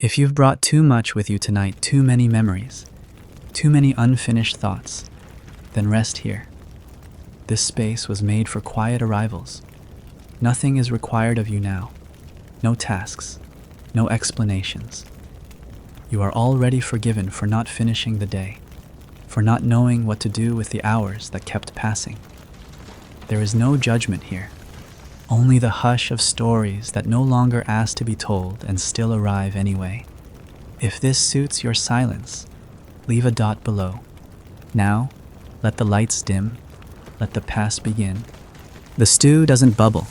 If you've brought too much with you tonight, too many memories, too many unfinished thoughts, then rest here. This space was made for quiet arrivals. Nothing is required of you now. No tasks, no explanations. You are already forgiven for not finishing the day, for not knowing what to do with the hours that kept passing. There is no judgment here, only the hush of stories that no longer ask to be told and still arrive anyway. If this suits your silence, leave a dot below. Now, let the lights dim, let the past begin. The stew doesn't bubble.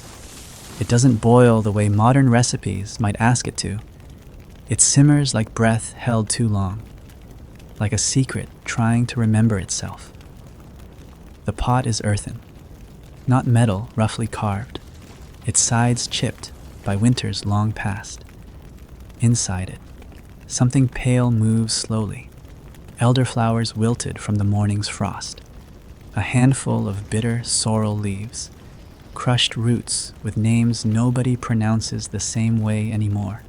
It doesn't boil the way modern recipes might ask it to. It simmers like breath held too long, like a secret trying to remember itself. The pot is earthen, not metal roughly carved, its sides chipped by winters long past. Inside it, something pale moves slowly, elderflowers wilted from the morning's frost, a handful of bitter sorrel leaves, crushed roots with names nobody pronounces the same way anymore.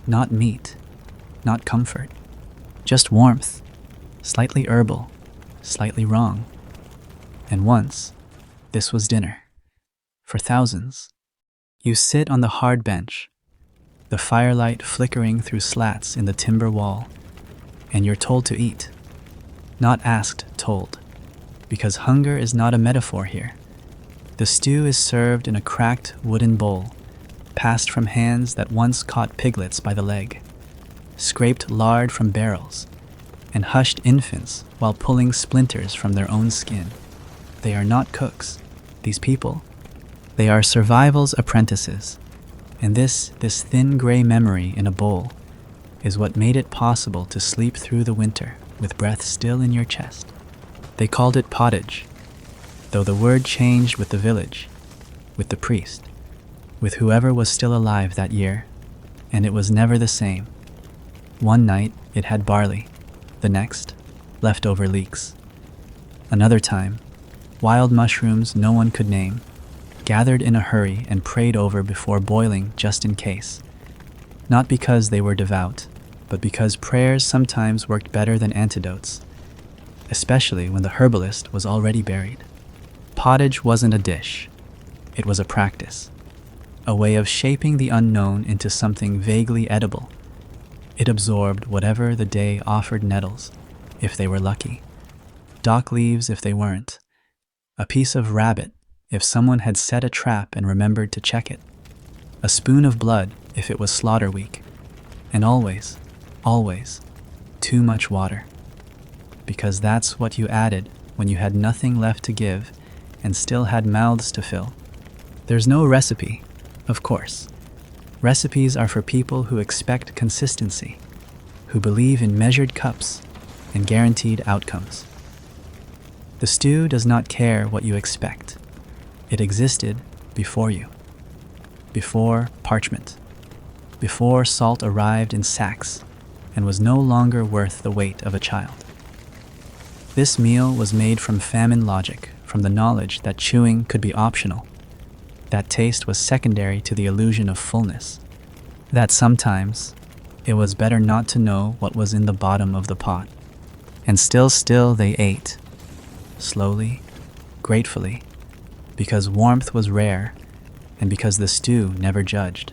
Not meat, not comfort, just warmth, slightly herbal, slightly wrong. And once, this was dinner. For thousands. You sit on the hard bench, the firelight flickering through slats in the timber wall, and you're told to eat. Not asked, told. Because hunger is not a metaphor here. The stew is served in a cracked wooden bowl, passed from hands that once caught piglets by the leg, scraped lard from barrels, and hushed infants while pulling splinters from their own skin. They are not cooks, these people. They are survival's apprentices, and this thin gray memory in a bowl is what made it possible to sleep through the winter with breath still in your chest. They called it pottage, though the word changed with the village, with the priest, with whoever was still alive that year, and it was never the same. One night it had barley, the next, leftover leeks. Another time, wild mushrooms no one could name, gathered in a hurry and prayed over before boiling just in case. Not because they were devout, but because prayers sometimes worked better than antidotes, especially when the herbalist was already buried. Pottage wasn't a dish. It was a practice, a way of shaping the unknown into something vaguely edible. It absorbed whatever the day offered: nettles, if they were lucky, dock leaves if they weren't, a piece of rabbit if someone had set a trap and remembered to check it, a spoon of blood if it was slaughter week, and always, always, too much water. Because that's what you added when you had nothing left to give and still had mouths to fill. There's no recipe, of course. Recipes are for people who expect consistency, who believe in measured cups and guaranteed outcomes. The stew does not care what you expect. It existed before you, before parchment, before salt arrived in sacks and was no longer worth the weight of a child. This meal was made from famine logic, from the knowledge that chewing could be optional, that taste was secondary to the illusion of fullness, that sometimes it was better not to know what was in the bottom of the pot. And still they ate, slowly, gratefully, because warmth was rare and because the stew never judged.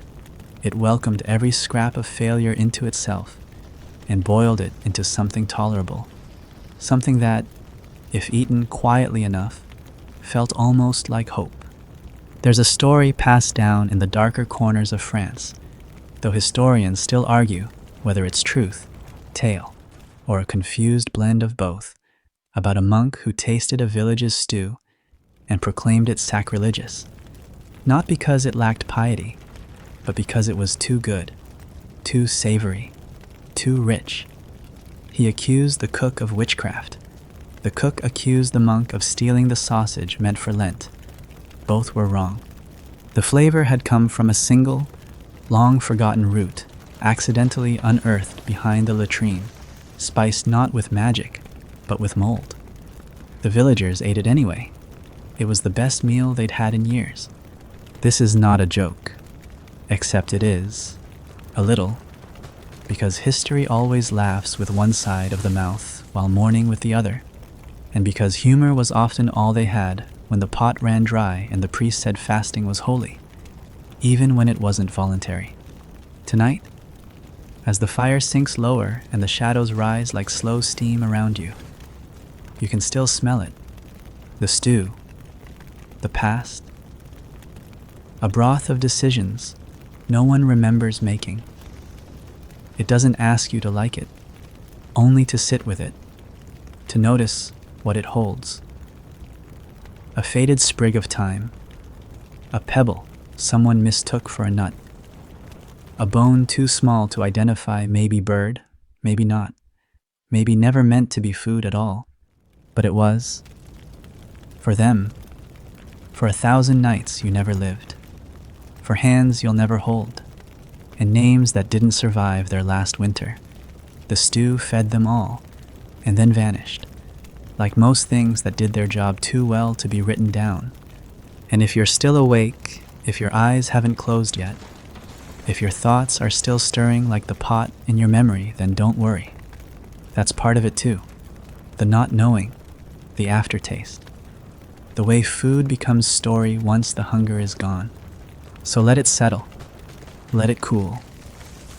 It welcomed every scrap of failure into itself and boiled it into something tolerable, something that, if eaten quietly enough, felt almost like hope. There's a story passed down in the darker corners of France, though historians still argue whether it's truth, tale, or a confused blend of both, about a monk who tasted a village's stew and proclaimed it sacrilegious, not because it lacked piety, but because it was too good, too savory, too rich. He accused the cook of witchcraft. The cook accused the monk of stealing the sausage meant for Lent. Both were wrong. The flavor had come from a single, long-forgotten root, accidentally unearthed behind the latrine, spiced not with magic, but with mold. The villagers ate it anyway. It was the best meal they'd had in years. This is not a joke, except it is, a little. because history always laughs with one side of the mouth while mourning with the other, and because humor was often all they had when the pot ran dry and the priest said fasting was holy, even when it wasn't voluntary. Tonight, as the fire sinks lower and the shadows rise like slow steam around you, you can still smell it. The stew, the past, a broth of decisions no one remembers making. It doesn't ask you to like it, only to sit with it, to notice what it holds. A faded sprig of thyme, a pebble someone mistook for a nut, a bone too small to identify, maybe bird, maybe not, maybe never meant to be food at all, but it was. For them, for 1,000 nights you never lived, for hands you'll never hold, and names that didn't survive their last winter. The stew fed them all, and then vanished, like most things that did their job too well to be written down. And if you're still awake, if your eyes haven't closed yet, if your thoughts are still stirring like the pot in your memory, then don't worry. That's part of it too. The not knowing, the aftertaste. The way food becomes story once the hunger is gone. So let it settle. Let it cool.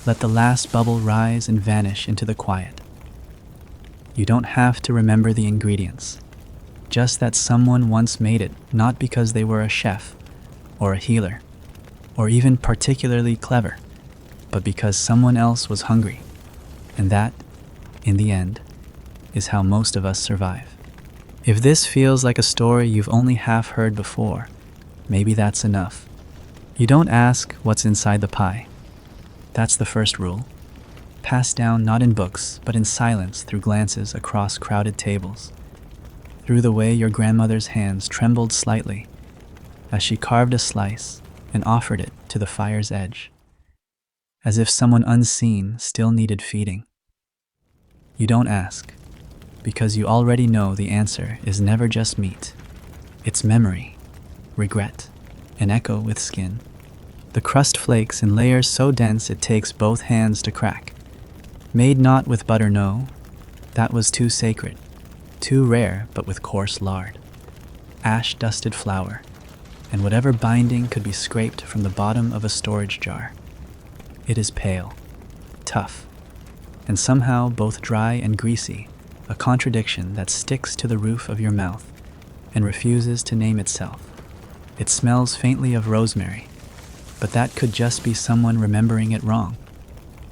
Let the last bubble rise and vanish into the quiet. You don't have to remember the ingredients, just that someone once made it, not because they were a chef or a healer or even particularly clever, but because someone else was hungry. And that, in the end, is how most of us survive. If this feels like a story you've only half heard before, maybe that's enough. You don't ask what's inside the pie. That's the first rule. Passed down not in books, but in silence through glances across crowded tables, through the way your grandmother's hands trembled slightly as she carved a slice and offered it to the fire's edge, as if someone unseen still needed feeding. You don't ask, because you already know the answer is never just meat. It's memory, regret, an echo with skin. The crust flakes in layers so dense it takes both hands to crack. Made not with butter, no, that was too sacred, too rare, but with coarse lard, ash-dusted flour, and whatever binding could be scraped from the bottom of a storage jar. It is pale, tough, and somehow both dry and greasy, a contradiction that sticks to the roof of your mouth and refuses to name itself. It smells faintly of rosemary, but that could just be someone remembering it wrong.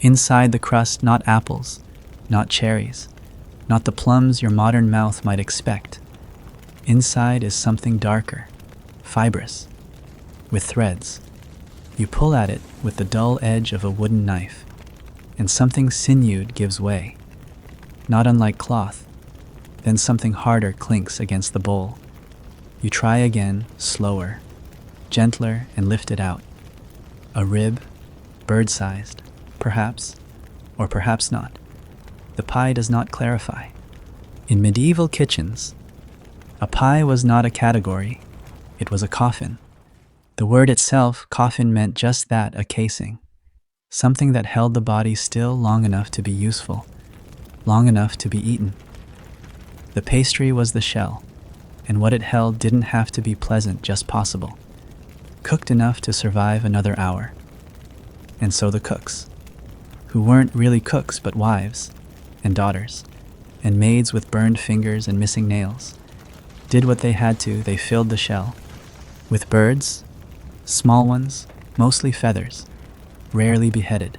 Inside the crust, not apples, not cherries, not the plums your modern mouth might expect. Inside is something darker, fibrous, with threads. You pull at it with the dull edge of a wooden knife, and something sinewed gives way. Not unlike cloth, then something harder clinks against the bowl. You try again, slower, gentler, and lift it out. A rib, bird-sized, perhaps, or perhaps not. The pie does not clarify. In medieval kitchens, a pie was not a category, it was a coffin. The word itself, coffin, meant just that, a casing. Something that held the body still long enough to be useful, long enough to be eaten. The pastry was the shell, and what it held didn't have to be pleasant, just possible, cooked enough to survive another hour. And so the cooks, who weren't really cooks but wives, and daughters, and maids with burned fingers and missing nails, did what they had to. They filled the shell with birds, small ones, mostly feathers, rarely beheaded,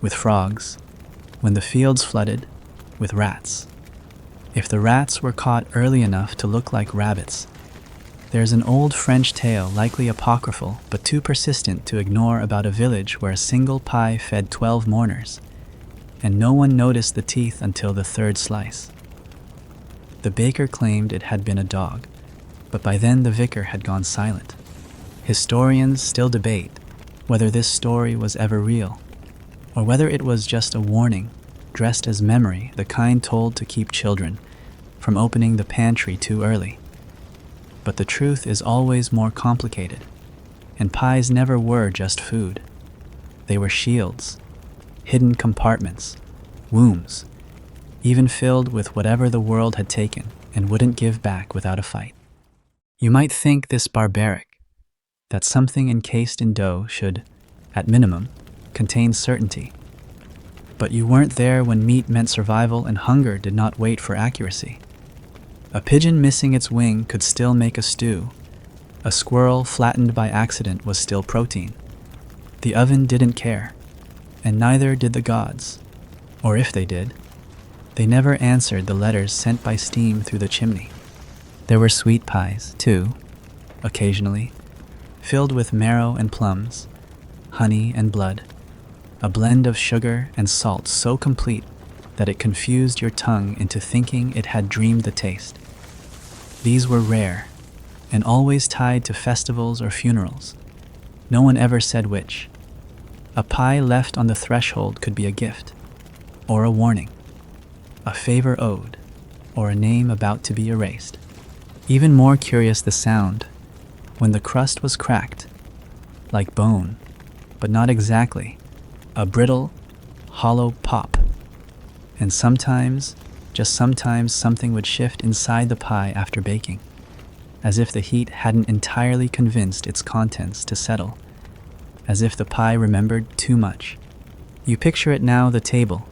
with frogs, when the fields flooded, with rats. If the rats were caught early enough to look like rabbits, there's an old French tale, likely apocryphal, but too persistent to ignore, about a village where a single pie fed 12 mourners, and no one noticed the teeth until the third slice. The baker claimed it had been a dog, but by then the vicar had gone silent. Historians still debate whether this story was ever real, or whether it was just a warning dressed as memory, the kind told to keep children from opening the pantry too early. But the truth is always more complicated, and pies never were just food. They were shields, hidden compartments, wombs, even filled with whatever the world had taken and wouldn't give back without a fight. You might think this barbaric, that something encased in dough should, at minimum, contain certainty. But you weren't there when meat meant survival and hunger did not wait for accuracy. A pigeon missing its wing could still make a stew. A squirrel flattened by accident was still protein. The oven didn't care, and neither did the gods. Or if they did, they never answered the letters sent by steam through the chimney. There were sweet pies, too, occasionally, filled with marrow and plums, honey and blood, a blend of sugar and salt so complete that it confused your tongue into thinking it had dreamed the taste. These were rare, and always tied to festivals or funerals. No one ever said which. A pie left on the threshold could be a gift, or a warning, a favor owed, or a name about to be erased. Even more curious the sound, when the crust was cracked, like bone, but not exactly, a brittle, hollow pop. And sometimes, just sometimes, something would shift inside the pie after baking, as if the heat hadn't entirely convinced its contents to settle, as if the pie remembered too much. You picture it now, the table,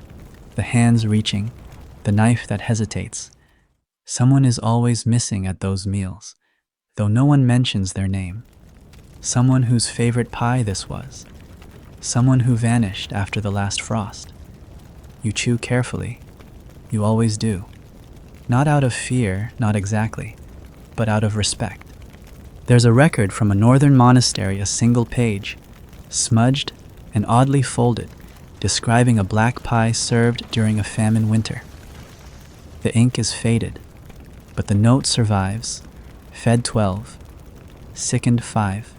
the hands reaching, the knife that hesitates. Someone is always missing at those meals, though no one mentions their name. Someone whose favorite pie this was. Someone who vanished after the last frost. You chew carefully. You always do. Not out of fear, not exactly, but out of respect. There's a record from a northern monastery, a single page, smudged and oddly folded, describing a black pie served during a famine winter. The ink is faded, but the note survives. Fed 12, sickened 5.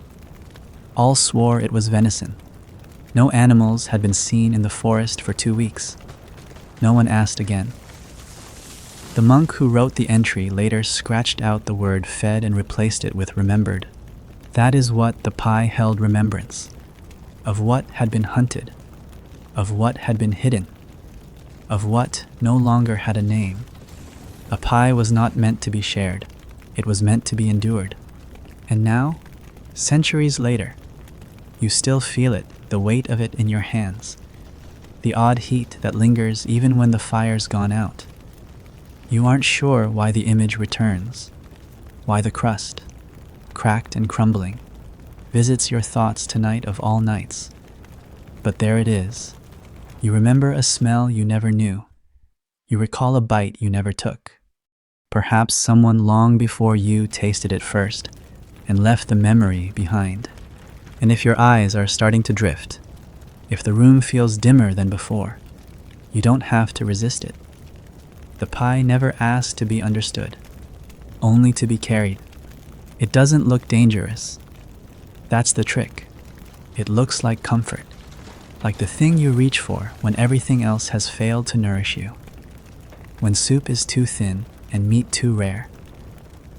All swore it was venison. No animals had been seen in the forest for 2 weeks. No one asked again. The monk who wrote the entry later scratched out the word fed and replaced it with remembered. That is what the pie held remembrance, of what had been hunted, of what had been hidden, of what no longer had a name. A pie was not meant to be shared. It was meant to be endured. And now, centuries later, you still feel it, the weight of it in your hands, the odd heat that lingers even when the fire's gone out. You aren't sure why the image returns, why the crust, cracked and crumbling, visits your thoughts tonight of all nights. But there it is. You remember a smell you never knew. You recall a bite you never took. Perhaps someone long before you tasted it first and left the memory behind. And if your eyes are starting to drift, if the room feels dimmer than before, you don't have to resist it. The pie never asked to be understood, only to be carried. It doesn't look dangerous. That's the trick. It looks like comfort, like the thing you reach for when everything else has failed to nourish you. When soup is too thin and meat too rare,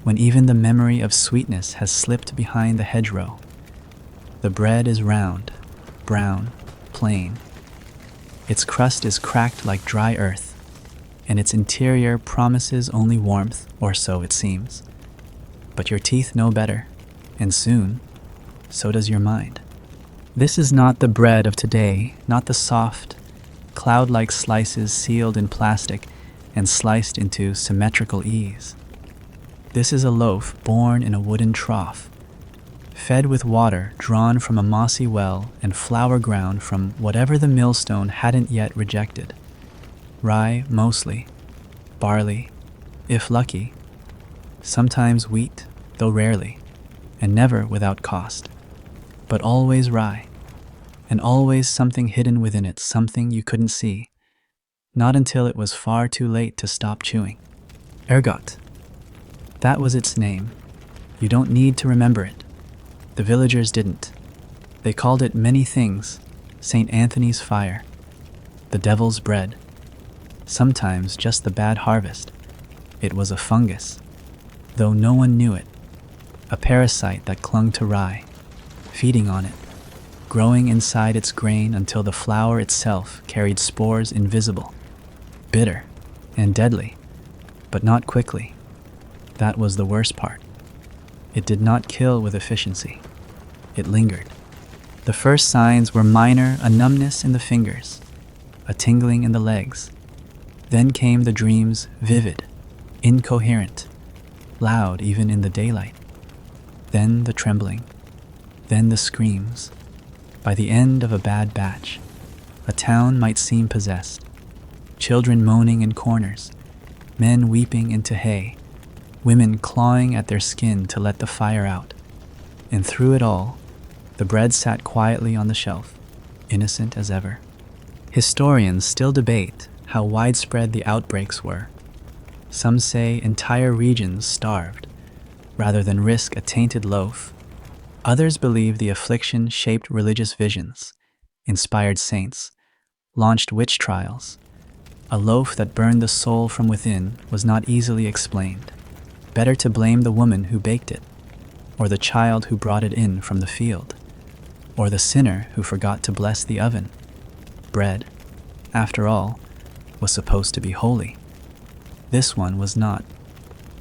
when even the memory of sweetness has slipped behind the hedgerow. The bread is round, brown, plain. Its crust is cracked like dry earth, and its interior promises only warmth, or so it seems. But your teeth know better, and soon, so does your mind. This is not the bread of today, not the soft, cloud-like slices sealed in plastic and sliced into symmetrical ease. This is a loaf born in a wooden trough, fed with water drawn from a mossy well and flour ground from whatever the millstone hadn't yet rejected. Rye mostly, barley, if lucky, sometimes wheat, though rarely, and never without cost. But always rye, and always something hidden within it, something you couldn't see, not until it was far too late to stop chewing. Ergot. That was its name. You don't need to remember it. The villagers didn't. They called it many things: St. Anthony's fire, the devil's bread, sometimes just the bad harvest. It was a fungus, though no one knew it, a parasite that clung to rye, feeding on it, growing inside its grain until the flower itself carried spores invisible, bitter, and deadly, but not quickly. That was the worst part. It did not kill with efficiency. It lingered. The first signs were minor, a numbness in the fingers, a tingling in the legs. Then came the dreams, vivid, incoherent, loud even in the daylight. Then the trembling. Then the screams. By the end of a bad batch, a town might seem possessed. Children moaning in corners, men weeping into hay, women clawing at their skin to let the fire out. And through it all, the bread sat quietly on the shelf, innocent as ever. Historians still debate how widespread the outbreaks were. Some say entire regions starved, rather than risk a tainted loaf. Others believe the affliction shaped religious visions, inspired saints, launched witch trials. A loaf that burned the soul from within was not easily explained. Better to blame the woman who baked it, or the child who brought it in from the field, or the sinner who forgot to bless the oven. Bread, after all, was supposed to be holy. This one was not,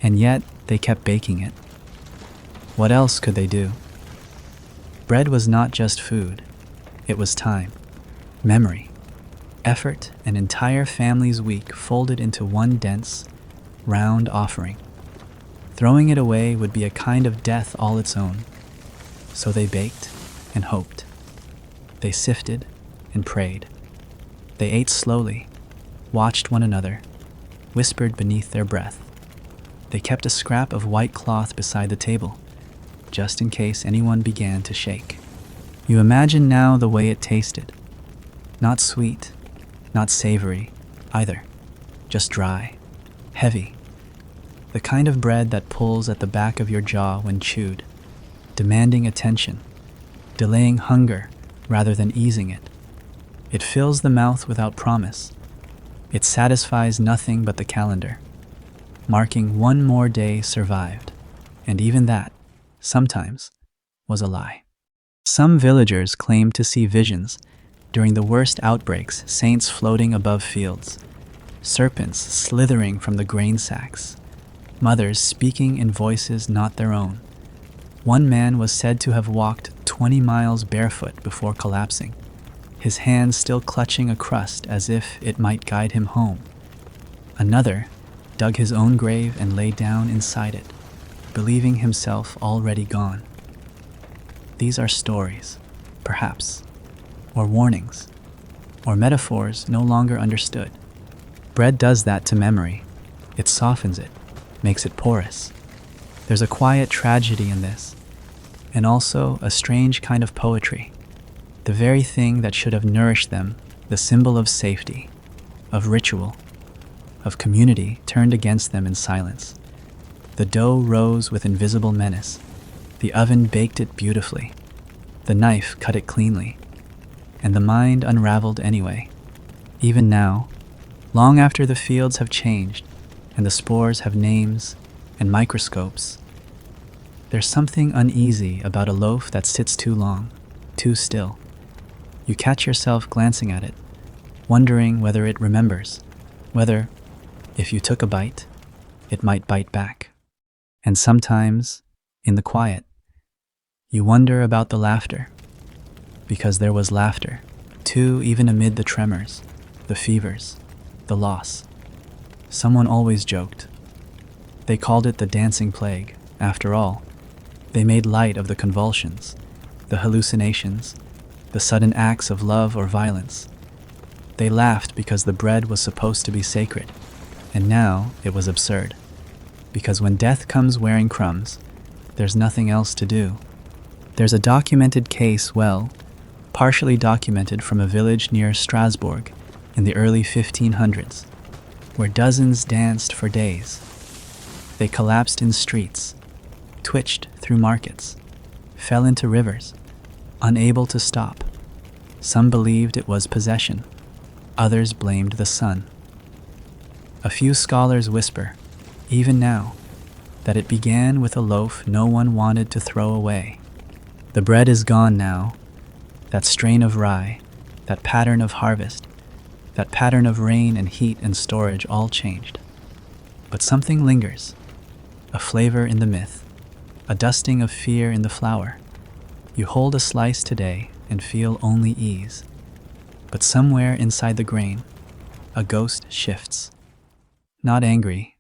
and yet they kept baking it. What else could they do? Bread was not just food. It was time, memory, effort, an entire family's week folded into one dense, round offering. Throwing it away would be a kind of death all its own. So they baked and hoped. They sifted and prayed. They ate slowly, watched one another, whispered beneath their breath. They kept a scrap of white cloth beside the table, just in case anyone began to shake. You imagine now the way it tasted. Not sweet, not savory, either. Just dry, heavy. The kind of bread that pulls at the back of your jaw when chewed, demanding attention, delaying hunger rather than easing it. It fills the mouth without promise. It satisfies nothing but the calendar, marking one more day survived, and even that, sometimes, was a lie. Some villagers claimed to see visions during the worst outbreaks, saints floating above fields, serpents slithering from the grain sacks, mothers speaking in voices not their own. One man was said to have walked 20 miles barefoot before collapsing, his hands still clutching a crust as if it might guide him home. Another dug his own grave and lay down inside it, believing himself already gone. These are stories, perhaps, or warnings, or metaphors no longer understood. Bread does that to memory. It softens it, makes it porous. There's a quiet tragedy in this, and also a strange kind of poetry. The very thing that should have nourished them, the symbol of safety, of ritual, of community, turned against them in silence. The dough rose with invisible menace. The oven baked it beautifully. The knife cut it cleanly. And the mind unraveled anyway. Even now, long after the fields have changed, and the spores have names and microscopes, there's something uneasy about a loaf that sits too long, too still. You catch yourself glancing at it, wondering whether it remembers, whether, if you took a bite, it might bite back. And sometimes, in the quiet, you wonder about the laughter, because there was laughter, too, even amid the tremors, the fevers, the loss. Someone always joked. They called it the dancing plague. After all, they made light of the convulsions, the hallucinations, the sudden acts of love or violence. They laughed because the bread was supposed to be sacred, and now it was absurd. Because when death comes wearing crumbs, there's nothing else to do. There's a documented case, partially documented from a village near Strasbourg in the early 1500s, where dozens danced for days. They collapsed in streets, twitched through markets, fell into rivers, unable to stop. Some believed it was possession. Others blamed the sun. A few scholars whisper, even now, that it began with a loaf no one wanted to throw away. The bread is gone now, that strain of rye, that pattern of harvest, that pattern of rain and heat and storage all changed. But something lingers, a flavor in the myth, a dusting of fear in the flower. You hold a slice today and feel only ease. But somewhere inside the grain, a ghost shifts. Not angry,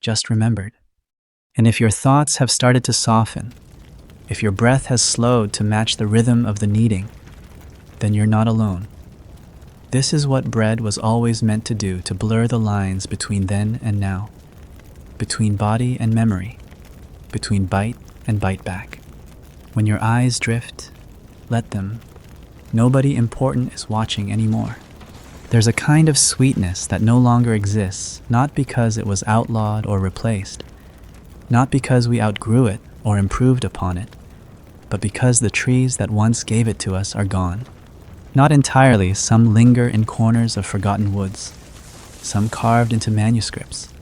just remembered. And if your thoughts have started to soften, if your breath has slowed to match the rhythm of the kneading, then you're not alone. This is what bread was always meant to do, to blur the lines between then and now, between body and memory, between bite and bite back. When your eyes drift, let them. Nobody important is watching anymore. There's a kind of sweetness that no longer exists, not because it was outlawed or replaced, not because we outgrew it or improved upon it, but because the trees that once gave it to us are gone. Not entirely. Some linger in corners of forgotten woods, some carved into manuscripts,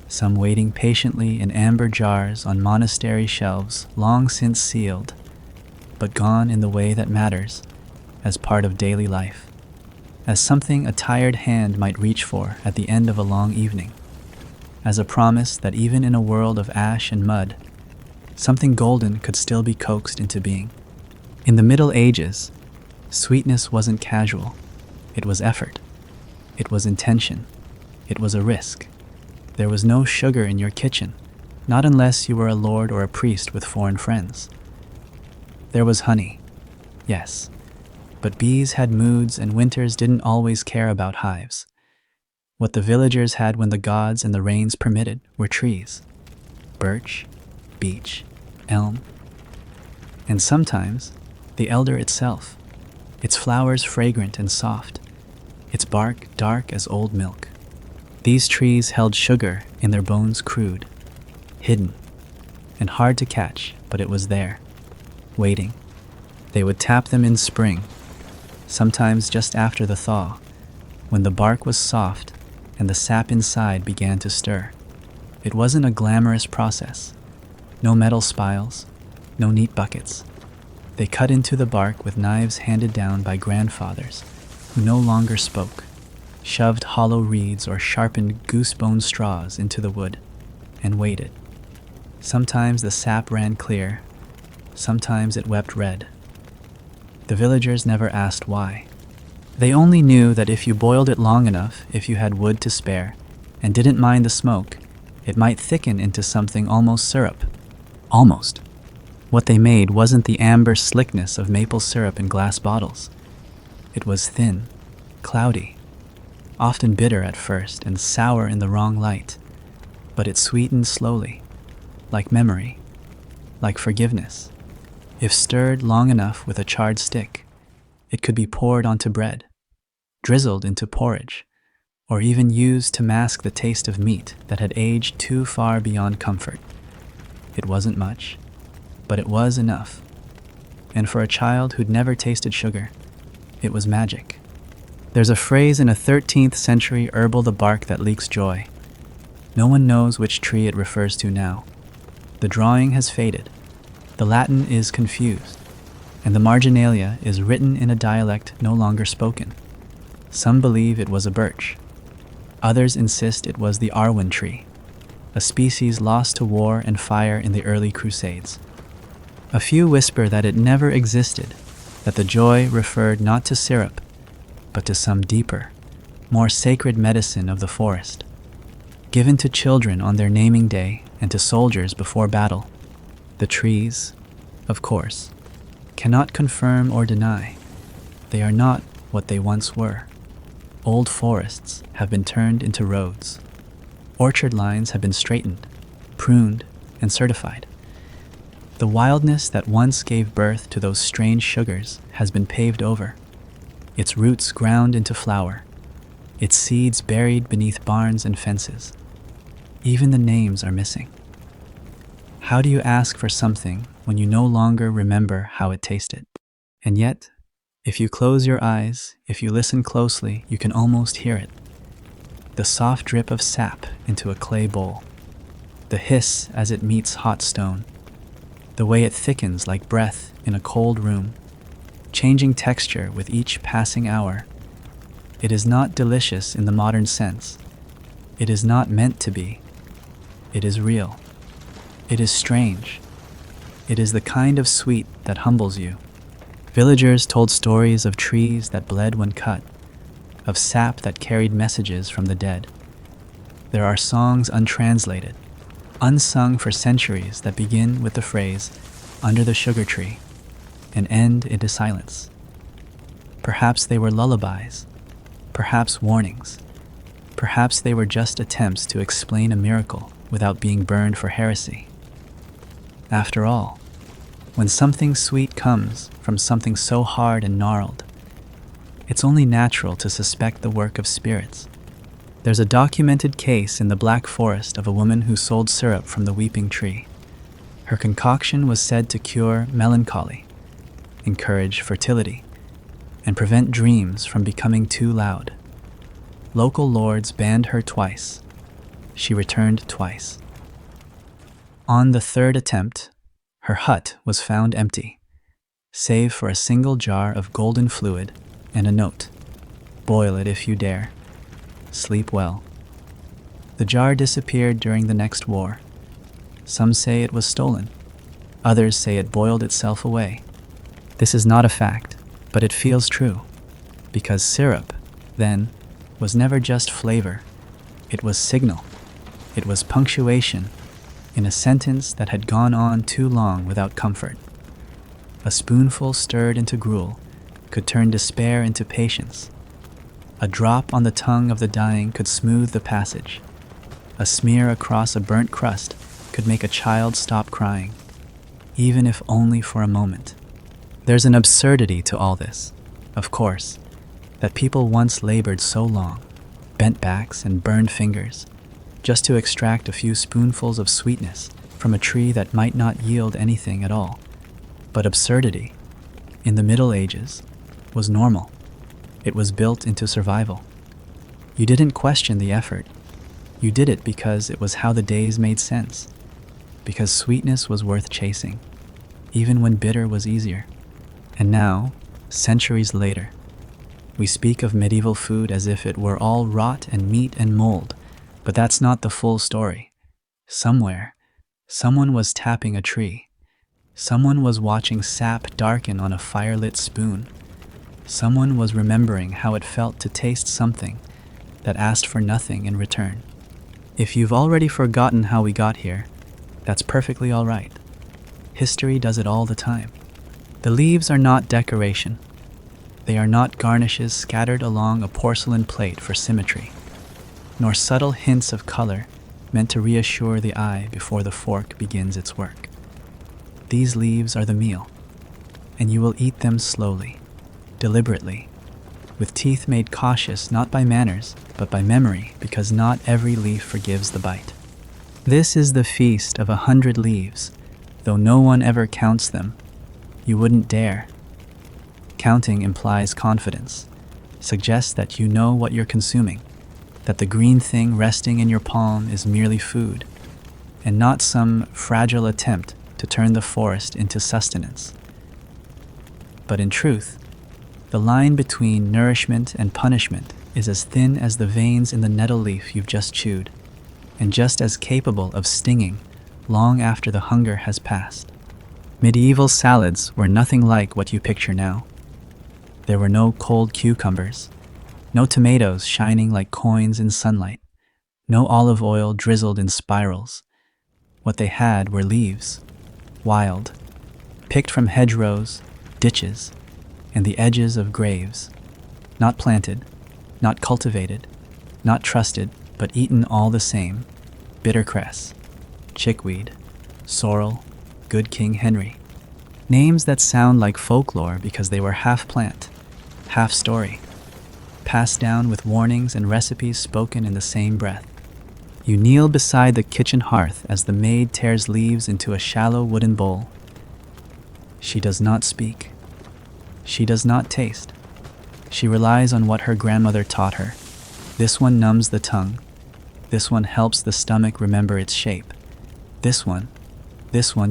some waiting patiently in amber jars on monastery shelves, long since sealed, but gone in the way that matters, as part of daily life, as something a tired hand might reach for at the end of a long evening, as a promise that even in a world of ash and mud, something golden could still be coaxed into being. In the Middle Ages, sweetness wasn't casual. It was effort. It was intention. It was a risk. There was no sugar in your kitchen, not unless you were a lord or a priest with foreign friends. There was honey, yes, but bees had moods and winters didn't always care about hives. What the villagers had when the gods and the rains permitted were trees, birch, beech, elm, and sometimes the elder itself, its flowers fragrant and soft, its bark dark as old milk. These trees held sugar in their bones, crude, hidden, and hard to catch, but it was there, waiting. They would tap them in spring, sometimes just after the thaw, when the bark was soft and the sap inside began to stir. It wasn't a glamorous process. No metal spiles, no neat buckets. They cut into the bark with knives handed down by grandfathers who no longer spoke, shoved hollow reeds or sharpened goose-bone straws into the wood, and waited. Sometimes the sap ran clear, sometimes it wept red. The villagers never asked why. They only knew that if you boiled it long enough, if you had wood to spare, and didn't mind the smoke, it might thicken into something almost syrup. Almost. What they made wasn't the amber slickness of maple syrup in glass bottles. It was thin, cloudy, often bitter at first and sour in the wrong light, but it sweetened slowly, like memory, like forgiveness. If stirred long enough with a charred stick, it could be poured onto bread, drizzled into porridge, or even used to mask the taste of meat that had aged too far beyond comfort. It wasn't much, but it was enough. And for a child who'd never tasted sugar, it was magic. There's a phrase in a 13th century herbal, the bark that leaks joy. No one knows which tree it refers to now. The drawing has faded, the Latin is confused, and the marginalia is written in a dialect no longer spoken. Some believe it was a birch. Others insist it was the Arwen tree, a species lost to war and fire in the early Crusades. A few whisper that it never existed, that the joy referred not to syrup, but to some deeper, more sacred medicine of the forest, given to children on their naming day and to soldiers before battle. The trees, of course, cannot confirm or deny. They are not what they once were. Old forests have been turned into roads. Orchard lines have been straightened, pruned, and certified. The wildness that once gave birth to those strange sugars has been paved over, its roots ground into flour, its seeds buried beneath barns and fences. Even the names are missing. How do you ask for something when you no longer remember how it tasted? And yet, if you close your eyes, if you listen closely, you can almost hear it. The soft drip of sap into a clay bowl, the hiss as it meets hot stone, the way it thickens like breath in a cold room. changing texture with each passing hour. It is not delicious in the modern sense. It is not meant to be. It is real. It is strange. It is the kind of sweet that humbles you. Villagers told stories of trees that bled when cut, of sap that carried messages from the dead. There are songs untranslated, unsung for centuries that begin with the phrase, "under the sugar tree," and end into silence. Perhaps they were lullabies, perhaps warnings, perhaps they were just attempts to explain a miracle without being burned for heresy. After all, when something sweet comes from something so hard and gnarled, it's only natural to suspect the work of spirits. There's a documented case in the Black Forest of a woman who sold syrup from the weeping tree. Her concoction was said to cure melancholy, encourage fertility, and prevent dreams from becoming too loud. Local lords banned her twice. She returned twice. On the third attempt, her hut was found empty, save for a single jar of golden fluid and a note. "Boil it if you dare. Sleep well." The jar disappeared during the next war. Some say it was stolen. Others say it boiled itself away. This is not a fact, but it feels true, because syrup, then, was never just flavor. It was signal. It was punctuation in a sentence that had gone on too long without comfort. A spoonful stirred into gruel could turn despair into patience. A drop on the tongue of the dying could smooth the passage. A smear across a burnt crust could make a child stop crying, even if only for a moment. There's an absurdity to all this, of course, that people once labored so long, bent backs and burned fingers, just to extract a few spoonfuls of sweetness from a tree that might not yield anything at all. But absurdity, in the Middle Ages, was normal. It was built into survival. You didn't question the effort. You did it because it was how the days made sense, because sweetness was worth chasing, even when bitter was easier. And now, centuries later, we speak of medieval food as if it were all rot and meat and mold, but that's not the full story. Somewhere, someone was tapping a tree. Someone was watching sap darken on a firelit spoon. Someone was remembering how it felt to taste something that asked for nothing in return. If you've already forgotten how we got here, that's perfectly all right. History does it all the time. The leaves are not decoration. They are not garnishes scattered along a porcelain plate for symmetry, nor subtle hints of color meant to reassure the eye before the fork begins its work. These leaves are the meal, and you will eat them slowly, deliberately, with teeth made cautious not by manners, but by memory, because not every leaf forgives the bite. This is the feast of 100 leaves, though no one ever counts them. You wouldn't dare. Counting implies confidence, suggests that you know what you're consuming, that the green thing resting in your palm is merely food, and not some fragile attempt to turn the forest into sustenance. But in truth, the line between nourishment and punishment is as thin as the veins in the nettle leaf you've just chewed, and just as capable of stinging long after the hunger has passed. Medieval salads were nothing like what you picture now. There were no cold cucumbers, no tomatoes shining like coins in sunlight, no olive oil drizzled in spirals. What they had were leaves, wild, picked from hedgerows, ditches, and the edges of graves, not planted, not cultivated, not trusted, but eaten all the same. Bittercress, chickweed, sorrel, good King Henry. Names that sound like folklore because they were half plant, half story, passed down with warnings and recipes spoken in the same breath. You kneel beside the kitchen hearth as the maid tears leaves into a shallow wooden bowl. She does not speak. She does not taste. She relies on what her grandmother taught her. This one numbs the tongue. This one helps the stomach remember its shape. This one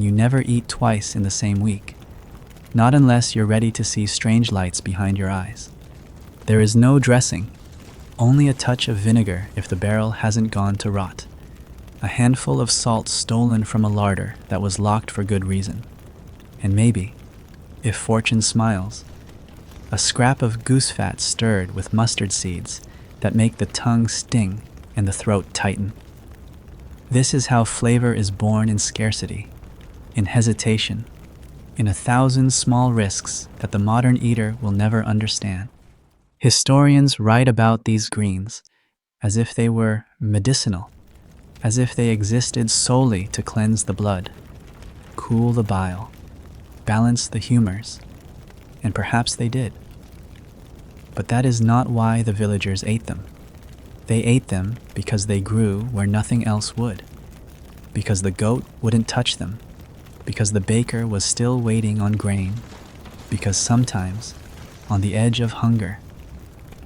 you never eat twice in the same week. Not unless you're ready to see strange lights behind your eyes. There is no dressing, only a touch of vinegar if the barrel hasn't gone to rot. A handful of salt stolen from a larder that was locked for good reason. And maybe, if fortune smiles, a scrap of goose fat stirred with mustard seeds that make the tongue sting and the throat tighten. This is how flavor is born in scarcity, in hesitation, in 1,000 small risks that the modern eater will never understand. Historians write about these greens as if they were medicinal, as if they existed solely to cleanse the blood, cool the bile, balance the humors, and perhaps they did. But that is not why the villagers ate them. They ate them because they grew where nothing else would, because the goat wouldn't touch them, because the baker was still waiting on grain, because sometimes, on the edge of hunger,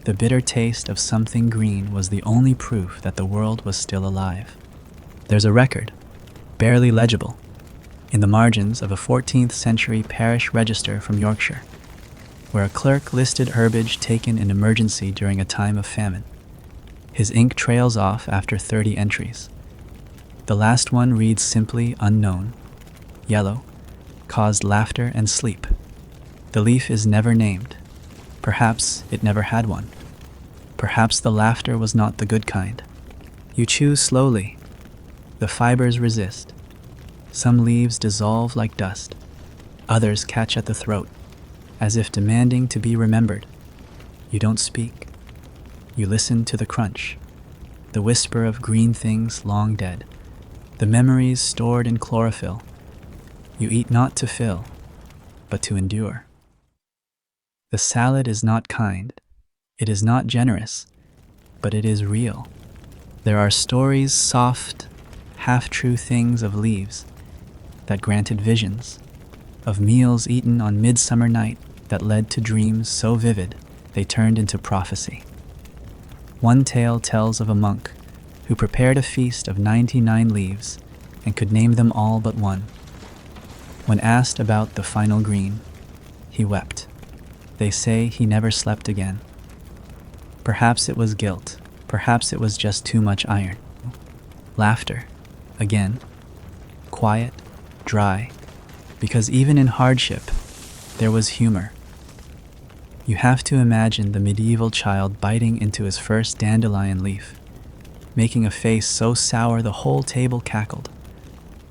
the bitter taste of something green was the only proof that the world was still alive. There's a record, barely legible, in the margins of a 14th century parish register from Yorkshire, where a clerk listed herbage taken in emergency during a time of famine. His ink trails off after 30 entries. The last one reads simply unknown, yellow, caused laughter and sleep. The leaf is never named. Perhaps it never had one. Perhaps the laughter was not the good kind. You chew slowly. The fibers resist. Some leaves dissolve like dust. Others catch at the throat, as if demanding to be remembered. You don't speak. You listen to the crunch, the whisper of green things long dead, the memories stored in chlorophyll. You eat not to fill, but to endure. The salad is not kind. It is not generous, but it is real. There are stories, soft, half-true things of leaves that granted visions, of meals eaten on midsummer night that led to dreams so vivid they turned into prophecy. One tale tells of a monk who prepared a feast of 99 leaves and could name them all but one. When asked about the final green, he wept. They say he never slept again. Perhaps it was guilt. Perhaps it was just too much iron. Laughter, again, quiet, dry, because even in hardship, there was humor. You have to imagine the medieval child biting into his first dandelion leaf, making a face so sour the whole table cackled,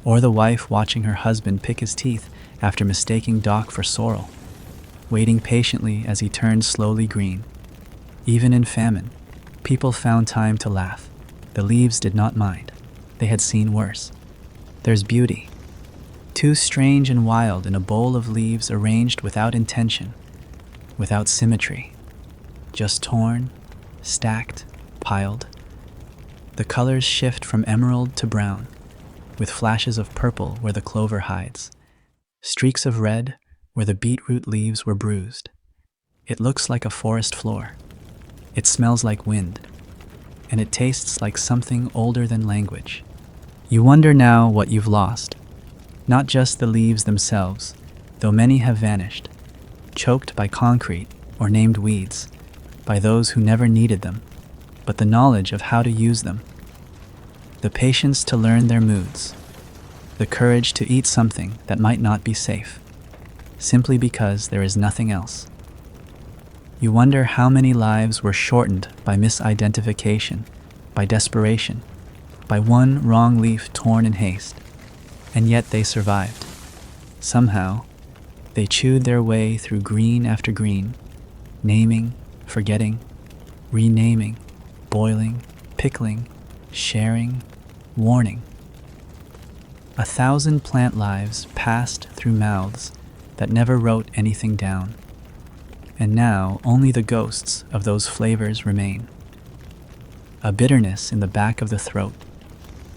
or the wife watching her husband pick his teeth after mistaking dock for sorrel, waiting patiently as he turned slowly green. Even in famine, people found time to laugh. The leaves did not mind. They had seen worse. There's beauty, too strange and wild in a bowl of leaves arranged without intention, without symmetry, just torn, stacked, piled. The colors shift from emerald to brown, with flashes of purple where the clover hides, streaks of red where the beetroot leaves were bruised. It looks like a forest floor. It smells like wind, and it tastes like something older than language. You wonder now what you've lost. Not just the leaves themselves, though many have vanished, choked by concrete or named weeds, by those who never needed them, but the knowledge of how to use them, the patience to learn their moods, the courage to eat something that might not be safe, simply because there is nothing else. You wonder how many lives were shortened by misidentification, by desperation, by one wrong leaf torn in haste, and yet they survived. Somehow, they chewed their way through green after green, naming, forgetting, renaming, boiling, pickling, sharing, warning. 1,000 plant lives passed through mouths that never wrote anything down. And now only the ghosts of those flavors remain. A bitterness in the back of the throat,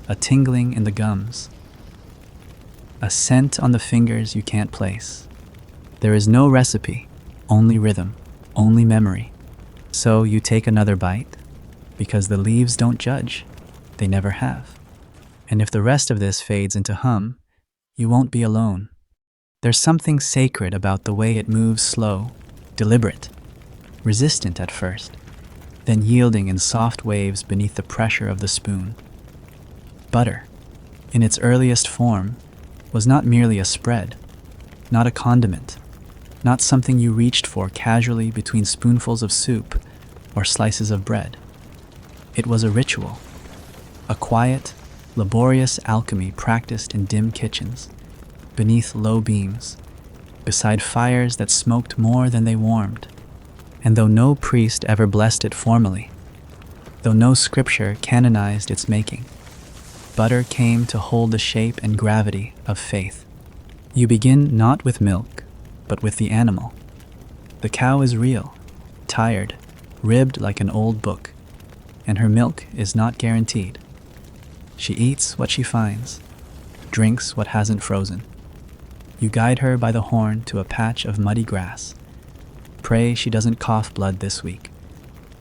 a tingling in the gums, a scent on the fingers you can't place. There is no recipe, only rhythm, only memory. So you take another bite, because the leaves don't judge. They never have. And if the rest of this fades into hum, you won't be alone. There's something sacred about the way it moves slow, deliberate, resistant at first, then yielding in soft waves beneath the pressure of the spoon. Butter, in its earliest form, was not merely a spread, not a condiment, not something you reached for casually between spoonfuls of soup or slices of bread. It was a ritual, a quiet, laborious alchemy practiced in dim kitchens, beneath low beams, beside fires that smoked more than they warmed. And though no priest ever blessed it formally, though no scripture canonized its making, butter came to hold the shape and gravity of faith. You begin not with milk, but with the animal. The cow is real, tired, ribbed like an old book, and her milk is not guaranteed. She eats what she finds, drinks what hasn't frozen. You guide her by the horn to a patch of muddy grass. Pray she doesn't cough blood this week,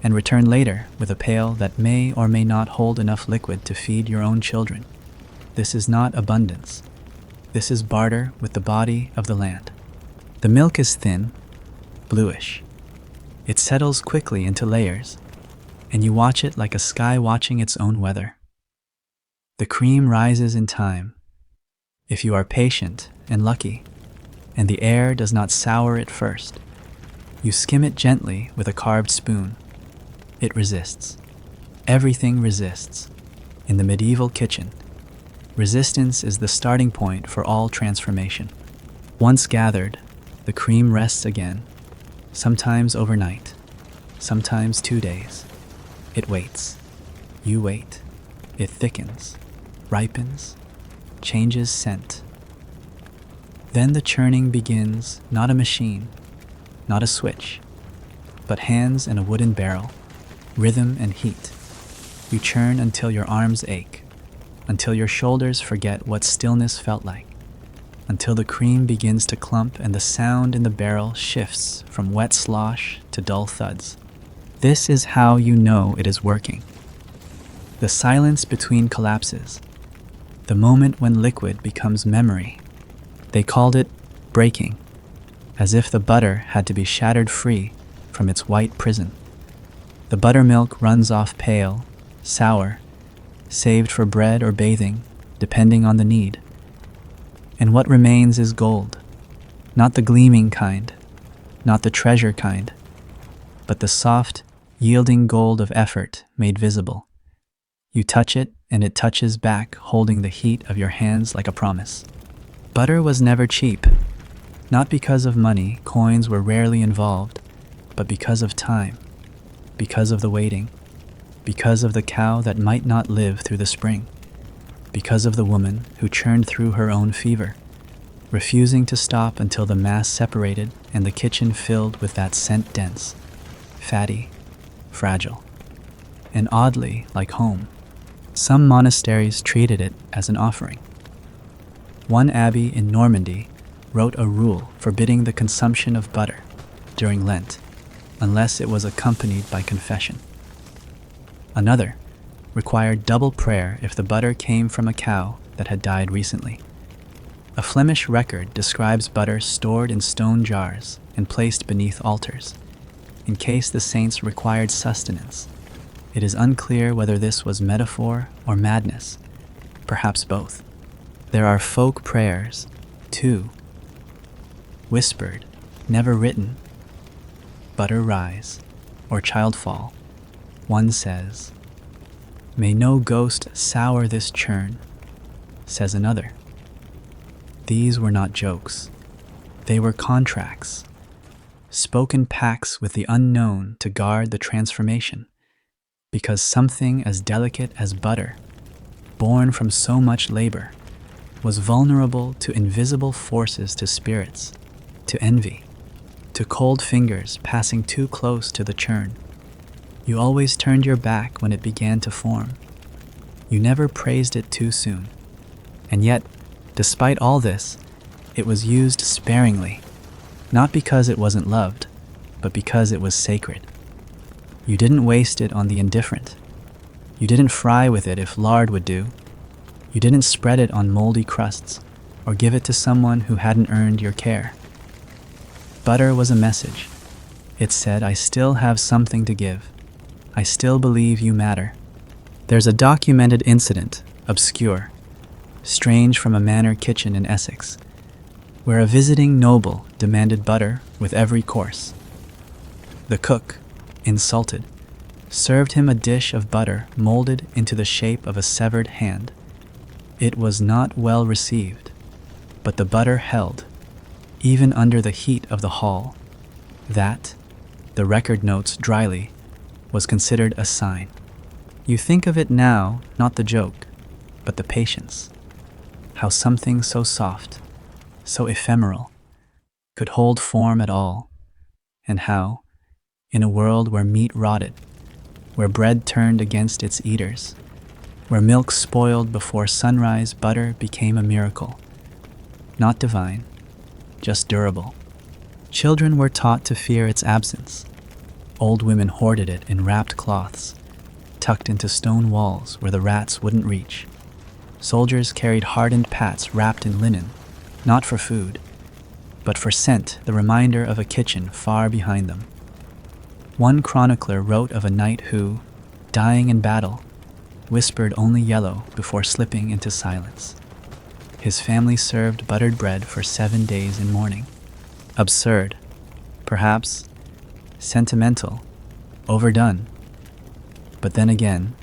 and return later with a pail that may or may not hold enough liquid to feed your own children. This is not abundance. This is barter with the body of the land. The milk is thin, bluish. It settles quickly into layers, and you watch it like a sky watching its own weather. The cream rises in time, if you are patient and lucky, and the air does not sour it first. You skim it gently with a carved spoon. It resists. Everything resists. In the medieval kitchen, resistance is the starting point for all transformation. Once gathered, the cream rests again, sometimes overnight, sometimes 2 days. It waits. You wait. It thickens, ripens, changes scent. Then the churning begins, not a machine, not a switch, but hands in a wooden barrel, rhythm and heat. You churn until your arms ache, until your shoulders forget what stillness felt like, until the cream begins to clump and the sound in the barrel shifts from wet slosh to dull thuds. This is how you know it is working. The silence between collapses, the moment when liquid becomes memory. They called it breaking, as if the butter had to be shattered free from its white prison. The buttermilk runs off pale, sour, saved for bread or bathing, depending on the need. And what remains is gold, not the gleaming kind, not the treasure kind, but the soft, yielding gold of effort made visible. You touch it, and it touches back, holding the heat of your hands like a promise. Butter was never cheap, not because of money, coins were rarely involved, but because of time, because of the waiting, because of the cow that might not live through the spring, because of the woman who churned through her own fever, refusing to stop until the mass separated and the kitchen filled with that scent dense, fatty, fragile, and oddly like home. Some monasteries treated it as an offering. One abbey in Normandy wrote a rule forbidding the consumption of butter during Lent, unless it was accompanied by confession. Another required double prayer if the butter came from a cow that had died recently. A Flemish record describes butter stored in stone jars and placed beneath altars, in case the saints required sustenance. It is unclear whether this was metaphor or madness, perhaps both. There are folk prayers, too, whispered, never written. Butter rise, or child fall. One says, "May no ghost sour this churn," says another. These were not jokes. They were contracts, spoken pacts with the unknown to guard the transformation, because something as delicate as butter, born from so much labor, was vulnerable to invisible forces, to spirits, to envy, to cold fingers passing too close to the churn. You always turned your back when it began to form. You never praised it too soon. And yet, despite all this, it was used sparingly, not because it wasn't loved, but because it was sacred. You didn't waste it on the indifferent. You didn't fry with it if lard would do. You didn't spread it on moldy crusts. or give it to someone who hadn't earned your care. Butter was a message. It said, I still have something to give. I still believe you matter. There's a documented incident, obscure, strange from a manor kitchen in Essex, where a visiting noble demanded butter with every course. The cook, insulted, served him a dish of butter molded into the shape of a severed hand. It was not well received, but the butter held, even under the heat of the hall. That, the record notes dryly, was considered a sign. You think of it now, not the joke, but the patience. How something so soft, so ephemeral, could hold form at all, and how, in a world where meat rotted, where bread turned against its eaters, where milk spoiled before sunrise, butter became a miracle. Not divine, just durable. Children were taught to fear its absence. Old women hoarded it in wrapped cloths, tucked into stone walls where the rats wouldn't reach. Soldiers carried hardened pats wrapped in linen, not for food, but for scent, the reminder of a kitchen far behind them. One chronicler wrote of a knight who, dying in battle, whispered only yellow before slipping into silence. His family served buttered bread for 7 days in mourning. Absurd, perhaps, sentimental, overdone. But then again,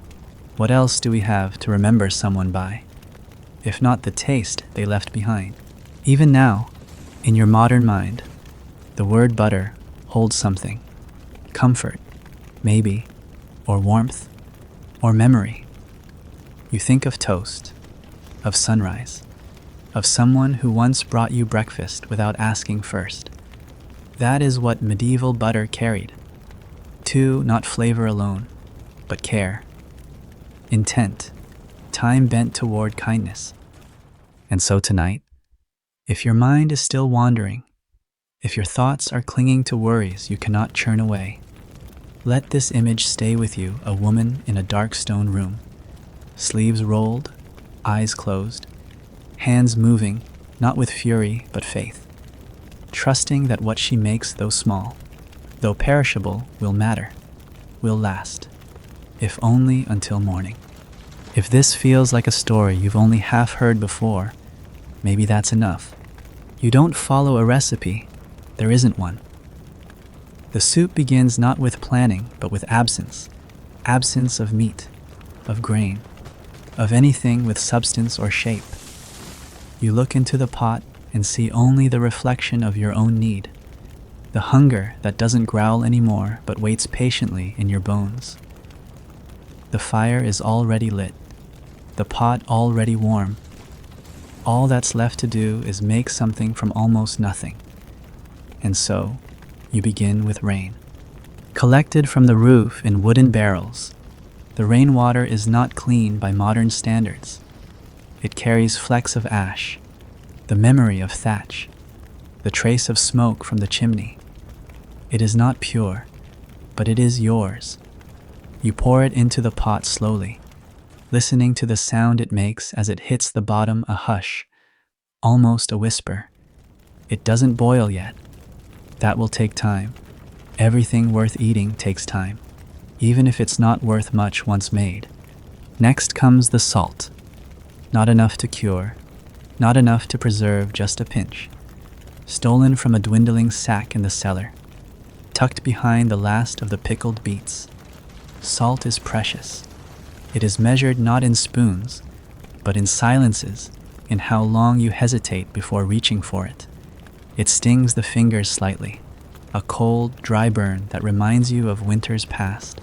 what else do we have to remember someone by, if not the taste they left behind? Even now, in your modern mind, the word butter holds something. Comfort, maybe, or warmth, or memory. You think of toast, of sunrise, of someone who once brought you breakfast without asking first. That is what medieval butter carried. Too, not flavor alone, but care, intent, time bent toward kindness. And so tonight, if your mind is still wandering, if your thoughts are clinging to worries you cannot churn away, let this image stay with you, a woman in a dark stone room, sleeves rolled, eyes closed, hands moving, not with fury but faith, trusting that what she makes, though small, though perishable, will matter, will last, if only until morning. If this feels like a story you've only half heard before, maybe that's enough. You don't follow a recipe, there isn't one. The soup begins not with planning, but with absence. Absence of meat, of grain, of anything with substance or shape. You look into the pot and see only the reflection of your own need, the hunger that doesn't growl anymore but waits patiently in your bones. The fire is already lit, the pot already warm. All that's left to do is make something from almost nothing. And so, you begin with rain. Collected from the roof in wooden barrels, the rainwater is not clean by modern standards. It carries flecks of ash, the memory of thatch, the trace of smoke from the chimney. It is not pure, but it is yours. You pour it into the pot slowly, listening to the sound it makes as it hits the bottom, a hush, almost a whisper. It doesn't boil yet. That will take time. Everything worth eating takes time, even if it's not worth much once made. Next comes the salt. Not enough to cure, not enough to preserve, just a pinch. Stolen from a dwindling sack in the cellar, tucked behind the last of the pickled beets. Salt is precious. It is measured not in spoons, but in silences, in how long you hesitate before reaching for it. It stings the fingers slightly, a cold, dry burn that reminds you of winters past,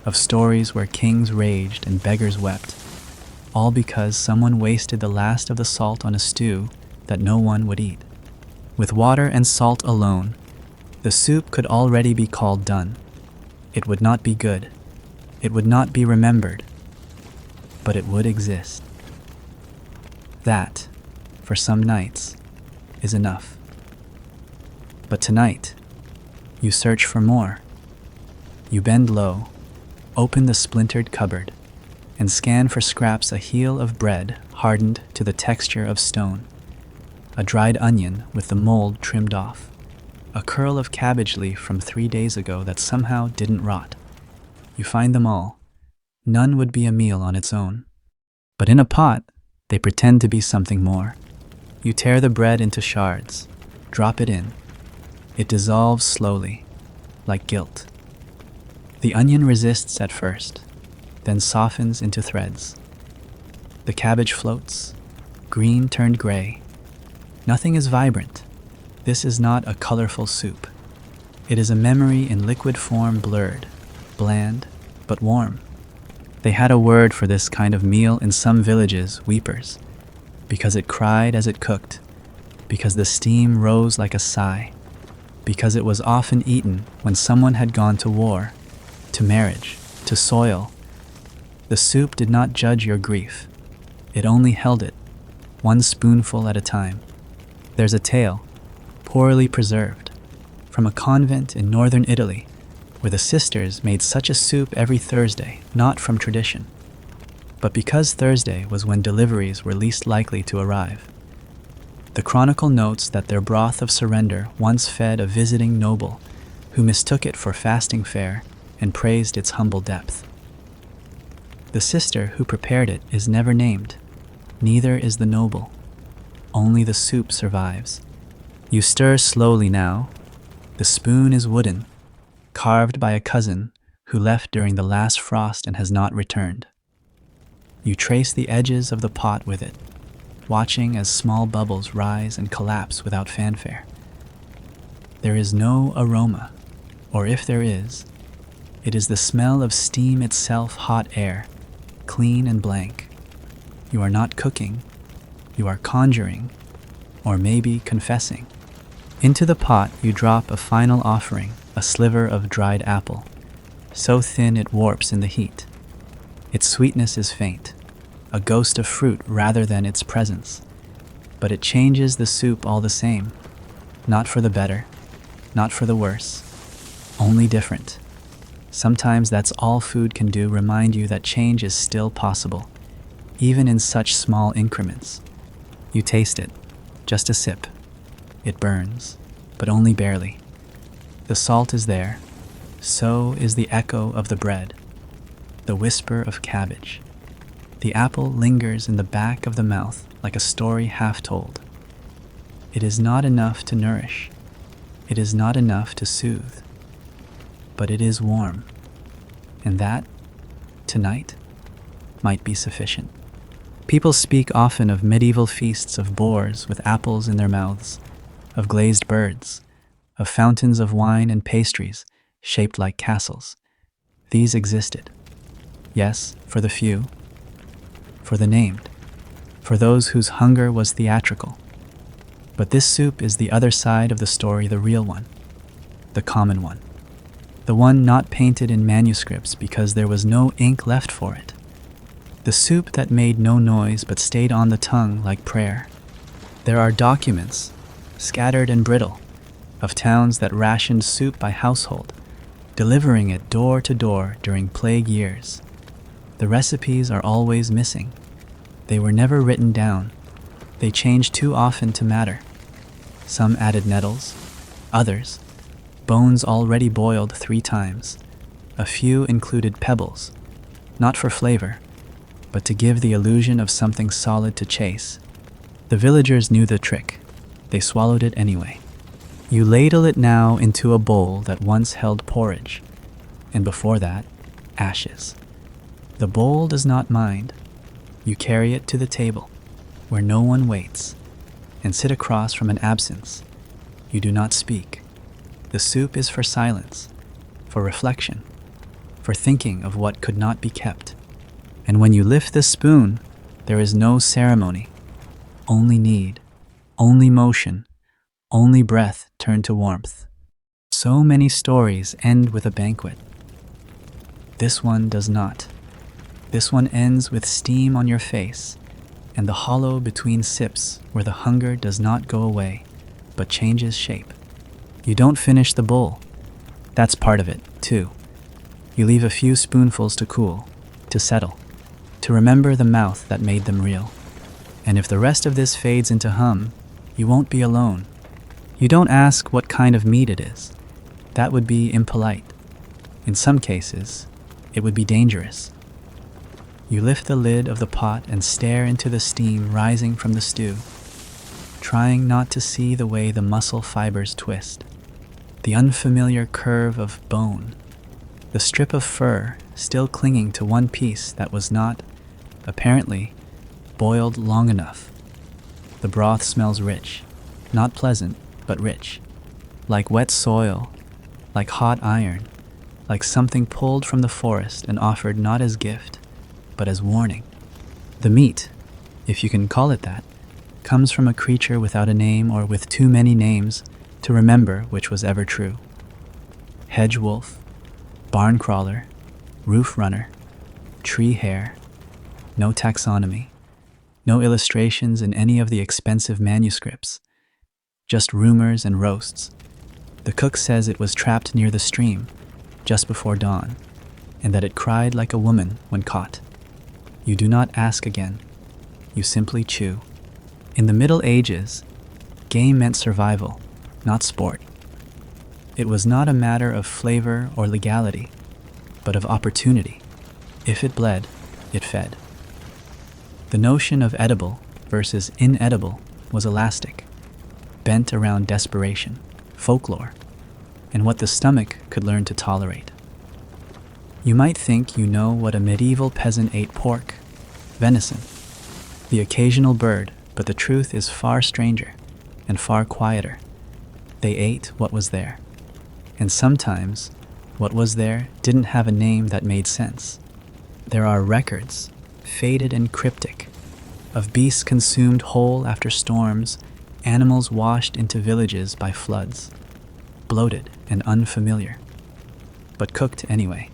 of stories where kings raged and beggars wept, all because someone wasted the last of the salt on a stew that no one would eat. With water and salt alone, the soup could already be called done. It would not be good. It would not be remembered, but it would exist. That, for some nights, is enough. But tonight, you search for more. You bend low, open the splintered cupboard, and scan for scraps, a heel of bread hardened to the texture of stone, a dried onion with the mold trimmed off, a curl of cabbage leaf from 3 days ago that somehow didn't rot. You find them all. None would be a meal on its own. But in a pot, they pretend to be something more. You tear the bread into shards, drop it in. It dissolves slowly, like guilt. The onion resists at first, then softens into threads. The cabbage floats, green turned gray. Nothing is vibrant. This is not a colorful soup. It is a memory in liquid form, blurred, bland, but warm. They had a word for this kind of meal in some villages, weepers, because it cried as it cooked, because the steam rose like a sigh, because it was often eaten when someone had gone to war, to marriage, to soil. The soup did not judge your grief. It only held it, one spoonful at a time. There's a tale, poorly preserved, from a convent in northern Italy, where the sisters made such a soup every Thursday, not from tradition, but because Thursday was when deliveries were least likely to arrive. The chronicle notes that their broth of surrender once fed a visiting noble who mistook it for fasting fare and praised its humble depth. The sister who prepared it is never named, neither is the noble. Only the soup survives. You stir slowly now. The spoon is wooden, carved by a cousin who left during the last frost and has not returned. You trace the edges of the pot with it, watching as small bubbles rise and collapse without fanfare. There is no aroma, or if there is, it is the smell of steam itself, hot air, clean and blank. You are not cooking, you are conjuring, or maybe confessing. Into the pot you drop a final offering, a sliver of dried apple, so thin it warps in the heat. Its sweetness is faint, a ghost of fruit rather than its presence, but it changes the soup all the same, not for the better, not for the worse, only different. Sometimes that's all food can do, remind you that change is still possible, even in such small increments. You taste it, just a sip. It burns, but only barely. The salt is there, so is the echo of the bread, the whisper of cabbage. The apple lingers in the back of the mouth like a story half told. It is not enough to nourish. It is not enough to soothe. But it is warm, and that, tonight, might be sufficient. People speak often of medieval feasts of boors with apples in their mouths, of glazed birds, of fountains of wine and pastries shaped like castles. These existed. Yes, for the few, for the named, for those whose hunger was theatrical. But this soup is the other side of the story, the real one, the common one, the one not painted in manuscripts because there was no ink left for it, the soup that made no noise but stayed on the tongue like prayer. There are documents, scattered and brittle, of towns that rationed soup by household, delivering it door to door during plague years. The recipes are always missing. They were never written down. They changed too often to matter. Some added nettles, others, bones already boiled 3 times. A few included pebbles, not for flavor, but to give the illusion of something solid to chase. The villagers knew the trick. They swallowed it anyway. You ladle it now into a bowl that once held porridge, and before that, ashes. The bowl does not mind. You carry it to the table, where no one waits, and sit across from an absence. You do not speak. The soup is for silence, for reflection, for thinking of what could not be kept. And when you lift the spoon, there is no ceremony, only need, only motion, only breath turned to warmth. So many stories end with a banquet. This one does not. This one ends with steam on your face, and the hollow between sips where the hunger does not go away, but changes shape. You don't finish the bowl. That's part of it, too. You leave a few spoonfuls to cool, to settle, to remember the mouth that made them real. And if the rest of this fades into hum, You won't be alone. You don't ask what kind of meat it is. That would be impolite. In some cases, it would be dangerous. You lift the lid of the pot and stare into the steam rising from the stew, trying not to see the way the muscle fibers twist, the unfamiliar curve of bone, the strip of fur still clinging to one piece that was not, apparently, boiled long enough. The broth smells rich, not pleasant, but rich, like wet soil, like hot iron, like something pulled from the forest and offered not as gift, but as warning. The meat, if you can call it that, comes from a creature without a name or with too many names to remember which was ever true. Hedge wolf, barn crawler, roof runner, tree hare, no taxonomy, no illustrations in any of the expensive manuscripts, just rumors and roasts. The cook says it was trapped near the stream just before dawn, and that it cried like a woman when caught. You do not ask again. You simply chew. In the Middle Ages, game meant survival, not sport. It was not a matter of flavor or legality, but of opportunity. If it bled, it fed. The notion of edible versus inedible was elastic, bent around desperation, folklore, and what the stomach could learn to tolerate. You might think you know what a medieval peasant ate: pork, venison, the occasional bird, but the truth is far stranger and far quieter. They ate what was there, and sometimes what was there didn't have a name that made sense. There are records, faded and cryptic, of beasts consumed whole after storms, animals washed into villages by floods, bloated and unfamiliar, but cooked anyway.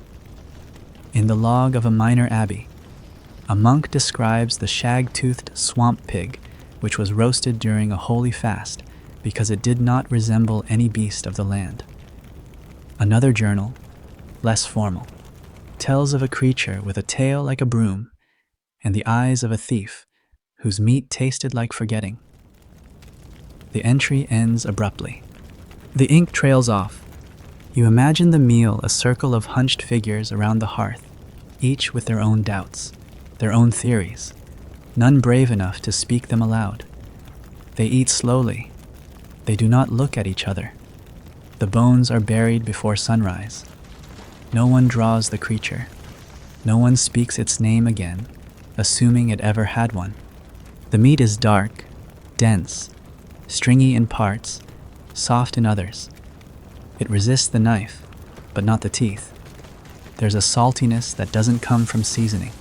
In the log of a minor abbey, a monk describes the shag-toothed swamp pig, which was roasted during a holy fast because it did not resemble any beast of the land. Another journal, less formal, tells of a creature with a tail like a broom and the eyes of a thief whose meat tasted like forgetting. The entry ends abruptly. The ink trails off. You imagine the meal a circle of hunched figures around the hearth, each with their own doubts, their own theories, none brave enough to speak them aloud. They eat slowly. They do not look at each other. The bones are buried before sunrise. No one draws the creature. No one speaks its name again, assuming it ever had one. The meat is dark, dense, stringy in parts, soft in others. It resists the knife, but not the teeth. There's a saltiness that doesn't come from seasoning,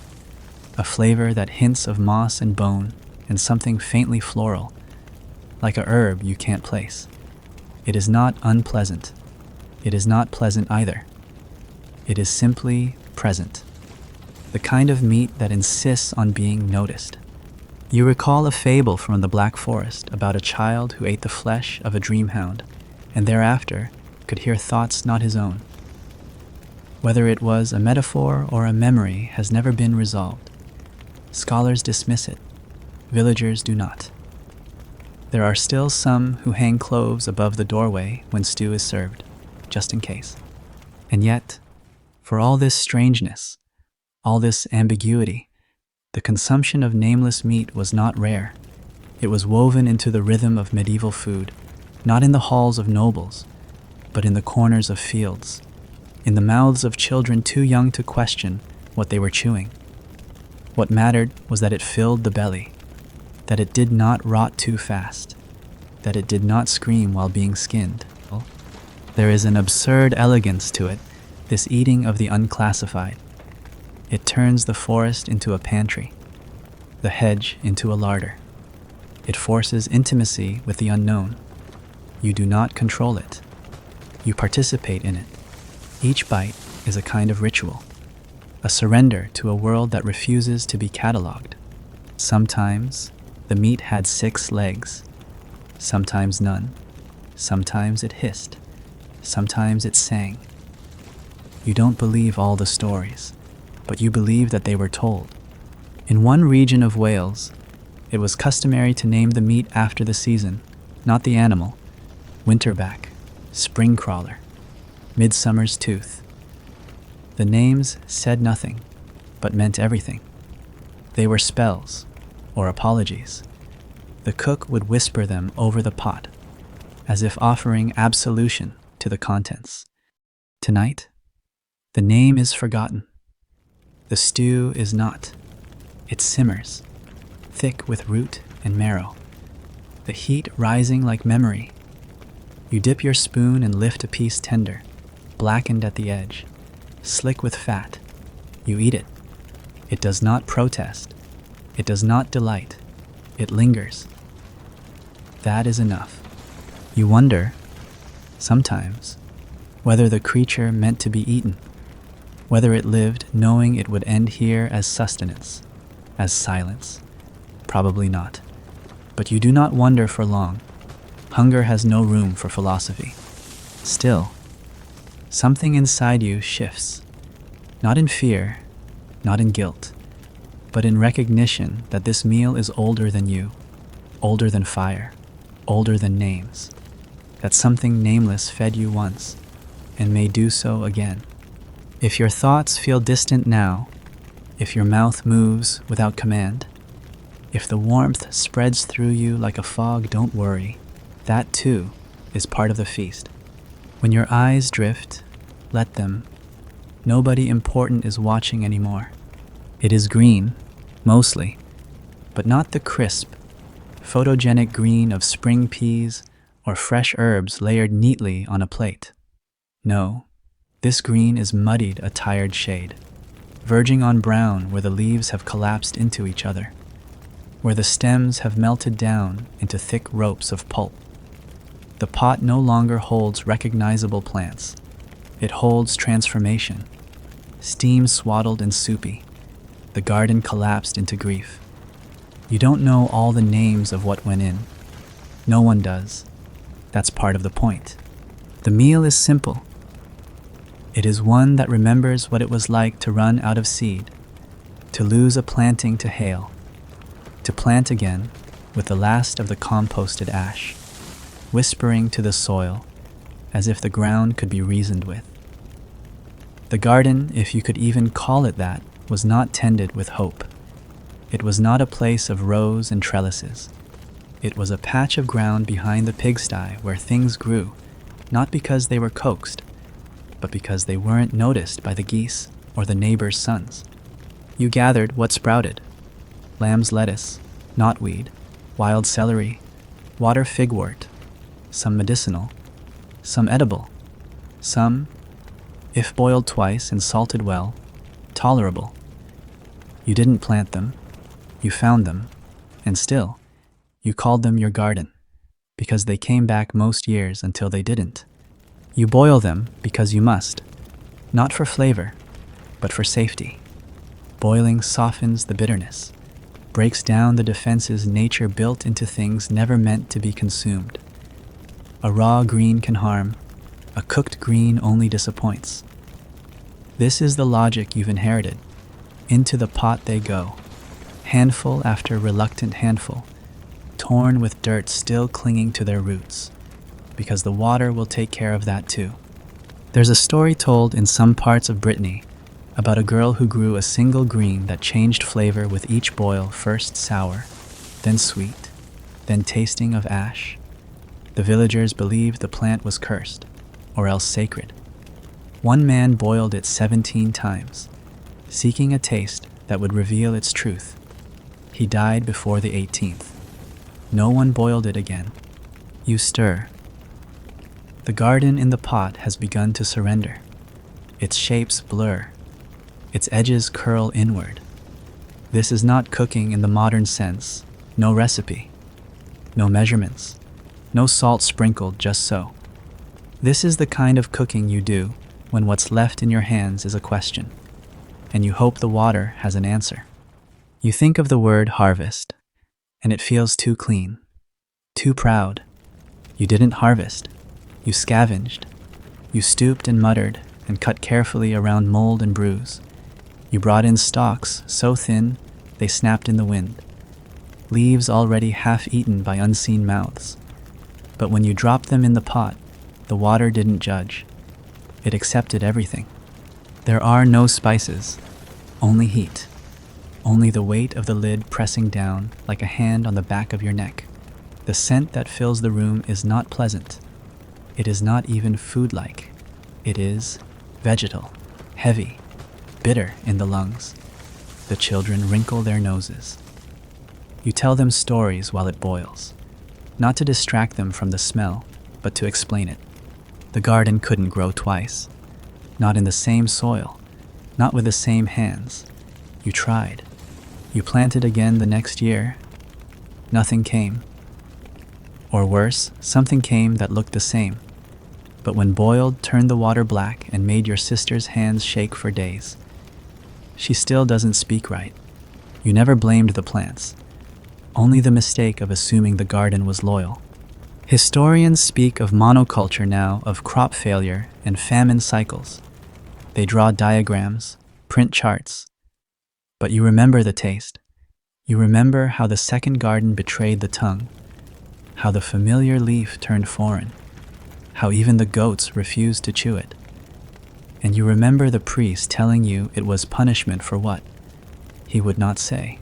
a flavor that hints of moss and bone and something faintly floral, like a herb you can't place. It is not unpleasant. It is not pleasant either. It is simply present, the kind of meat that insists on being noticed. You recall a fable from the Black Forest about a child who ate the flesh of a dream hound, and thereafter could hear thoughts not his own. Whether it was a metaphor or a memory has never been resolved. Scholars dismiss it. Villagers do not. There are still some who hang cloves above the doorway when stew is served, just in case. And yet, for all this strangeness, all this ambiguity, the consumption of nameless meat was not rare. It was woven into the rhythm of medieval food, not in the halls of nobles, but in the corners of fields, in the mouths of children too young to question what they were chewing. What mattered was that it filled the belly, that it did not rot too fast, that it did not scream while being skinned. There is an absurd elegance to it, this eating of the unclassified. It turns the forest into a pantry, the hedge into a larder. It forces intimacy with the unknown. You do not control it. You participate in it. Each bite is a kind of ritual, a surrender to a world that refuses to be catalogued. Sometimes the meat had 6 legs, sometimes none. Sometimes it hissed, sometimes it sang. You don't believe all the stories, but you believe that they were told. In one region of Wales, it was customary to name the meat after the season, not the animal, winterback, spring crawler, midsummer's tooth. The names said nothing, but meant everything. They were spells, or apologies. The cook would whisper them over the pot, as if offering absolution to the contents. Tonight, the name is forgotten. The stew is not. It simmers, thick with root and marrow, the heat rising like memory. You dip your spoon and lift a piece tender, blackened at the edge, slick with fat. You eat it. It does not protest. It does not delight. It lingers. That is enough. You wonder, sometimes, whether the creature meant to be eaten, whether it lived knowing it would end here as sustenance, as silence. Probably not. But you do not wonder for long. Hunger has no room for philosophy. Still, something inside you shifts, not in fear, not in guilt, but in recognition that this meal is older than you, older than fire, older than names, that something nameless fed you once and may do so again. If your thoughts feel distant now, if your mouth moves without command, if the warmth spreads through you like a fog, don't worry. That too is part of the feast. When your eyes drift, let them. Nobody important is watching anymore. It is green, mostly, but not the crisp, photogenic green of spring peas or fresh herbs layered neatly on a plate. No, this green is muddied a tired shade, verging on brown where the leaves have collapsed into each other, where the stems have melted down into thick ropes of pulp. The pot no longer holds recognizable plants. It holds transformation. Steam swaddled and soupy. The garden collapsed into grief. You don't know all the names of what went in. No one does. That's part of the point. The meal is simple. It is one that remembers what it was like to run out of seed, to lose a planting to hail, to plant again with the last of the composted ash, whispering to the soil as if the ground could be reasoned with. The garden, if you could even call it that, was not tended with hope. It was not a place of rows and trellises. It was a patch of ground behind the pigsty where things grew, not because they were coaxed, but because they weren't noticed by the geese or the neighbors' sons. You gathered what sprouted: lamb's lettuce, knotweed, wild celery, water figwort, some medicinal, some edible, some, if boiled twice and salted well, tolerable. You didn't plant them, you found them, and still, you called them your garden, because they came back most years until they didn't. You boil them because you must, not for flavor, but for safety. Boiling softens the bitterness, breaks down the defenses nature built into things never meant to be consumed. A raw green can harm, a cooked green only disappoints. This is the logic you've inherited. Into the pot they go, handful after reluctant handful, torn with dirt still clinging to their roots, because the water will take care of that too. There's a story told in some parts of Brittany about a girl who grew a single green that changed flavor with each boil, first sour, then sweet, then tasting of ash. The villagers believed the plant was cursed, or else sacred. One man boiled it 17 times, seeking a taste that would reveal its truth. He died before the 18th. No one boiled it again. You stir. The garden in the pot has begun to surrender. Its shapes blur. Its edges curl inward. This is not cooking in the modern sense. No recipe. No measurements. No salt sprinkled just so. This is the kind of cooking you do when what's left in your hands is a question, and you hope the water has an answer. You think of the word harvest, and it feels too clean, too proud. You didn't harvest. You scavenged. You stooped and muttered and cut carefully around mold and bruise. You brought in stalks so thin they snapped in the wind, leaves already half eaten by unseen mouths. But when you dropped them in the pot, the water didn't judge. It accepted everything. There are no spices, only heat. Only the weight of the lid pressing down like a hand on the back of your neck. The scent that fills the room is not pleasant. It is not even food-like. It is vegetal, heavy, bitter in the lungs. The children wrinkle their noses. You tell them stories while it boils, not to distract them from the smell, but to explain it. The garden couldn't grow twice, not in the same soil, not with the same hands. You tried. You planted again the next year. Nothing came. Or worse, something came that looked the same, but when boiled, turned the water black and made your sister's hands shake for days. She still doesn't speak right. You never blamed the plants, only the mistake of assuming the garden was loyal. Historians speak of monoculture now, of crop failure and famine cycles. They draw diagrams, print charts. But you remember the taste. You remember how the second garden betrayed the tongue, how the familiar leaf turned foreign, how even the goats refused to chew it. And you remember the priest telling you it was punishment for what? He would not say.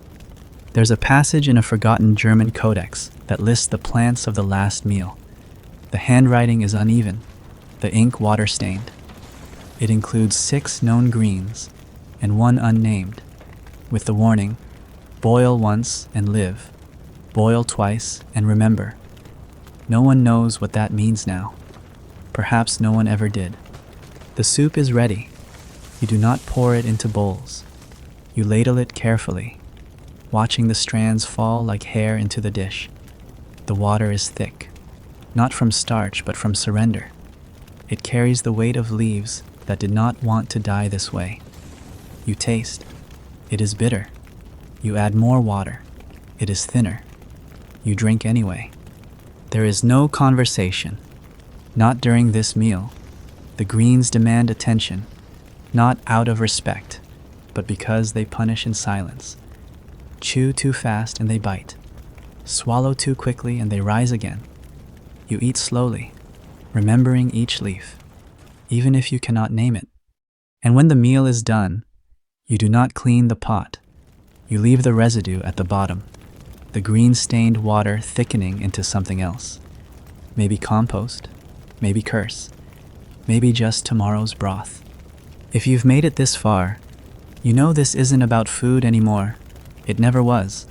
There's a passage in a forgotten German codex that lists the plants of the last meal. The handwriting is uneven, the ink water-stained. It includes 6 known greens and 1 unnamed, with the warning, boil once and live, boil twice and remember. No one knows what that means now. Perhaps no one ever did. The soup is ready. You do not pour it into bowls. You ladle it carefully, watching the strands fall like hair into the dish. The water is thick, not from starch but from surrender. It carries the weight of leaves that did not want to die this way. You taste. It is bitter. You add more water. It is thinner. You drink anyway. There is no conversation. Not during this meal. The greens demand attention, not out of respect, but because they punish in silence. Chew too fast and they bite. Swallow too quickly and they rise again. You eat slowly, remembering each leaf, even if you cannot name it. And when the meal is done, you do not clean the pot. You leave the residue at the bottom, the green-stained water thickening into something else. Maybe compost, maybe curse, maybe just tomorrow's broth. If you've made it this far, you know this isn't about food anymore. It never was.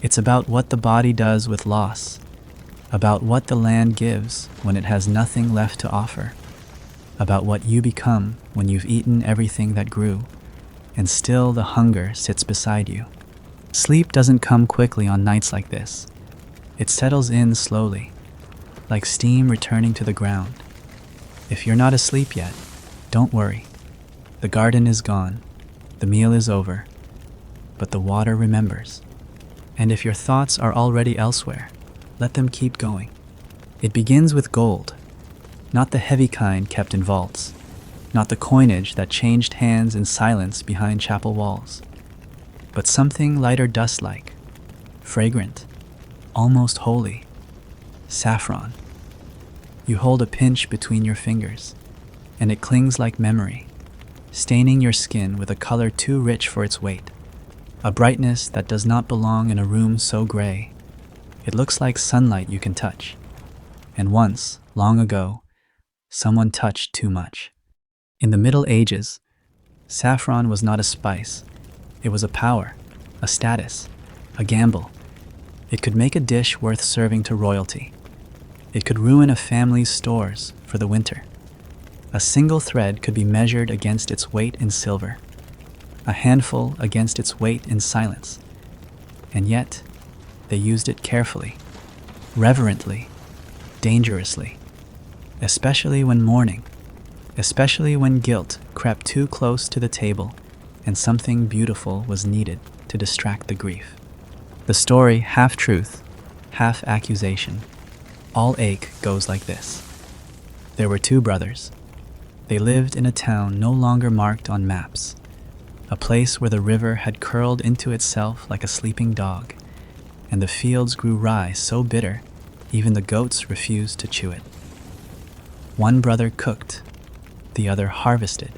It's about what the body does with loss, about what the land gives when it has nothing left to offer, about what you become when you've eaten everything that grew, and still the hunger sits beside you. Sleep doesn't come quickly on nights like this. It settles in slowly, like steam returning to the ground. If you're not asleep yet, don't worry. The garden is gone, the meal is over, but the water remembers. And if your thoughts are already elsewhere, let them keep going. It begins with gold, not the heavy kind kept in vaults, not the coinage that changed hands in silence behind chapel walls, but something lighter dust-like, fragrant, almost holy, saffron. You hold a pinch between your fingers, and it clings like memory, staining your skin with a color too rich for its weight, a brightness that does not belong in a room so gray. It looks like sunlight you can touch. And once, long ago, someone touched too much. In the Middle Ages, saffron was not a spice. It was a power, a status, a gamble. It could make a dish worth serving to royalty. It could ruin a family's stores for the winter. A single thread could be measured against its weight in silver, a handful against its weight in silence. And yet, they used it carefully, reverently, dangerously, especially when mourning, especially when guilt crept too close to the table and something beautiful was needed to distract the grief. The story, half truth, half accusation, all ache goes like this. There were 2 brothers. They lived in a town no longer marked on maps, a place where the river had curled into itself like a sleeping dog, and the fields grew rye so bitter Even the goats refused to chew it. One brother cooked, the other harvested.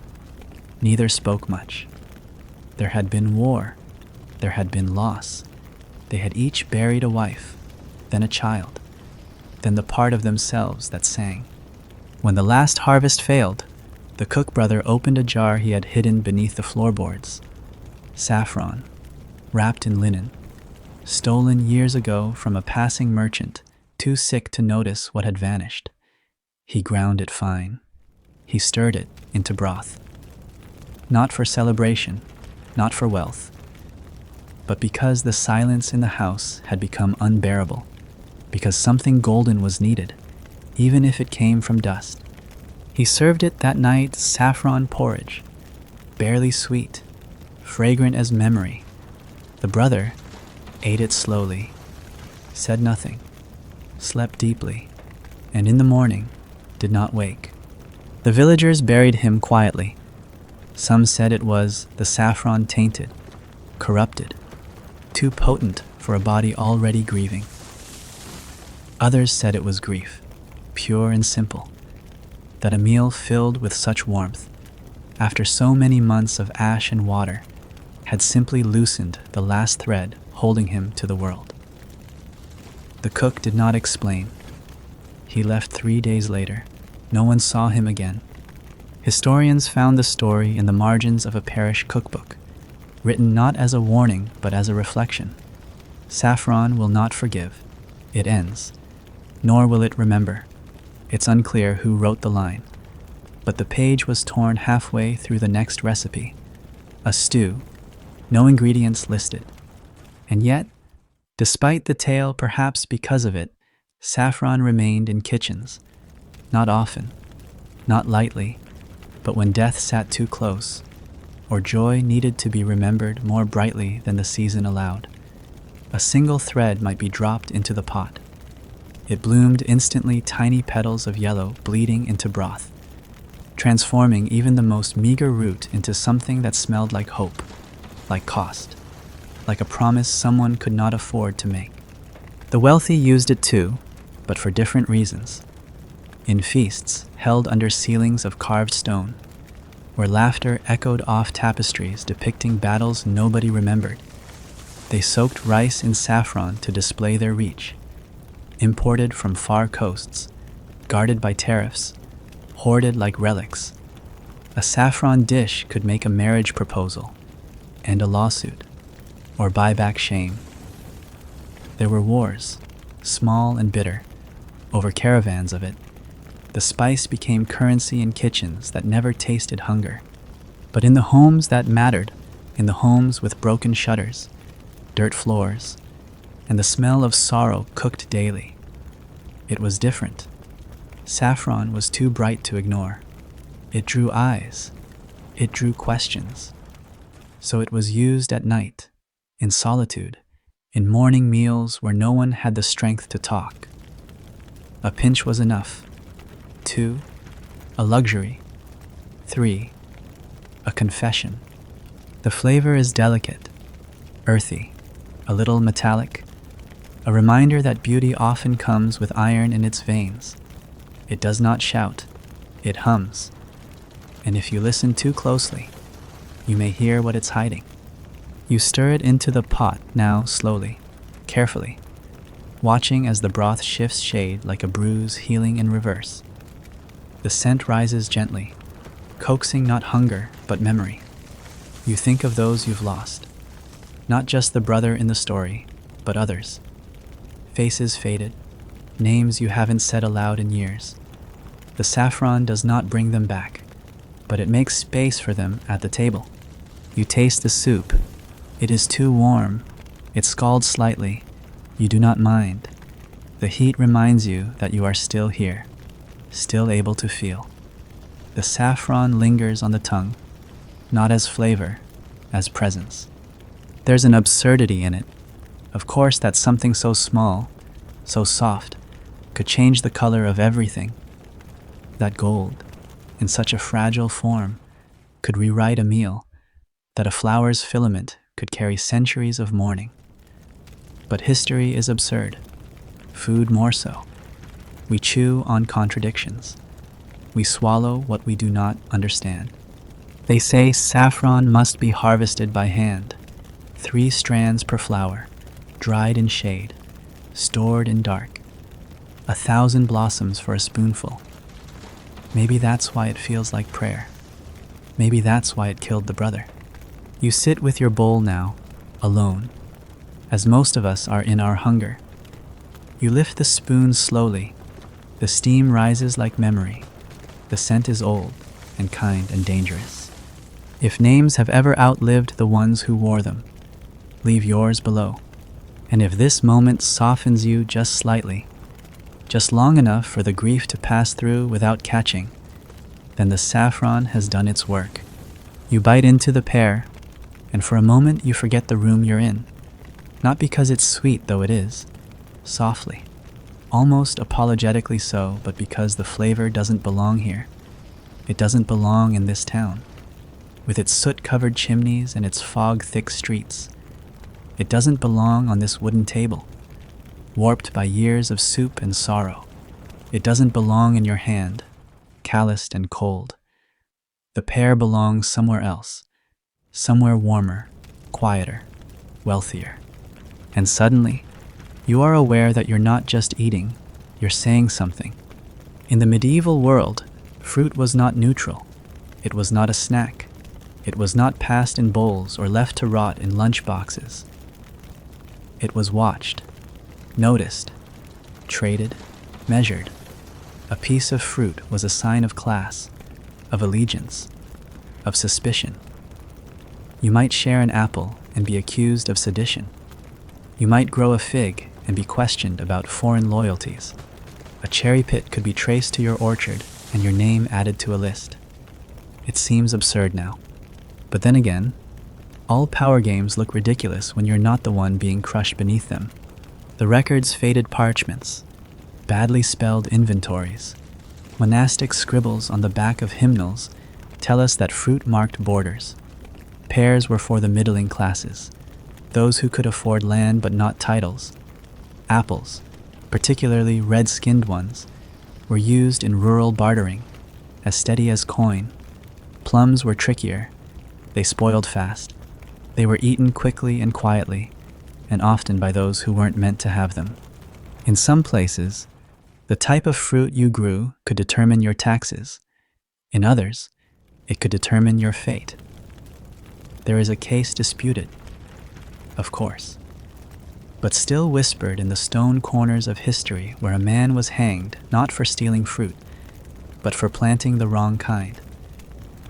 Neither spoke much. There had been war. There had been loss. They had each buried a wife, then a child, then the part of themselves that sang. When the last harvest failed, the cook brother opened a jar he had hidden beneath the floorboards. Saffron, wrapped in linen, stolen years ago from a passing merchant, too sick to notice what had vanished. He ground it fine. He stirred it into broth. Not for celebration, not for wealth, but because the silence in the house had become unbearable, because something golden was needed, even if it came from dust. He served it that night saffron porridge, barely sweet, fragrant as memory. The brother ate it slowly, said nothing, slept deeply, and in the morning did not wake. The villagers buried him quietly. Some said it was the saffron tainted, corrupted, too potent for a body already grieving. Others said it was grief, pure and simple, that a meal filled with such warmth, after so many months of ash and water, had simply loosened the last thread holding him to the world. The cook did not explain. He left 3 days later. No one saw him again. Historians found the story in the margins of a parish cookbook, written not as a warning but as a reflection. Saffron will not forgive. It ends. Nor will it remember. It's unclear who wrote the line. But the page was torn halfway through the next recipe. A stew, no ingredients listed. And yet, despite the tale, perhaps because of it, saffron remained in kitchens. Not often, not lightly, but when death sat too close, or joy needed to be remembered more brightly than the season allowed. A single thread might be dropped into the pot. It bloomed instantly, tiny petals of yellow bleeding into broth, transforming even the most meager root into something that smelled like hope, like cost, like a promise someone could not afford to make. The wealthy used it too, but for different reasons. In feasts held under ceilings of carved stone, where laughter echoed off tapestries depicting battles nobody remembered, they soaked rice in saffron to display their reach. Imported from far coasts, guarded by tariffs, hoarded like relics, a saffron dish could make a marriage proposal, end a lawsuit, or buy back shame. There were wars, small and bitter, over caravans of it. The spice became currency in kitchens that never tasted hunger. But in the homes that mattered, in the homes with broken shutters, dirt floors, and the smell of sorrow cooked daily, it was different. Saffron was too bright to ignore. It drew eyes. It drew questions. So it was used at night, in solitude, in morning meals where no one had the strength to talk. A pinch was enough. 2, a luxury. 3, a confession. The flavor is delicate, earthy, a little metallic, a reminder that beauty often comes with iron in its veins. It does not shout, it hums. And if you listen too closely, you may hear what it's hiding. You stir it into the pot now slowly, carefully, watching as the broth shifts shade like a bruise healing in reverse. The scent rises gently, coaxing not hunger but memory. You think of those you've lost, not just the brother in the story, but others. Faces faded, names you haven't said aloud in years. The saffron does not bring them back, but it makes space for them at the table. You taste the soup. It is too warm. It scalds slightly. You do not mind. The heat reminds you that you are still here, still able to feel. The saffron lingers on the tongue, not as flavor, as presence. There's an absurdity in it. Of course that something so small, so soft, could change the color of everything. That gold, in such a fragile form, could rewrite a meal, that a flower's filament could carry centuries of mourning. But history is absurd. food more so. We chew on contradictions. We swallow what we do not understand. They say saffron must be harvested by hand, 3 strands per flower, dried in shade, stored in dark, 1,000 blossoms for a spoonful. Maybe that's why it feels like prayer. Maybe that's why it killed the brother. You sit with your bowl now, alone, as most of us are in our hunger. You lift the spoon slowly. The steam rises like memory. The scent is old and kind and dangerous. If names have ever outlived the ones who wore them, leave yours below. And if this moment softens you just slightly, just long enough for the grief to pass through without catching, then the saffron has done its work. You bite into the pear, and for a moment you forget the room you're in. Not because it's sweet, though it is, softly, almost apologetically so, but because the flavor doesn't belong here. It doesn't belong in this town, with its soot-covered chimneys and its fog-thick streets. It doesn't belong on this wooden table, warped by years of soup and sorrow. It doesn't belong in your hand, calloused and cold. The pear belongs somewhere else, somewhere warmer, quieter, wealthier. And suddenly, you are aware that you're not just eating, you're saying something. In the medieval world, fruit was not neutral. It was not a snack. It was not passed in bowls or left to rot in lunch boxes. It was watched, noticed, traded, measured. A piece of fruit was a sign of class, of allegiance, of suspicion. You might share an apple and be accused of sedition. You might grow a fig and be questioned about foreign loyalties. A cherry pit could be traced to your orchard and your name added to a list. It seems absurd now. But then again, all power games look ridiculous when you're not the one being crushed beneath them. The records faded parchments, badly spelled inventories, monastic scribbles on the back of hymnals tell us that fruit marked borders. Pears were for the middling classes, those who could afford land but not titles. Apples, particularly red-skinned ones, were used in rural bartering, as steady as coin. Plums were trickier. They spoiled fast. They were eaten quickly and quietly, and often by those who weren't meant to have them. In some places, the type of fruit you grew could determine your taxes. In others, it could determine your fate. There is a case disputed, of course, but still whispered in the stone corners of history where a man was hanged not for stealing fruit, but for planting the wrong kind.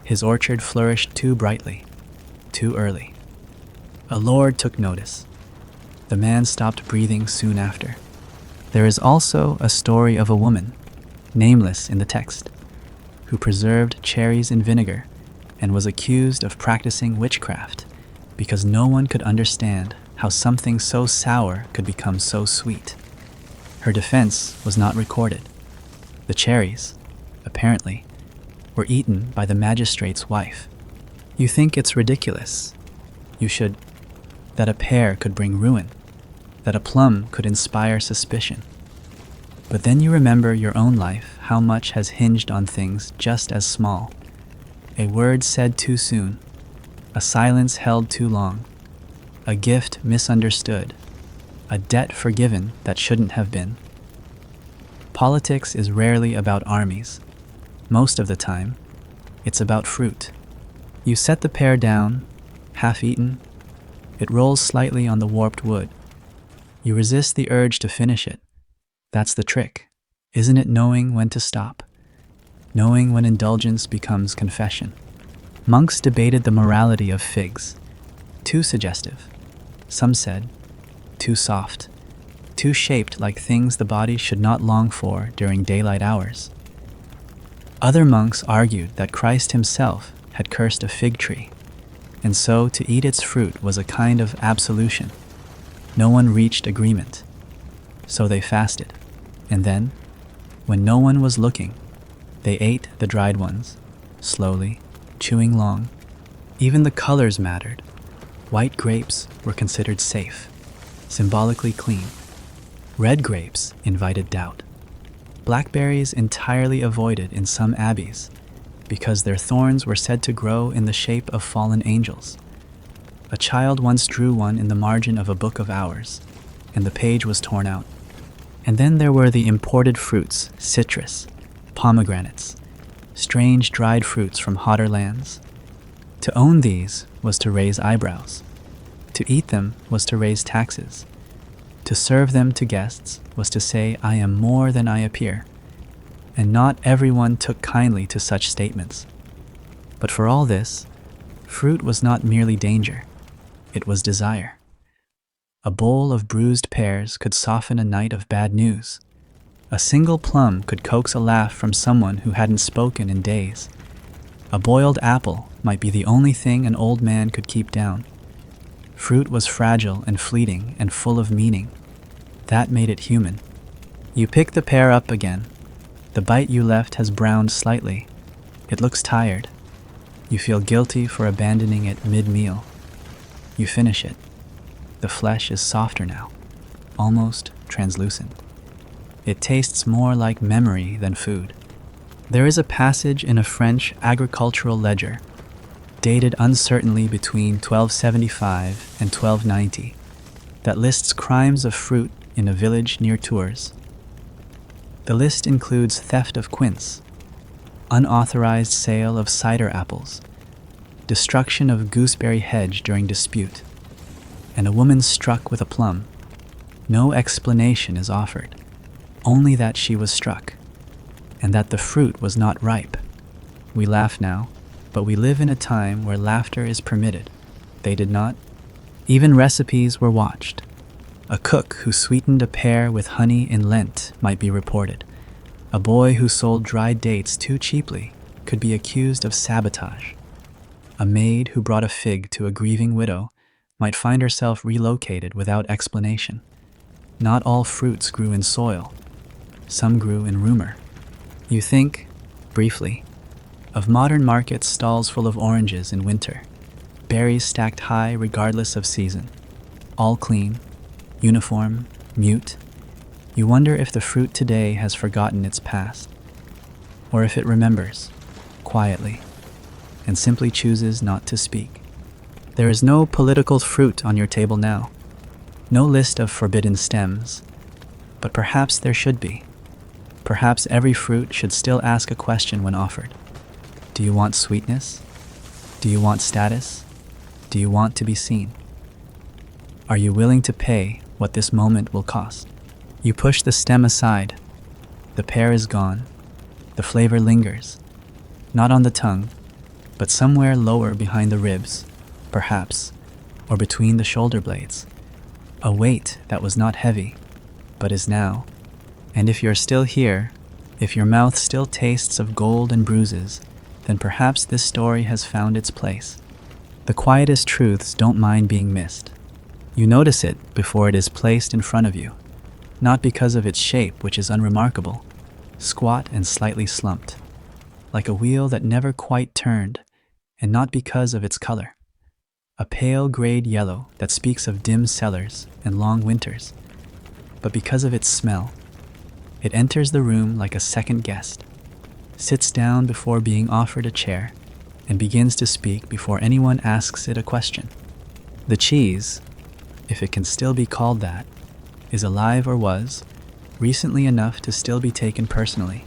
His orchard flourished too brightly, too early. A lord took notice. The man stopped breathing soon after. There is also a story of a woman, nameless in the text, who preserved cherries in vinegar and was accused of practicing witchcraft because no one could understand how something so sour could become so sweet. Her defense was not recorded. The cherries, apparently, were eaten by the magistrate's wife. You think it's ridiculous. You should. That a pear could bring ruin, that a plum could inspire suspicion. But then you remember your own life, how much has hinged on things just as small. A word said too soon, a silence held too long, a gift misunderstood, a debt forgiven that shouldn't have been. Politics is rarely about armies. Most of the time, it's about fruit. You set the pear down, half-eaten. It rolls slightly on the warped wood. You resist the urge to finish it. That's the trick, isn't it? Knowing when to stop, knowing when indulgence becomes confession. Monks debated the morality of figs. Too suggestive. Some said, too soft, too shaped like things the body should not long for during daylight hours. Other monks argued that Christ himself had cursed a fig tree, and so to eat its fruit was a kind of absolution. No one reached agreement, so they fasted, and then, when no one was looking, they ate the dried ones, slowly, chewing long. Even the colors mattered. White grapes were considered safe, symbolically clean. Red grapes invited doubt. Blackberries entirely avoided in some abbeys, because their thorns were said to grow in the shape of fallen angels. A child once drew one in the margin of a book of hours, and the page was torn out. And then there were the imported fruits, citrus, pomegranates, strange dried fruits from hotter lands. To own these was to raise eyebrows. To eat them was to raise taxes. To serve them to guests was to say, "I am more than I appear." And not everyone took kindly to such statements. But for all this, fruit was not merely danger, it was desire. A bowl of bruised pears could soften a night of bad news. A single plum could coax a laugh from someone who hadn't spoken in days. A boiled apple might be the only thing an old man could keep down. Fruit was fragile and fleeting and full of meaning. That made it human. You pick the pear up again. The bite you left has browned slightly. It looks tired. You feel guilty for abandoning it mid-meal. You finish it. The flesh is softer now, almost translucent. It tastes more like memory than food. There is a passage in a French agricultural ledger, dated uncertainly between 1275 and 1290, that lists crimes of fruit in a village near Tours. The list includes theft of quince, unauthorized sale of cider apples, destruction of gooseberry hedge during dispute, and a woman struck with a plum. No explanation is offered, only that she was struck, and that the fruit was not ripe. We laugh now, but we live in a time where laughter is permitted. They did not. Even recipes were watched. A cook who sweetened a pear with honey in Lent might be reported. A boy who sold dried dates too cheaply could be accused of sabotage. A maid who brought a fig to a grieving widow might find herself relocated without explanation. Not all fruits grew in soil. Some grew in rumor. You think, briefly, of modern markets stalls full of oranges in winter, berries stacked high regardless of season, all clean, uniform, mute. You wonder if the fruit today has forgotten its past, or if it remembers, quietly, and simply chooses not to speak. There is no political fruit on your table now, no list of forbidden stems, but perhaps there should be. Perhaps every fruit should still ask a question when offered. Do you want sweetness? Do you want status? Do you want to be seen? Are you willing to pay what this moment will cost? You push the stem aside. The pear is gone. The flavor lingers, not on the tongue, but somewhere lower behind the ribs, perhaps, or between the shoulder blades. A weight that was not heavy, but is now. And if you're still here, if your mouth still tastes of gold and bruises, then perhaps this story has found its place. The quietest truths don't mind being missed. You notice it before it is placed in front of you, not because of its shape, which is unremarkable, squat and slightly slumped, like a wheel that never quite turned, and not because of its color, a pale grayed yellow that speaks of dim cellars and long winters, but because of its smell. It enters the room like a second guest, sits down before being offered a chair, and begins to speak before anyone asks it a question. The cheese, if it can still be called that, is alive or was, recently enough to still be taken personally.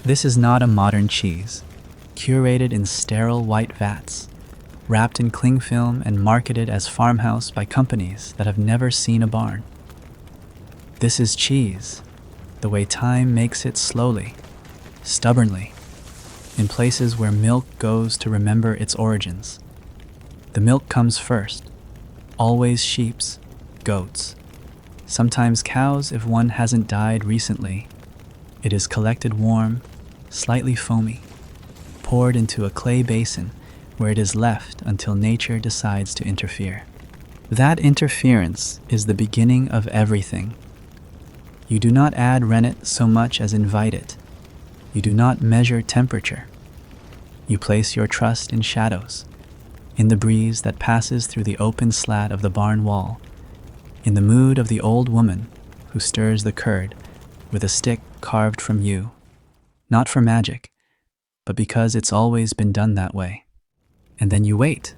This is not a modern cheese, curated in sterile white vats, wrapped in cling film and marketed as farmhouse by companies that have never seen a barn. This is cheese, the way time makes it slowly, stubbornly, in places where milk goes to remember its origins. The milk comes first, always sheep's, goats', sometimes cows if one hasn't died recently. It is collected warm, slightly foamy, poured into a clay basin where it is left until nature decides to interfere. That interference is the beginning of everything. You do not add rennet so much as invite it. You do not measure temperature. You place your trust in shadows, in the breeze that passes through the open slat of the barn wall, in the mood of the old woman who who stirs the curd with a stick carved from you, not for magic, but because it's always been done that way. And then you wait.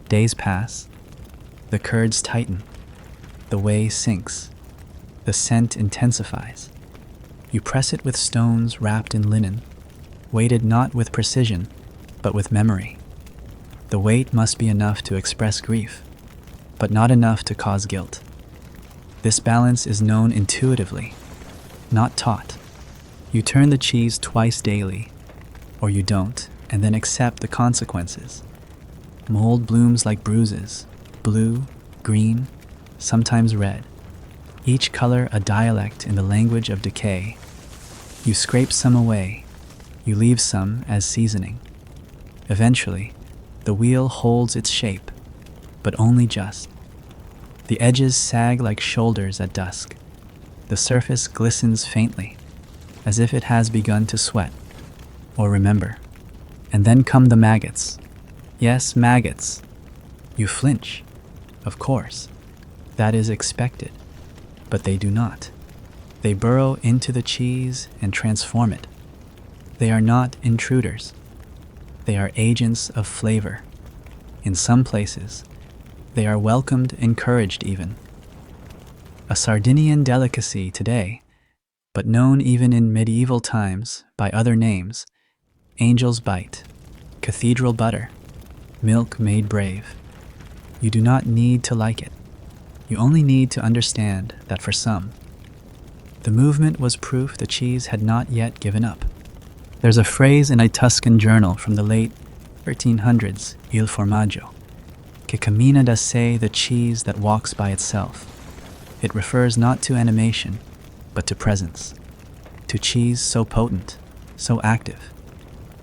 Days pass. The curds tighten. The whey sinks. The scent intensifies. You press it with stones wrapped in linen, weighted not with precision, but with memory. The weight must be enough to express grief, but not enough to cause guilt. This balance is known intuitively, not taught. You turn the cheese twice daily, or you don't, and then accept the consequences. Mold blooms like bruises, blue, green, sometimes red, each color a dialect in the language of decay. You scrape some away, you leave some as seasoning. Eventually, the wheel holds its shape, but only just. The edges sag like shoulders at dusk. The surface glistens faintly, as if it has begun to sweat or remember. And then come the maggots. Yes, maggots. You flinch. Of course. That is expected. But they do not. They burrow into the cheese and transform it. They are not intruders. They are agents of flavor. In some places, they are welcomed, encouraged even. A Sardinian delicacy today, but known even in medieval times by other names: angel's bite, cathedral butter, milk made brave. You do not need to like it. You only need to understand that for some, the movement was proof the cheese had not yet given up. There's a phrase in a Tuscan journal from the late 1300s, il formaggio, che cammina da sé, the cheese that walks by itself. It refers not to animation, but to presence, to cheese so potent, so active.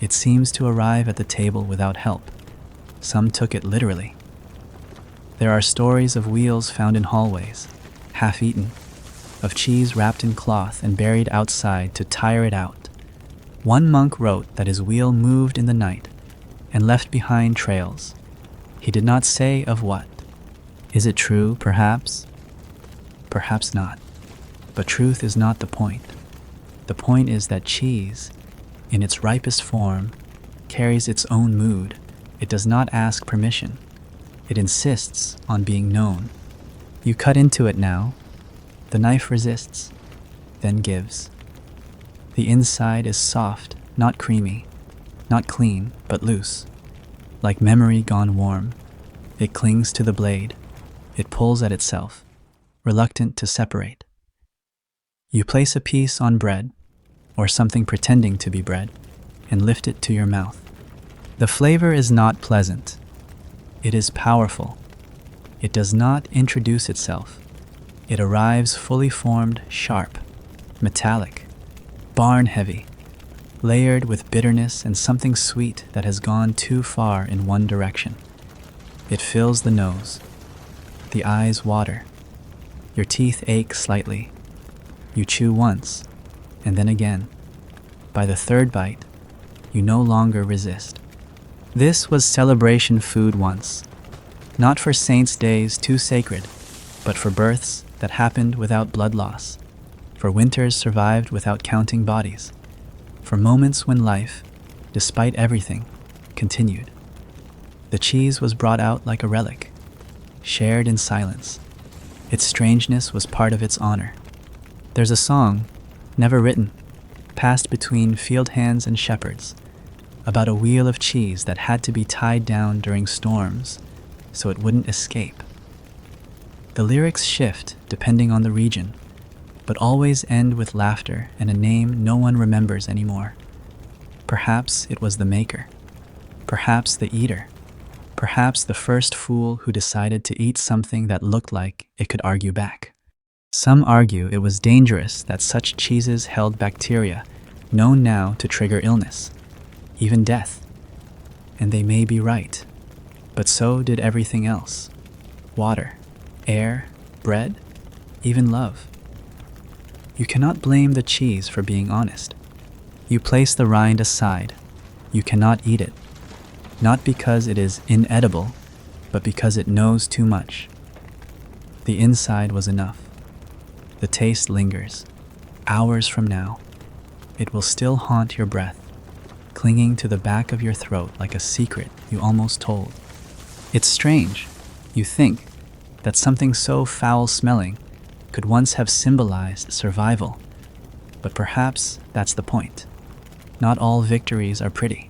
It seems to arrive at the table without help. Some took it literally. There are stories of wheels found in hallways, half-eaten, of cheese wrapped in cloth and buried outside to tire it out. One monk wrote that his wheel moved in the night and left behind trails. He did not say of what. Is it true, perhaps? Perhaps not. But truth is not the point. The point is that cheese, in its ripest form, carries its own mood. It does not ask permission. It insists on being known. You cut into it now. The knife resists, then gives. The inside is soft, not creamy, not clean, but loose. Like memory gone warm, it clings to the blade. It pulls at itself, reluctant to separate. You place a piece on bread, or something pretending to be bread, and lift it to your mouth. The flavor is not pleasant. It is powerful. It does not introduce itself. It arrives fully formed, sharp, metallic, barn-heavy, layered with bitterness and something sweet that has gone too far in one direction. It fills the nose. The eyes water. Your teeth ache slightly. You chew once, and then again. By the third bite, you no longer resist. This was celebration food once, not for saints' days too sacred, but for births that happened without blood loss, for winters survived without counting bodies, for moments when life, despite everything, continued. The cheese was brought out like a relic, shared in silence. Its strangeness was part of its honor. There's a song, never written, passed between field hands and shepherds, about a wheel of cheese that had to be tied down during storms so it wouldn't escape. The lyrics shift depending on the region, but always end with laughter and a name no one remembers anymore. Perhaps it was the maker, perhaps the eater, perhaps the first fool who decided to eat something that looked like it could argue back. Some argue it was dangerous that such cheeses held bacteria known now to trigger illness, even death. And they may be right, but so did everything else. Water, air, bread, even love. You cannot blame the cheese for being honest. You place the rind aside. You cannot eat it, not because it is inedible, but because it knows too much. The inside was enough. The taste lingers. Hours from now, it will still haunt your breath, clinging to the back of your throat like a secret you almost told. It's strange. You think that something so foul-smelling could once have symbolized survival, but perhaps that's the point. Not all victories are pretty.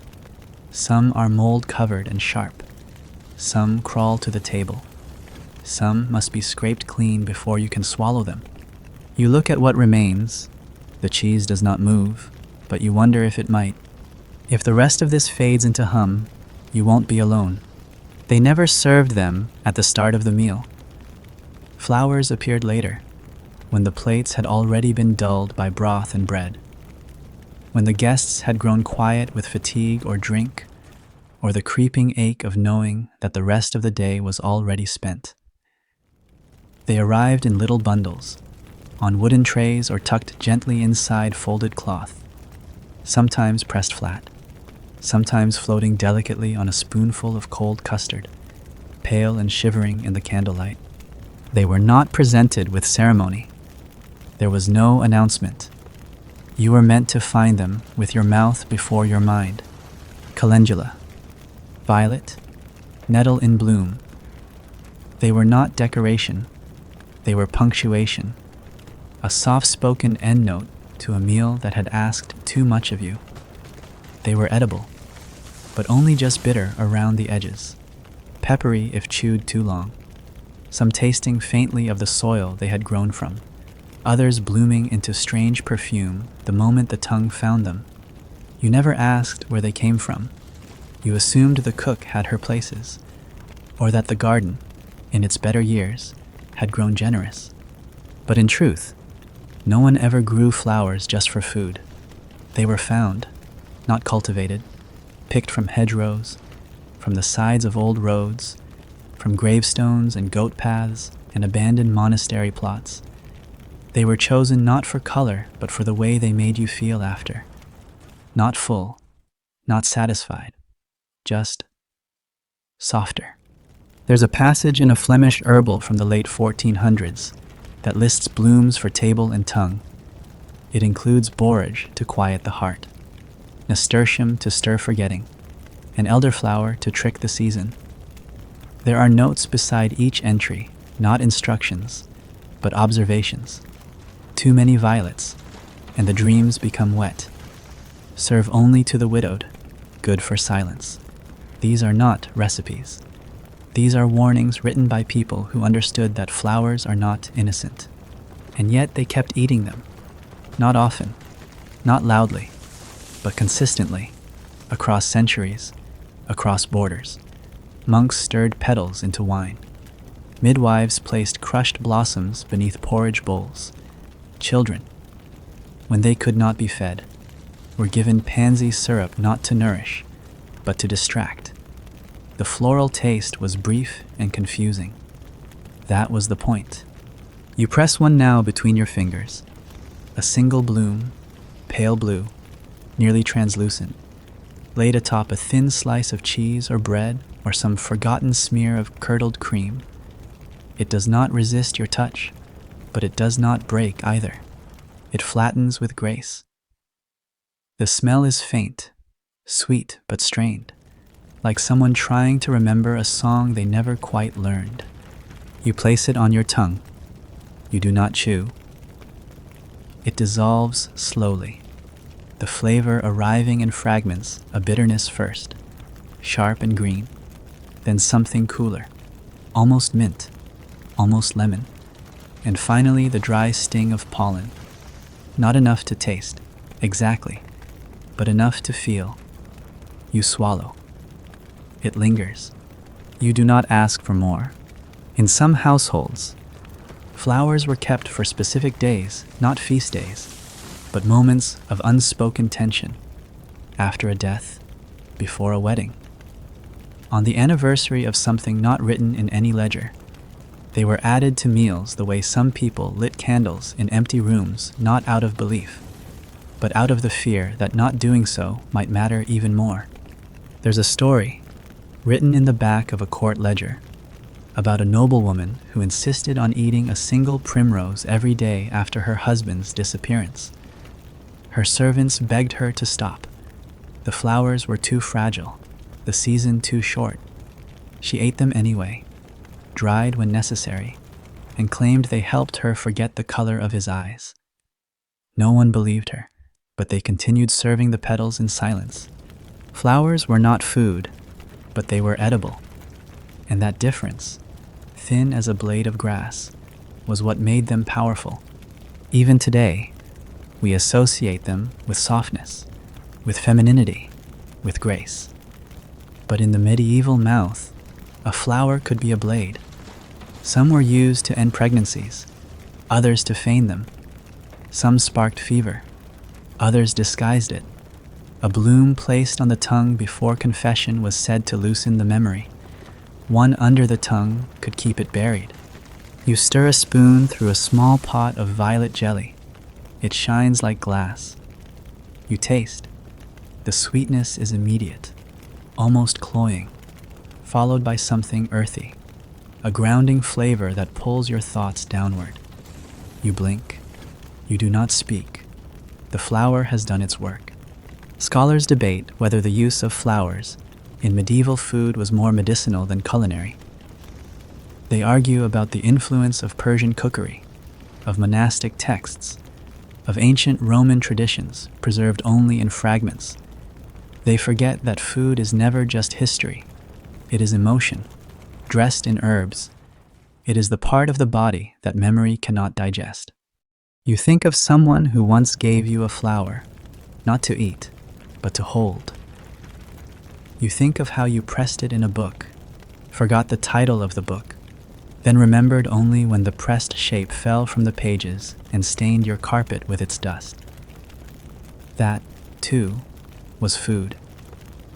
Some are mold-covered and sharp. Some crawl to the table. Some must be scraped clean before you can swallow them. You look at what remains. The cheese does not move, but you wonder if it might. If the rest of this fades into hum, you won't be alone. They never served them at the start of the meal. Flowers appeared later, when the plates had already been dulled by broth and bread. When the guests had grown quiet with fatigue or drink, or the creeping ache of knowing that the rest of the day was already spent. They arrived in little bundles, on wooden trays or tucked gently inside folded cloth, sometimes pressed flat, sometimes floating delicately on a spoonful of cold custard, pale and shivering in the candlelight. They were not presented with ceremony. There was no announcement. You were meant to find them with your mouth before your mind. Calendula, violet, nettle in bloom. They were not decoration. They were punctuation, a soft-spoken endnote to a meal that had asked too much of you. They were edible, but only just bitter around the edges, peppery if chewed too long, some tasting faintly of the soil they had grown from, others blooming into strange perfume the moment the tongue found them. You never asked where they came from. You assumed the cook had her places, or that the garden, in its better years, had grown generous. But in truth, no one ever grew flowers just for food. They were found, not cultivated, picked from hedgerows, from the sides of old roads, from gravestones and goat paths and abandoned monastery plots. They were chosen not for color, but for the way they made you feel after. Not full, not satisfied, just softer. There's a passage in a Flemish herbal from the late 1400s that lists blooms for table and tongue. It includes borage to quiet the heart, nasturtium to stir forgetting, and elderflower to trick the season. There are notes beside each entry, not instructions, but observations. Too many violets, and the dreams become wet. Serve only to the widowed, good for silence. These are not recipes. These are warnings written by people who understood that flowers are not innocent. And yet they kept eating them. Not often, not loudly, but consistently, across centuries, across borders. Monks stirred petals into wine. Midwives placed crushed blossoms beneath porridge bowls. Children, when they could not be fed, were given pansy syrup not to nourish, but to distract. The floral taste was brief and confusing. That was the point. You press one now between your fingers. A single bloom, pale blue, nearly translucent, laid atop a thin slice of cheese or bread or some forgotten smear of curdled cream. It does not resist your touch, but it does not break either. It flattens with grace. The smell is faint, sweet but strained, like someone trying to remember a song they never quite learned. You place it on your tongue. You do not chew. It dissolves slowly, the flavor arriving in fragments, a bitterness first, sharp and green, then something cooler, almost mint, almost lemon, and finally the dry sting of pollen. Not enough to taste, exactly, but enough to feel. You swallow. It lingers. You do not ask for more. In some households, flowers were kept for specific days, not feast days, but moments of unspoken tension. After a death, before a wedding. On the anniversary of something not written in any ledger, they were added to meals the way some people lit candles in empty rooms, not out of belief, but out of the fear that not doing so might matter even more. There's a story written in the back of a court ledger. about a noblewoman who insisted on eating a single primrose every day after her husband's disappearance. Her servants begged her to stop. The flowers were too fragile, the season too short. She ate them anyway, dried when necessary, and claimed they helped her forget the color of his eyes. No one believed her, but they continued serving the petals in silence. Flowers were not food, but they were edible. And that difference, thin as a blade of grass, was what made them powerful. Even today, we associate them with softness, with femininity, with grace. But in the medieval mouth, a flower could be a blade. Some were used to end pregnancies, others to feign them. Some sparked fever, others disguised it. A bloom placed on the tongue before confession was said to loosen the memory. One under the tongue could keep it buried. You stir a spoon through a small pot of violet jelly. It shines like glass. You taste. The sweetness is immediate, almost cloying, followed by something earthy, a grounding flavor that pulls your thoughts downward. You blink. You do not speak. The flower has done its work. Scholars debate whether the use of flowers in medieval food was more medicinal than culinary. They argue about the influence of Persian cookery, of monastic texts, of ancient Roman traditions preserved only in fragments. They forget that food is never just history. It is emotion, dressed in herbs. It is the part of the body that memory cannot digest. You think of someone who once gave you a flower, not to eat, but to hold. You think of how you pressed it in a book, forgot the title of the book, then remembered only when the pressed shape fell from the pages and stained your carpet with its dust. That, too, was food,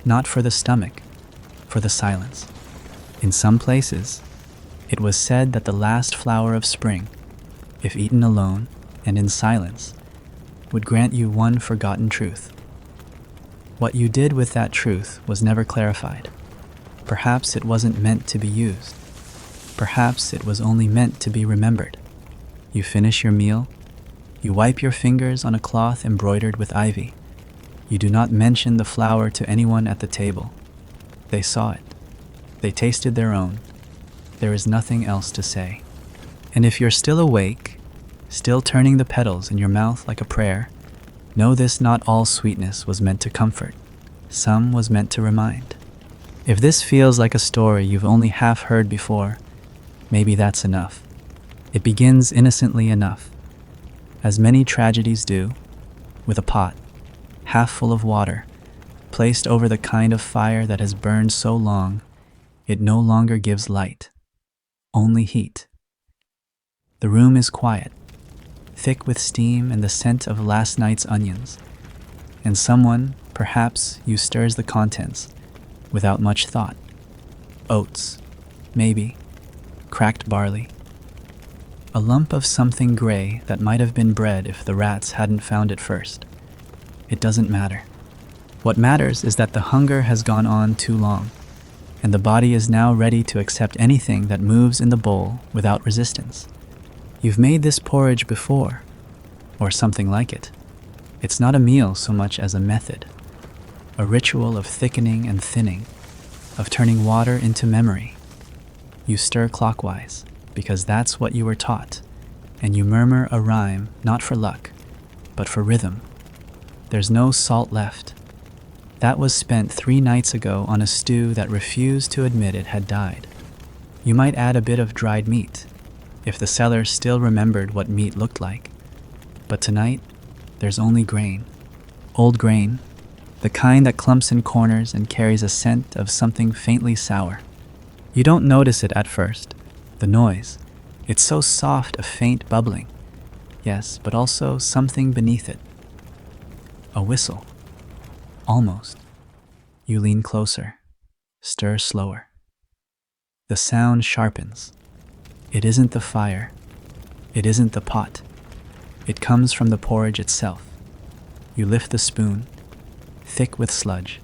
not for the stomach, for the silence. In some places, it was said that the last flower of spring, if eaten alone and in silence, would grant you one forgotten truth. What you did with that truth was never clarified. Perhaps it wasn't meant to be used. Perhaps it was only meant to be remembered. You finish your meal. You wipe your fingers on a cloth embroidered with ivy. You do not mention the flower to anyone at the table. They saw it. They tasted their own. There is nothing else to say. And if you're still awake, still turning the petals in your mouth like a prayer, know this: not all sweetness was meant to comfort. Some was meant to remind. If this feels like a story you've only half heard before, maybe that's enough. It begins innocently enough, as many tragedies do, with a pot, half full of water, placed over the kind of fire that has burned so long, it no longer gives light, only heat. The room is quiet, thick with steam and the scent of last night's onions, and someone, perhaps you, stirs the contents without much thought. Oats, maybe, cracked barley, a lump of something gray that might have been bread if the rats hadn't found it first. It doesn't matter. What matters is that the hunger has gone on too long, and the body is now ready to accept anything that moves in the bowl without resistance. You've made this porridge before, or something like it. It's not a meal so much as a method, a ritual of thickening and thinning, of turning water into memory. You stir clockwise, because that's what you were taught, and you murmur a rhyme not for luck, but for rhythm. There's no salt left. That was spent 3 nights ago on a stew that refused to admit it had died. You might add a bit of dried meat, if the cellar still remembered what meat looked like. But tonight, there's only grain. Old grain, the kind that clumps in corners and carries a scent of something faintly sour. You don't notice it at first, the noise. It's so soft, a faint bubbling. Yes, but also something beneath it. A whistle. Almost. You lean closer, stir slower. The sound sharpens. It isn't the fire. It isn't the pot. It comes from the porridge itself. You lift the spoon, thick with sludge,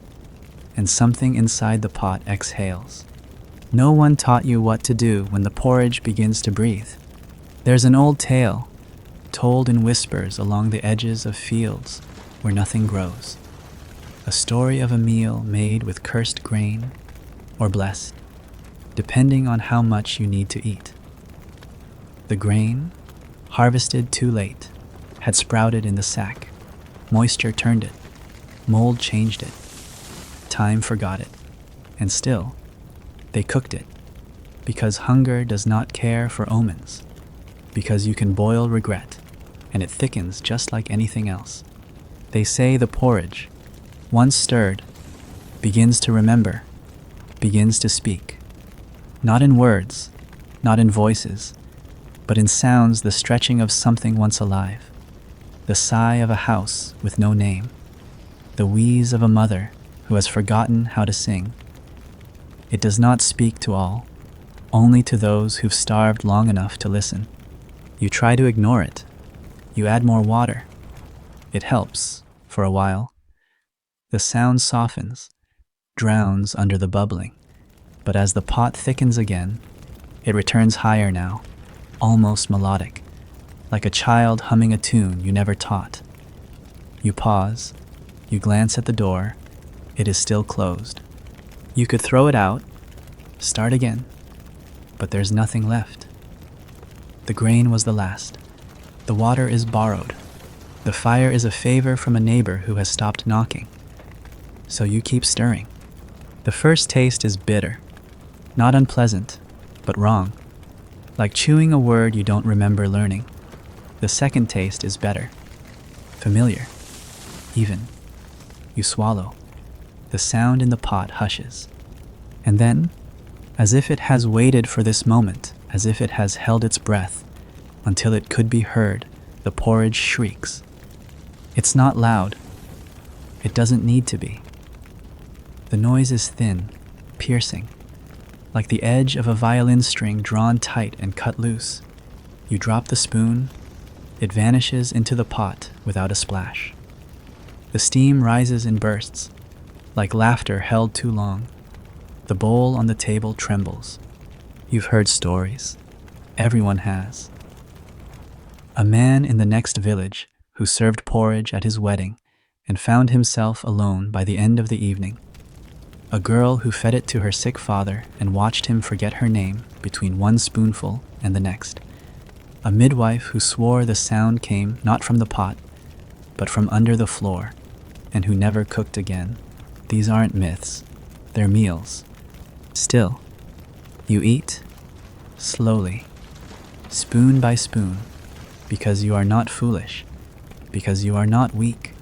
and something inside the pot exhales. No one taught you what to do when the porridge begins to breathe. There's an old tale, told in whispers along the edges of fields where nothing grows. A story of a meal made with cursed grain or blessed, depending on how much you need to eat. The grain, harvested too late, had sprouted in the sack. Moisture turned it, mold changed it, time forgot it, and still, they cooked it, because hunger does not care for omens, because you can boil regret, and it thickens just like anything else. They say the porridge, once stirred, begins to remember, begins to speak. Not in words, not in voices, but in sounds, the stretching of something once alive, the sigh of a house with no name, the wheeze of a mother who has forgotten how to sing. It does not speak to all, only to those who've starved long enough to listen. You try to ignore it. You add more water. It helps, for a while. The sound softens, drowns under the bubbling. But as the pot thickens again, it returns higher now, almost melodic, like a child humming a tune you never taught. You pause, you glance at the door, it is still closed. You could throw it out, start again, but there's nothing left. The grain was the last. The water is borrowed. The fire is a favor from a neighbor who has stopped knocking. So you keep stirring. The first taste is bitter, not unpleasant, but wrong, like chewing a word you don't remember learning. The second taste is better, familiar, even. You swallow. The sound in the pot hushes. And then, as if it has waited for this moment, as if it has held its breath until it could be heard, the porridge shrieks. It's not loud. It doesn't need to be. The noise is thin, piercing, like the edge of a violin string drawn tight and cut loose. You drop the spoon, it vanishes into the pot without a splash. The steam rises in bursts, like laughter held too long. The bowl on the table trembles. You've heard stories. Everyone has. A man in the next village who served porridge at his wedding and found himself alone by the end of the evening. A girl who fed it to her sick father and watched him forget her name between one spoonful and the next. A midwife who swore the sound came not from the pot, but from under the floor, and who never cooked again. These aren't myths, they're meals. Still, you eat, slowly, spoon by spoon, because you are not foolish, because you are not weak,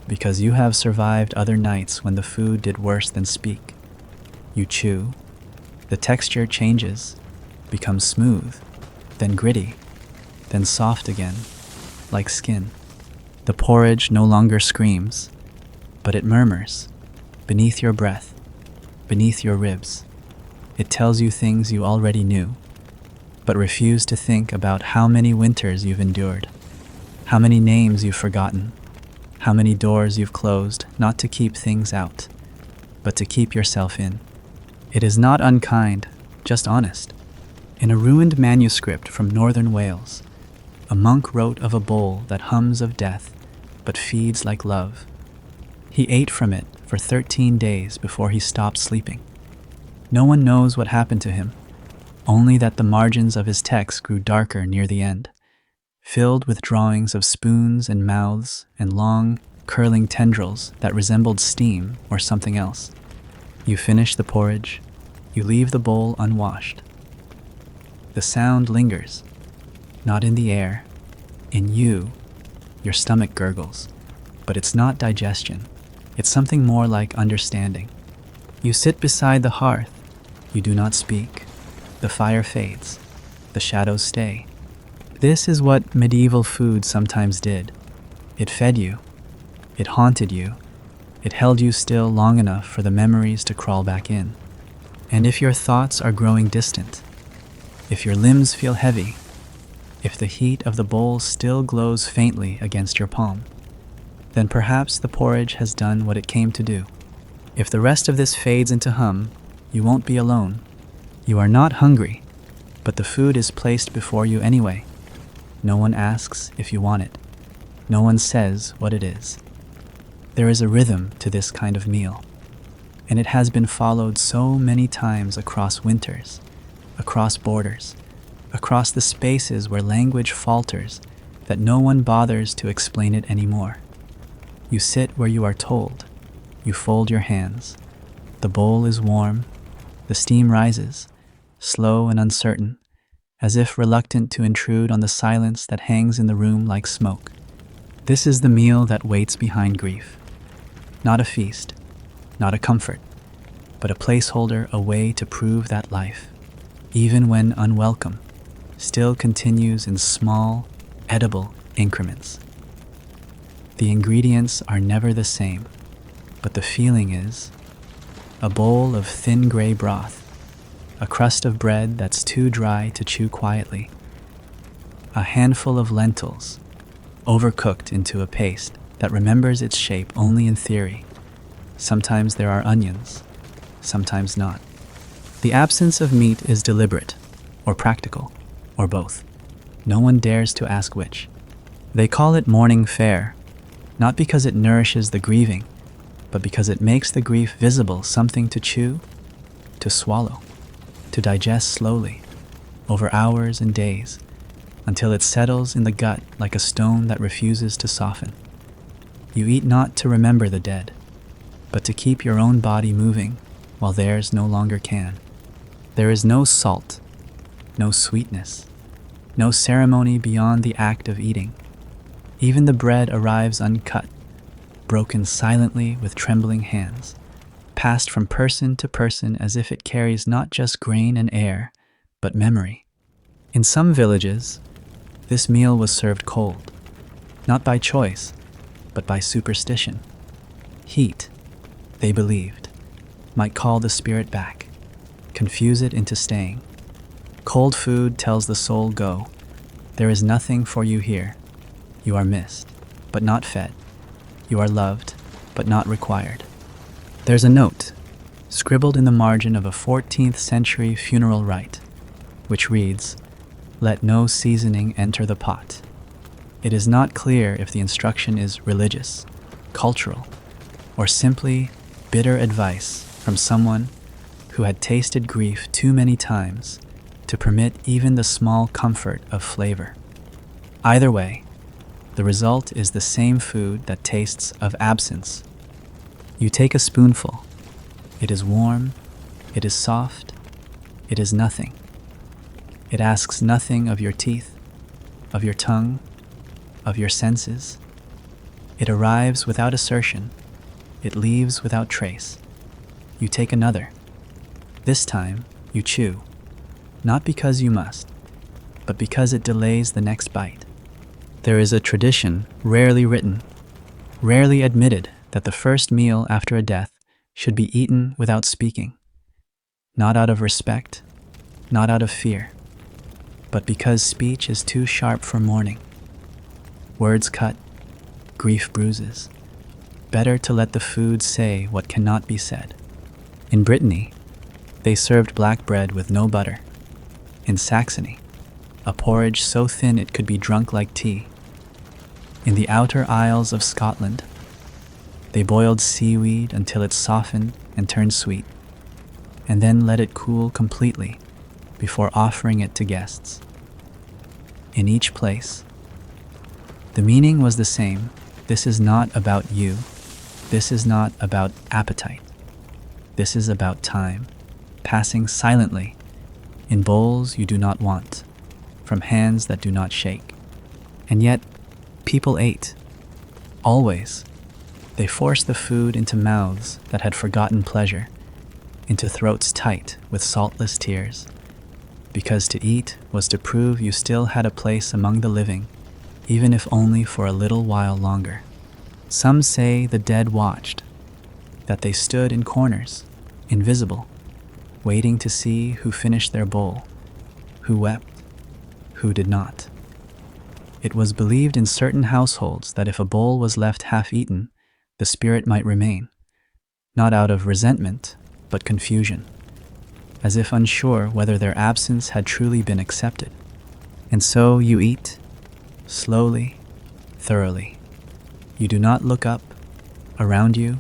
because you have survived other nights when the food did worse than speak. You chew, the texture changes, becomes smooth, then gritty, then soft again, like skin. The porridge no longer screams, but it murmurs, beneath your breath, beneath your ribs. It tells you things you already knew, but refuse to think about how many winters you've endured, how many names you've forgotten, how many doors you've closed, not to keep things out, but to keep yourself in. It is not unkind, just honest. In a ruined manuscript from northern Wales, a monk wrote of a bowl that hums of death, but feeds like love. He ate from it for 13 days before he stopped sleeping. No one knows what happened to him, only that the margins of his text grew darker near the end, filled with drawings of spoons and mouths and long, curling tendrils that resembled steam or something else. You finish the porridge, you leave the bowl unwashed. The sound lingers, not in the air, in you. Your stomach gurgles, but it's not digestion. It's something more like understanding. You sit beside the hearth. You do not speak. The fire fades. The shadows stay. This is what medieval food sometimes did. It fed you. It haunted you. It held you still long enough for the memories to crawl back in. And if your thoughts are growing distant, if your limbs feel heavy, if the heat of the bowl still glows faintly against your palm, then perhaps the porridge has done what it came to do. If the rest of this fades into hum, you won't be alone. You are not hungry, but the food is placed before you anyway. No one asks if you want it. No one says what it is. There is a rhythm to this kind of meal, and it has been followed so many times across winters, across borders, across the spaces where language falters that no one bothers to explain it anymore. You sit where you are told. You fold your hands. The bowl is warm. The steam rises, slow and uncertain, as if reluctant to intrude on the silence that hangs in the room like smoke. This is the meal that waits behind grief. Not a feast, not a comfort, but a placeholder, a way to prove that life, even when unwelcome, still continues in small, edible increments. The ingredients are never the same, but the feeling is a bowl of thin gray broth, a crust of bread that's too dry to chew quietly, a handful of lentils, overcooked into a paste that remembers its shape only in theory. Sometimes there are onions, sometimes not. The absence of meat is deliberate, or practical, or both. No one dares to ask which. They call it morning fare, not because it nourishes the grieving, but because it makes the grief visible, something to chew, to swallow, to digest slowly, over hours and days, until it settles in the gut like a stone that refuses to soften. You eat not to remember the dead, but to keep your own body moving while theirs no longer can. There is no salt, no sweetness, no ceremony beyond the act of eating. Even the bread arrives uncut, broken silently with trembling hands, passed from person to person as if it carries not just grain and air, but memory. In some villages, this meal was served cold, not by choice, but by superstition. Heat, they believed, might call the spirit back, confuse it into staying. Cold food tells the soul, go. There is nothing for you here. You are missed, but not fed. You are loved, but not required. There's a note, scribbled in the margin of a 14th century funeral rite, which reads, "Let no seasoning enter the pot." It is not clear if the instruction is religious, cultural, or simply bitter advice from someone who had tasted grief too many times to permit even the small comfort of flavor. Either way, the result is the same food that tastes of absence. You take a spoonful. It is warm, it is soft, it is nothing. It asks nothing of your teeth, of your tongue, of your senses. It arrives without assertion. It leaves without trace. You take another. This time, you chew, not because you must, but because it delays the next bite. There is a tradition, rarely written, rarely admitted, that the first meal after a death should be eaten without speaking, not out of respect, not out of fear, but because speech is too sharp for mourning. Words cut, grief bruises. Better to let the food say what cannot be said. In Brittany, they served black bread with no butter. In Saxony, a porridge so thin it could be drunk like tea. In the outer isles of Scotland, they boiled seaweed until it softened and turned sweet, and then let it cool completely before offering it to guests. In each place, the meaning was the same. This is not about you. This is not about appetite. This is about time, passing silently, in bowls you do not want, from hands that do not shake. And yet, people ate. Always. They forced the food into mouths that had forgotten pleasure, into throats tight with saltless tears, because to eat was to prove you still had a place among the living, even if only for a little while longer. Some say the dead watched, that they stood in corners, invisible, waiting to see who finished their bowl, who wept, who did not. It was believed in certain households that if a bowl was left half-eaten, the spirit might remain, not out of resentment, but confusion. as if unsure whether their absence had truly been accepted. And so you eat, slowly, thoroughly. You do not look up. Around you,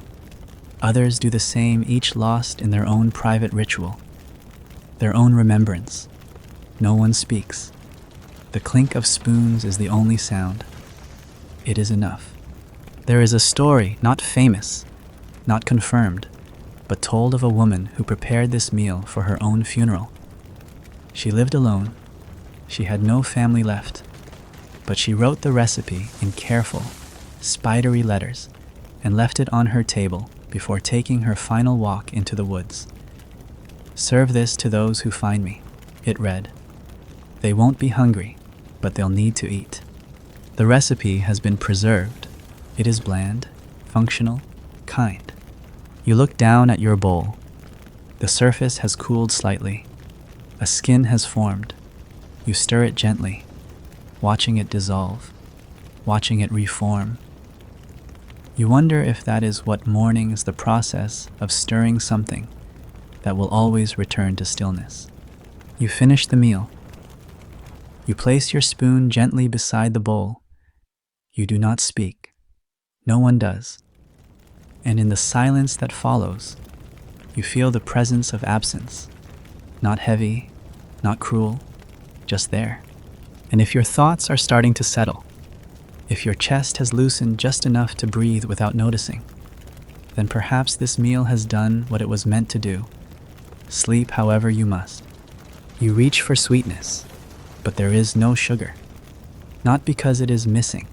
others do the same, each lost in their own private ritual, their own remembrance. No one speaks. The clink of spoons is the only sound. It is enough. There is a story, not famous, not confirmed, but told of a woman who prepared this meal for her own funeral. She lived alone. She had no family left, but she wrote the recipe in careful, spidery letters and left it on her table before taking her final walk into the woods. "Serve this to those who find me," it read. "They won't be hungry, but they'll need to eat." The recipe has been preserved. It is bland, functional, kind. You look down at your bowl. The surface has cooled slightly. A skin has formed. You stir it gently, watching it dissolve, watching it reform. You wonder if that is what mourning is, the process of stirring something that will always return to stillness. You finish the meal. You place your spoon gently beside the bowl. You do not speak. No one does. And in the silence that follows, you feel the presence of absence. Not heavy, not cruel, just there. And if your thoughts are starting to settle, if your chest has loosened just enough to breathe without noticing, then perhaps this meal has done what it was meant to do. Sleep however you must. You reach for sweetness, but there is no sugar. Not because it is missing.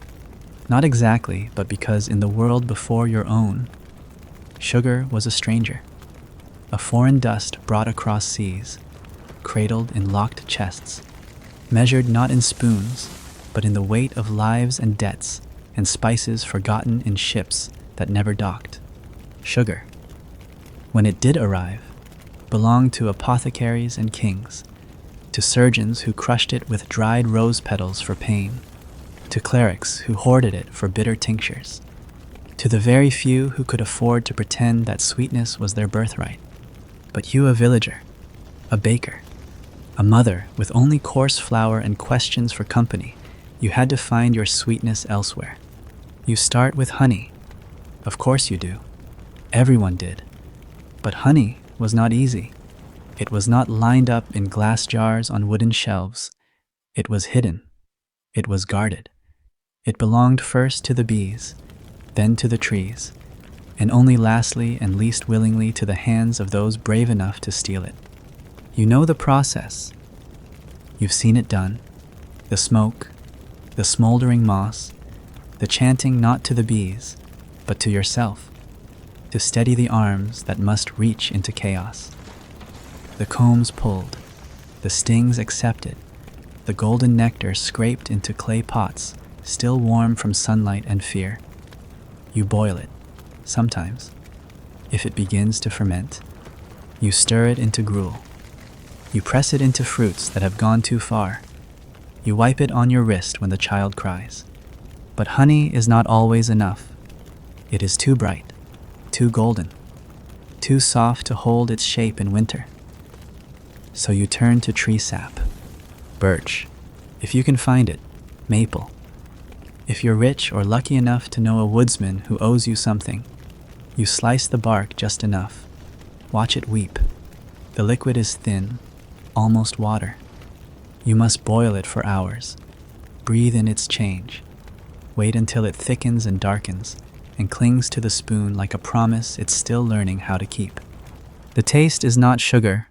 Not exactly, but because in the world before your own, sugar was a stranger. A foreign dust brought across seas, cradled in locked chests, measured not in spoons, but in the weight of lives and debts and spices forgotten in ships that never docked. Sugar, when it did arrive, belonged to apothecaries and kings, to surgeons who crushed it with dried rose petals for pain, to clerics who hoarded it for bitter tinctures, to the very few who could afford to pretend that sweetness was their birthright. But you, a villager, a baker, a mother with only coarse flour and questions for company, you had to find your sweetness elsewhere. You start with honey. Of course you do. Everyone did. But honey was not easy. It was not lined up in glass jars on wooden shelves. It was hidden. It was guarded. It belonged first to the bees, then to the trees, and only lastly and least willingly to the hands of those brave enough to steal it. You know the process. You've seen it done. The smoke, the smoldering moss, the chanting not to the bees, but to yourself, to steady the arms that must reach into chaos. The combs pulled, the stings accepted, the golden nectar scraped into clay pots, still warm from sunlight and fear. You boil it, sometimes. If it begins to ferment, you stir it into gruel. You press it into fruits that have gone too far. You wipe it on your wrist when the child cries. But honey is not always enough. It is too bright, too golden, too soft to hold its shape in winter. So you turn to tree sap, birch, if you can find it, maple. If you're rich or lucky enough to know a woodsman who owes you something, you slice the bark just enough. Watch it weep. The liquid is thin, almost water. You must boil it for hours. Breathe in its change. Wait until it thickens and darkens and clings to the spoon like a promise it's still learning how to keep. The taste is not sugar.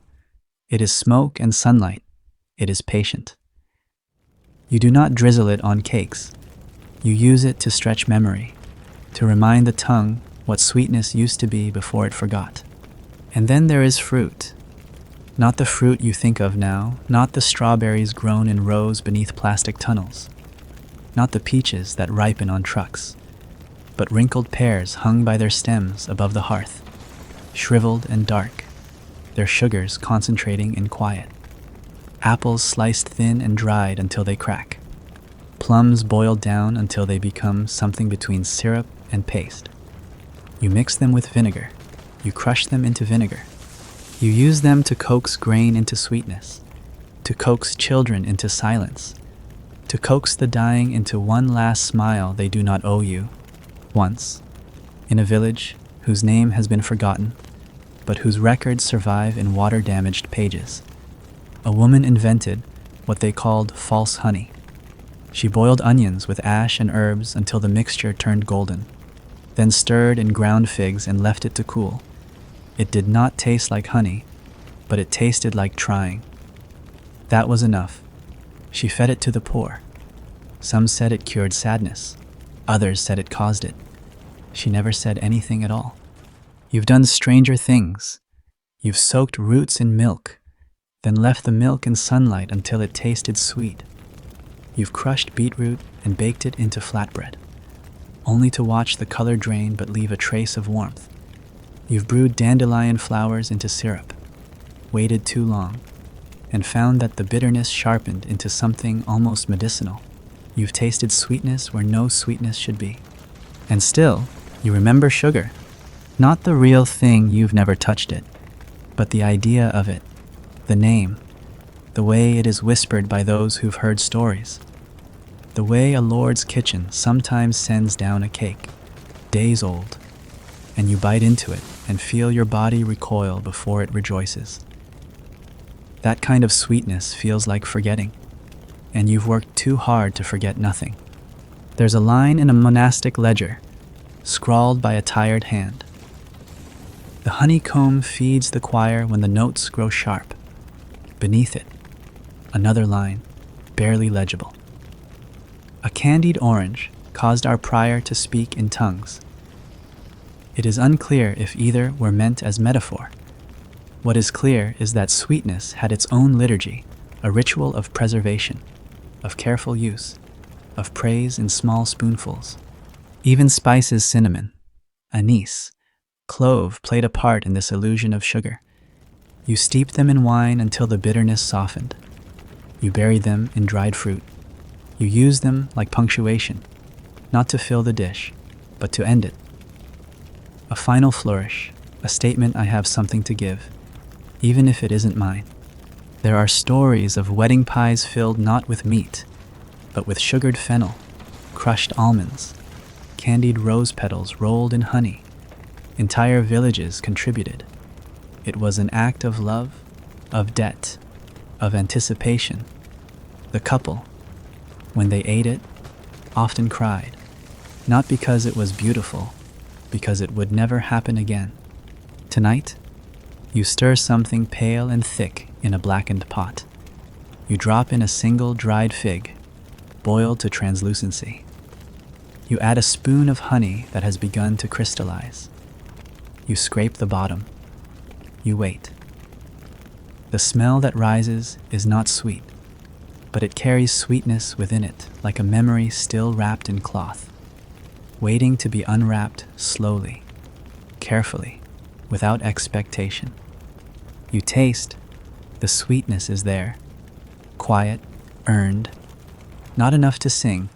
It is smoke and sunlight. It is patient. You do not drizzle it on cakes. You use it to stretch memory, to remind the tongue what sweetness used to be before it forgot. And then there is fruit. Not the fruit you think of now, not the strawberries grown in rows beneath plastic tunnels, not the peaches that ripen on trucks, but wrinkled pears hung by their stems above the hearth, shriveled and dark, their sugars concentrating in quiet. Apples sliced thin and dried until they crack. Plums boiled down until they become something between syrup and paste. You mix them with vinegar. You crush them into vinegar. You use them to coax grain into sweetness, to coax children into silence, to coax the dying into one last smile they do not owe you. Once, in a village whose name has been forgotten, but whose records survive in water-damaged pages, a woman invented what they called false honey. She boiled onions with ash and herbs until the mixture turned golden, then stirred in ground figs and left it to cool. It did not taste like honey, but it tasted like trying. That was enough. She fed it to the poor. Some said it cured sadness. Others said it caused it. She never said anything at all. You've done stranger things. You've soaked roots in milk, then left the milk in sunlight until it tasted sweet. You've crushed beetroot and baked it into flatbread, only to watch the color drain but leave a trace of warmth. You've brewed dandelion flowers into syrup, waited too long, and found that the bitterness sharpened into something almost medicinal. You've tasted sweetness where no sweetness should be. And still, you remember sugar. Not the real thing, you've never touched it, but the idea of it, the name, the way it is whispered by those who've heard stories, the way a lord's kitchen sometimes sends down a cake, days old, and you bite into it and feel your body recoil before it rejoices. That kind of sweetness feels like forgetting, and you've worked too hard to forget nothing. There's a line in a monastic ledger, scrawled by a tired hand. The honeycomb feeds the choir when the notes grow sharp. Beneath it, another line, barely legible. A candied orange caused our prior to speak in tongues. It is unclear if either were meant as metaphor. What is clear is that sweetness had its own liturgy, a ritual of preservation, of careful use, of praise in small spoonfuls. Even spices, cinnamon, anise, clove played a part in this illusion of sugar. You steeped them in wine until the bitterness softened. You buried them in dried fruit. You used them like punctuation, not to fill the dish, but to end it. A final flourish, a statement I have something to give, even if it isn't mine. There are stories of wedding pies filled not with meat, but with sugared fennel, crushed almonds, candied rose petals rolled in honey. Entire villages contributed. It was an act of love, of debt, of anticipation. The couple, when they ate it, often cried, not because it was beautiful, because it would never happen again. Tonight, you stir something pale and thick in a blackened pot. You drop in a single dried fig, boiled to translucency. You add a spoon of honey that has begun to crystallize. You scrape the bottom. You wait. The smell that rises is not sweet, but it carries sweetness within it, like a memory still wrapped in cloth, waiting to be unwrapped slowly, carefully, without expectation. You taste. The sweetness is there, quiet, earned, not enough to sing,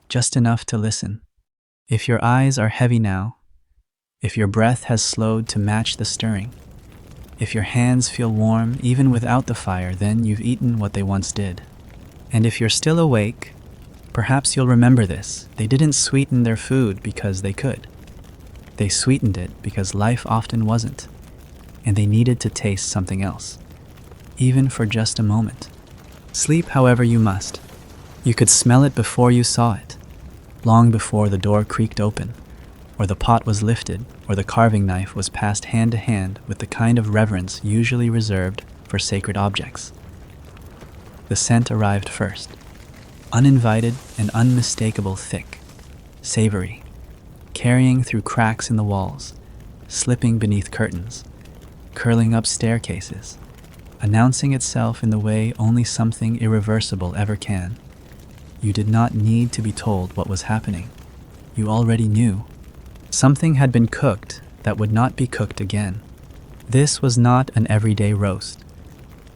just enough to listen. If your eyes are heavy now, if your breath has slowed to match the stirring, if your hands feel warm even without the fire, then you've eaten what they once did. And if you're still awake, perhaps you'll remember this. They didn't sweeten their food because they could. They sweetened it because life often wasn't, and they needed to taste something else, even for just a moment. Sleep however you must. You could smell it before you saw it, long before the door creaked open, or the pot was lifted, or the carving knife was passed hand to hand with the kind of reverence usually reserved for sacred objects. The scent arrived first, uninvited and unmistakable, thick, savory, carrying through cracks in the walls, slipping beneath curtains, curling up staircases, announcing itself in the way only something irreversible ever can. You did not need to be told what was happening. You already knew. Something had been cooked that would not be cooked again. This was not an everyday roast.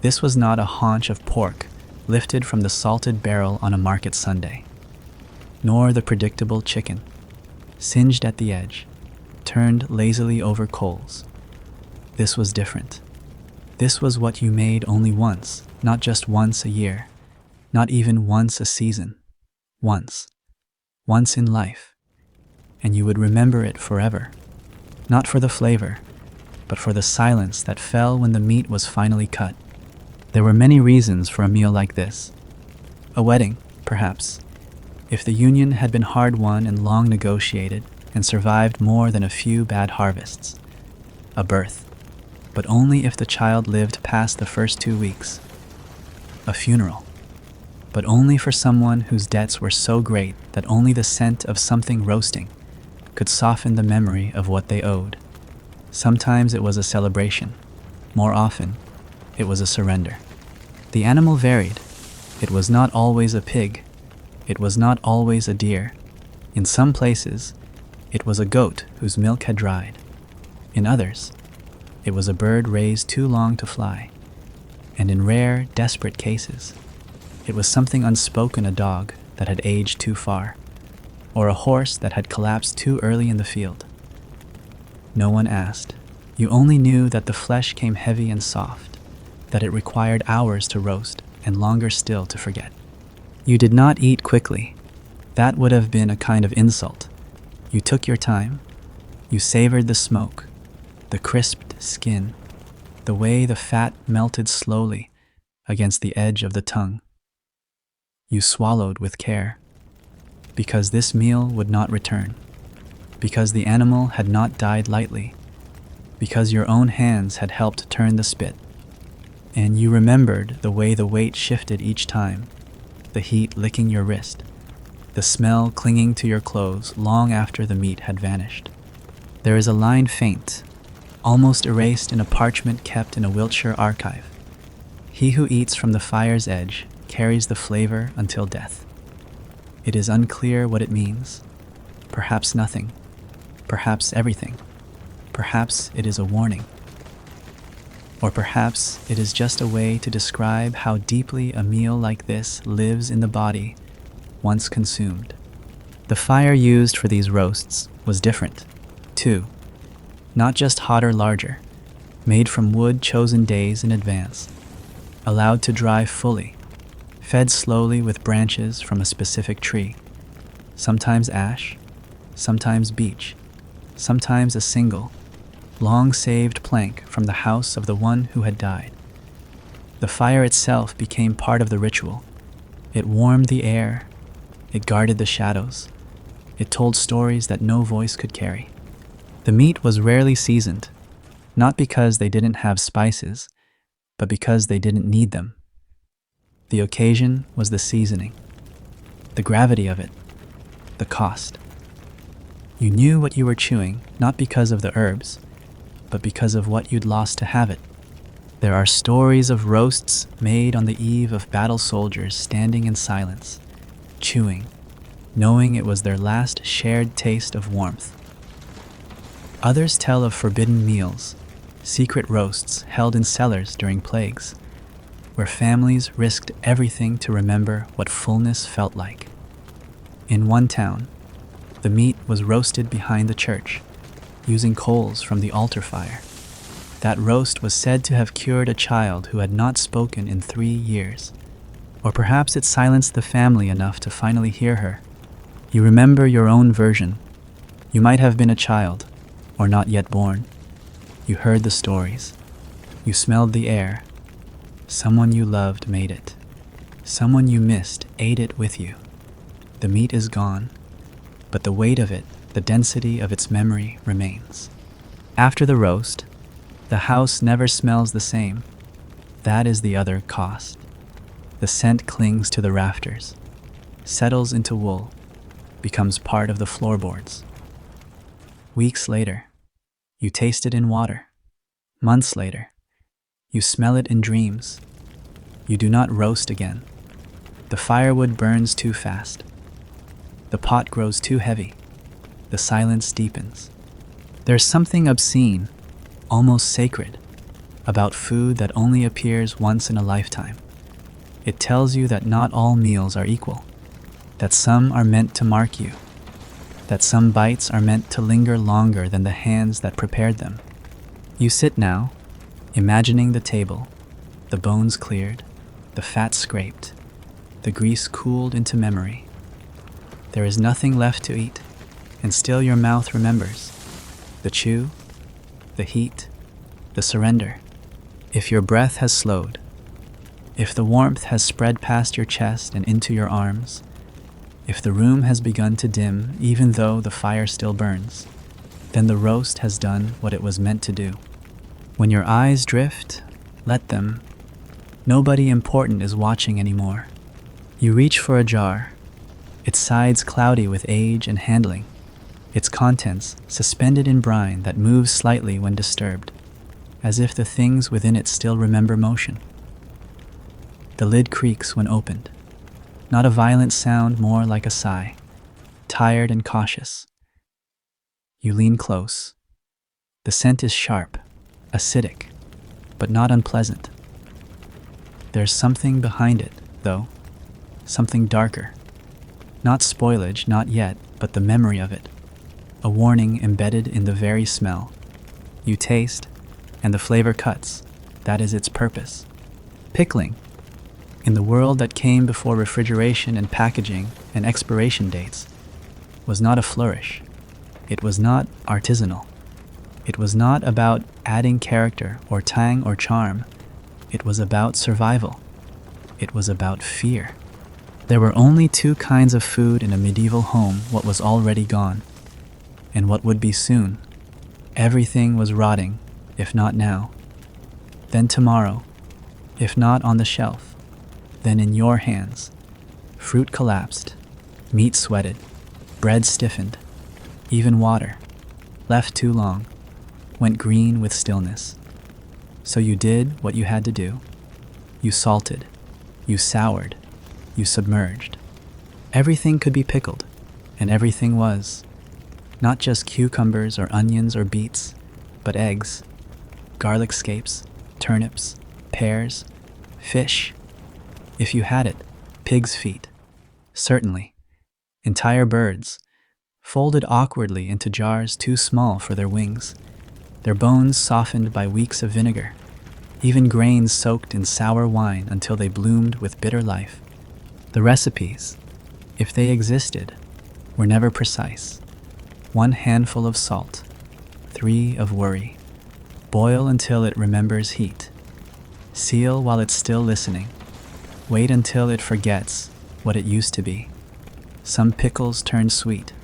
This was not a haunch of pork lifted from the salted barrel on a market Sunday, nor the predictable chicken, singed at the edge, turned lazily over coals. This was different. This was what you made only once, not just once a year, not even once a season. Once in life. And you would remember it forever. Not for the flavor, but for the silence that fell when the meat was finally cut. There were many reasons for a meal like this. A wedding, perhaps, if the union had been hard-won and long negotiated and survived more than a few bad harvests. A birth, but only if the child lived past the first 2 weeks. A funeral, but only for someone whose debts were so great that only the scent of something roasting could soften the memory of what they owed. Sometimes it was a celebration. More often, it was a surrender. The animal varied. It was not always a pig. It was not always a deer. In some places, it was a goat whose milk had dried. In others, it was a bird raised too long to fly. And in rare, desperate cases, it was something unspoken, a dog that had aged too far, or a horse that had collapsed too early in the field. No one asked. You only knew that the flesh came heavy and soft, that it required hours to roast and longer still to forget. You did not eat quickly. That would have been a kind of insult. You took your time. You savored the smoke, the crisped skin, the way the fat melted slowly against the edge of the tongue. You swallowed with care, because this meal would not return, because the animal had not died lightly, because your own hands had helped turn the spit. And you remembered the way the weight shifted each time, the heat licking your wrist, the smell clinging to your clothes long after the meat had vanished. There is a line faint, almost erased in a parchment kept in a Wiltshire archive. He who eats from the fire's edge carries the flavor until death. It is unclear what it means. Perhaps nothing. Perhaps everything. Perhaps it is a warning. Or perhaps it is just a way to describe how deeply a meal like this lives in the body once consumed. The fire used for these roasts was different, too. Not just hot or larger, made from wood chosen days in advance, allowed to dry fully, fed slowly with branches from a specific tree, sometimes ash, sometimes beech, sometimes a single, long-saved plank from the house of the one who had died. The fire itself became part of the ritual. It warmed the air. It guarded the shadows. It told stories that no voice could carry. The meat was rarely seasoned, not because they didn't have spices, but because they didn't need them. The occasion was the seasoning, the gravity of it, the cost. You knew what you were chewing, not because of the herbs, but because of what you'd lost to have it. There are stories of roasts made on the eve of battle soldiers standing in silence, chewing, knowing it was their last shared taste of warmth. Others tell of forbidden meals, secret roasts held in cellars during plagues, where families risked everything to remember what fullness felt like. In one town, the meat was roasted behind the church, using coals from the altar fire. That roast was said to have cured a child who had not spoken in 3 years. Or perhaps it silenced the family enough to finally hear her. You remember your own version. You might have been a child, or not yet born. You heard the stories. You smelled the air. Someone you loved made it. Someone you missed ate it with you. The meat is gone, but the weight of it, the density of its memory remains. After the roast, the house never smells the same. That is the other cost. The scent clings to the rafters, settles into wool, becomes part of the floorboards. Weeks later, you taste it in water. Months later, you smell it in dreams. You do not roast again. The firewood burns too fast. The pot grows too heavy. The silence deepens. There's something obscene, almost sacred, about food that only appears once in a lifetime. It tells you that not all meals are equal, that some are meant to mark you, that some bites are meant to linger longer than the hands that prepared them. You sit now, imagining the table, the bones cleared, the fat scraped, the grease cooled into memory. There is nothing left to eat, and still your mouth remembers. The chew, the heat, the surrender. If your breath has slowed, if the warmth has spread past your chest and into your arms, if the room has begun to dim even though the fire still burns, then the roast has done what it was meant to do. When your eyes drift, let them. Nobody important is watching anymore. You reach for a jar, its sides cloudy with age and handling, its contents suspended in brine that moves slightly when disturbed, as if the things within it still remember motion. The lid creaks when opened, not a violent sound, more like a sigh, tired and cautious. You lean close. The scent is sharp, acidic, but not unpleasant. There's something behind it, though, something darker. Not spoilage, not yet, but the memory of it. A warning embedded in the very smell. You taste, and the flavor cuts. That is its purpose. Pickling. In the world that came before refrigeration and packaging and expiration dates, was not a flourish. It was not artisanal. It was not about adding character or tang or charm. It was about survival. It was about fear. There were only two kinds of food in a medieval home: what was already gone, and what would be soon. Everything was rotting, if not now. Then tomorrow, if not on the shelf, then in your hands. Fruit collapsed, meat sweated, bread stiffened, even water, left too long, went green with stillness. So you did what you had to do. You salted, you soured, you submerged. Everything could be pickled, and everything was. Not just cucumbers or onions or beets, but eggs, garlic scapes, turnips, pears, fish. If you had it, pig's feet. Certainly. Entire birds, folded awkwardly into jars too small for their wings, their bones softened by weeks of vinegar, even grains soaked in sour wine until they bloomed with bitter life. The recipes, if they existed, were never precise. 1 handful of salt, 3 of worry. Boil until it remembers heat. Seal while it's still listening. Wait until it forgets what it used to be. Some pickles turned sweet.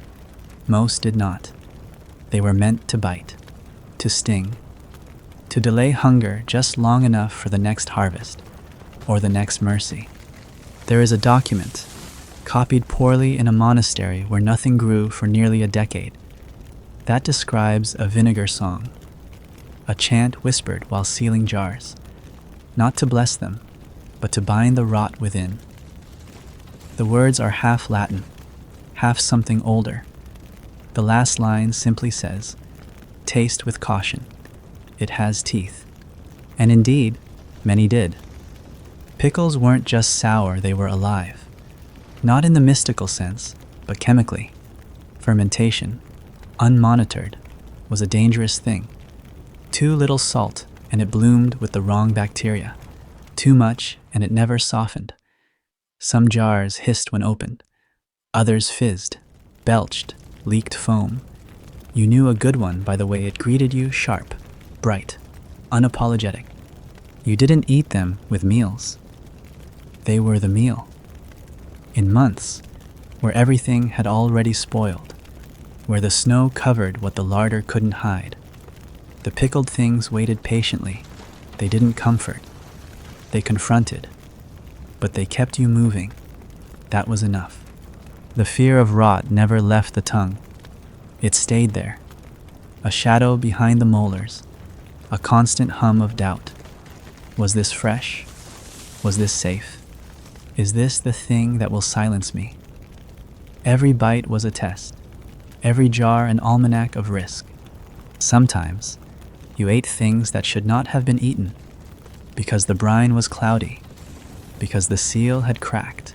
Most did not. They were meant to bite, to sting, to delay hunger just long enough for the next harvest or the next mercy. There is a document, copied poorly in a monastery where nothing grew for nearly a decade, that describes a vinegar song, a chant whispered while sealing jars, not to bless them, but to bind the rot within. The words are half Latin, half something older. The last line simply says, "Taste with caution. It has teeth." And indeed, many did. Pickles weren't just sour, they were alive. Not in the mystical sense, but chemically. Fermentation, unmonitored, was a dangerous thing. Too little salt, and it bloomed with the wrong bacteria. Too much, and it never softened. Some jars hissed when opened. Others fizzed, belched, leaked foam. You knew a good one by the way it greeted you, sharp, bright, unapologetic. You didn't eat them with meals. They were the meal. In months, where everything had already spoiled, where the snow covered what the larder couldn't hide, the pickled things waited patiently. They didn't comfort. They confronted. But they kept you moving. That was enough. The fear of rot never left the tongue. It stayed there, a shadow behind the molars, a constant hum of doubt. Was this fresh? Was this safe? Is this the thing that will silence me? Every bite was a test, every jar an almanac of risk. Sometimes, you ate things that should not have been eaten, because the brine was cloudy, because the seal had cracked,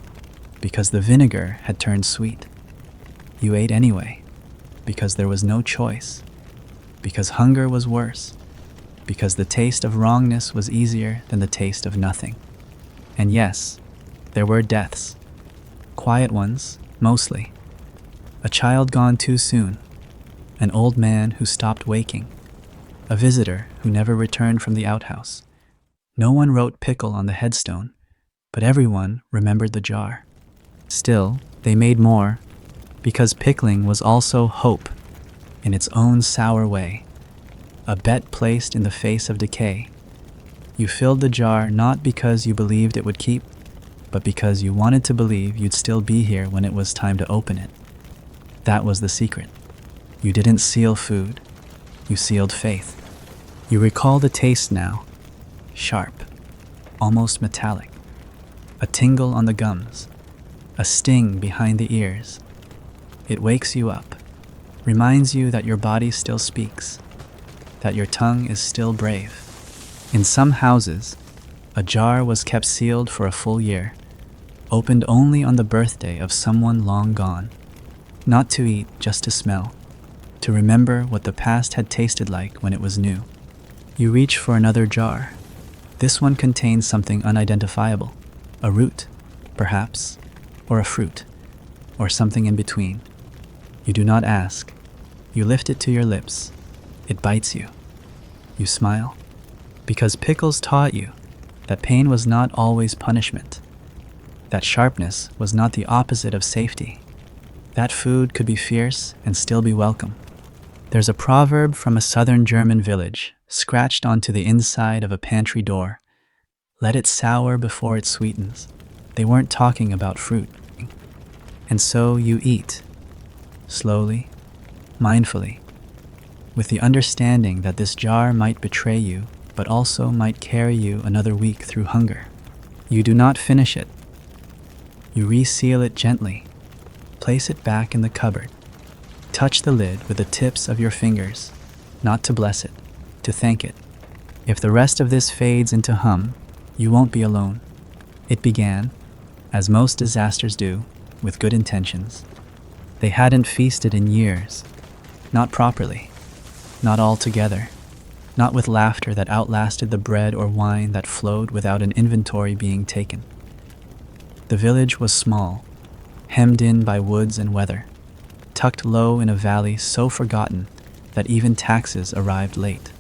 because the vinegar had turned sweet. You ate anyway, because there was no choice, because hunger was worse, because the taste of wrongness was easier than the taste of nothing. And yes, there were deaths. Quiet ones, mostly. A child gone too soon. An old man who stopped waking. A visitor who never returned from the outhouse. No one wrote pickle on the headstone, but everyone remembered the jar. Still, they made more, because pickling was also hope, in its own sour way. A bet placed in the face of decay. You filled the jar not because you believed it would keep, but because you wanted to believe you'd still be here when it was time to open it. That was the secret. You didn't seal food, you sealed faith. You recall the taste now, sharp, almost metallic, a tingle on the gums, a sting behind the ears. It wakes you up, reminds you that your body still speaks, that your tongue is still brave. In some houses, a jar was kept sealed for a full year, opened only on the birthday of someone long gone. Not to eat, just to smell, to remember what the past had tasted like when it was new. You reach for another jar. This one contains something unidentifiable, a root, perhaps, or a fruit, or something in between. You do not ask. You lift it to your lips. It bites you. You smile, because pickles taught you that pain was not always punishment, that sharpness was not the opposite of safety, that food could be fierce and still be welcome. There's a proverb from a southern German village, scratched onto the inside of a pantry door. Let it sour before it sweetens. They weren't talking about fruit. And so you eat, slowly, mindfully, with the understanding that this jar might betray you, but also might carry you another week through hunger. You do not finish it. You reseal it gently, place it back in the cupboard, touch the lid with the tips of your fingers, not to bless it, to thank it. If the rest of this fades into hum, you won't be alone. It began, as most disasters do, with good intentions. They hadn't feasted in years, not properly, not all together, not with laughter that outlasted the bread or wine that flowed without an inventory being taken. The village was small, hemmed in by woods and weather, tucked low in a valley so forgotten that even taxes arrived late.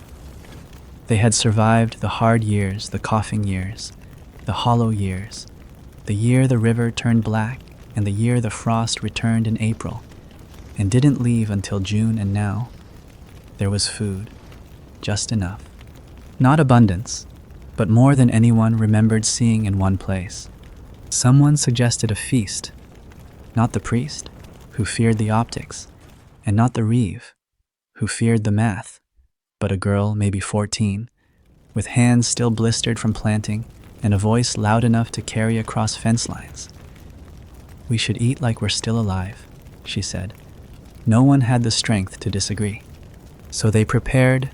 They had survived the hard years, the coughing years, the hollow years, the year the river turned black, and the year the frost returned in April, and didn't leave until June. And now there was food, just enough. Not abundance, but more than anyone remembered seeing in one place. Someone suggested a feast, not the priest, who feared the optics, and not the reeve, who feared the math, but a girl, maybe 14, with hands still blistered from planting and a voice loud enough to carry across fence lines. We should eat like we're still alive, she said. No one had the strength to disagree. So they prepared,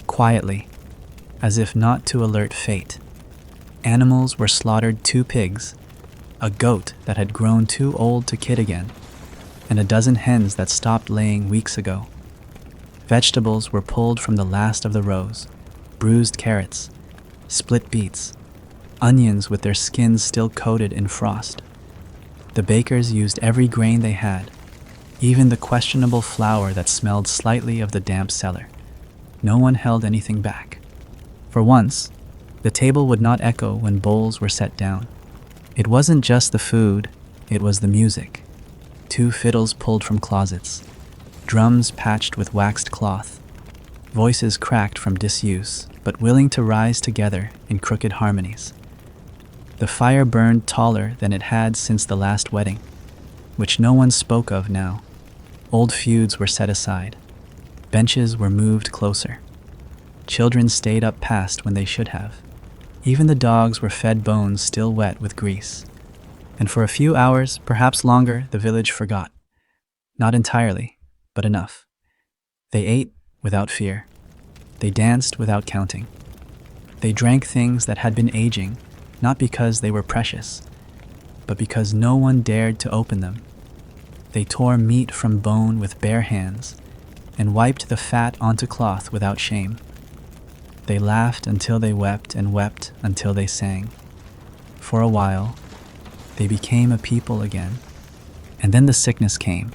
quietly, as if not to alert fate. Animals were slaughtered, 2 pigs, a goat that had grown too old to kid again, and a dozen hens that stopped laying weeks ago. Vegetables were pulled from the last of the rows, bruised carrots, split beets, onions with their skins still coated in frost. The bakers used every grain they had, even the questionable flour that smelled slightly of the damp cellar. No one held anything back. For once, the table would not echo when bowls were set down. It wasn't just the food, it was the music. 2 fiddles pulled from closets, drums patched with waxed cloth, voices cracked from disuse, but willing to rise together in crooked harmonies. The fire burned taller than it had since the last wedding, which no one spoke of now. Old feuds were set aside. Benches were moved closer. Children stayed up past when they should have. Even the dogs were fed bones still wet with grease. And for a few hours, perhaps longer, the village forgot. Not entirely, but enough. They ate without fear. They danced without counting. They drank things that had been aging, not because they were precious, but because no one dared to open them. They tore meat from bone with bare hands and wiped the fat onto cloth without shame. They laughed until they wept and wept until they sang. For a while, they became a people again. And then the sickness came.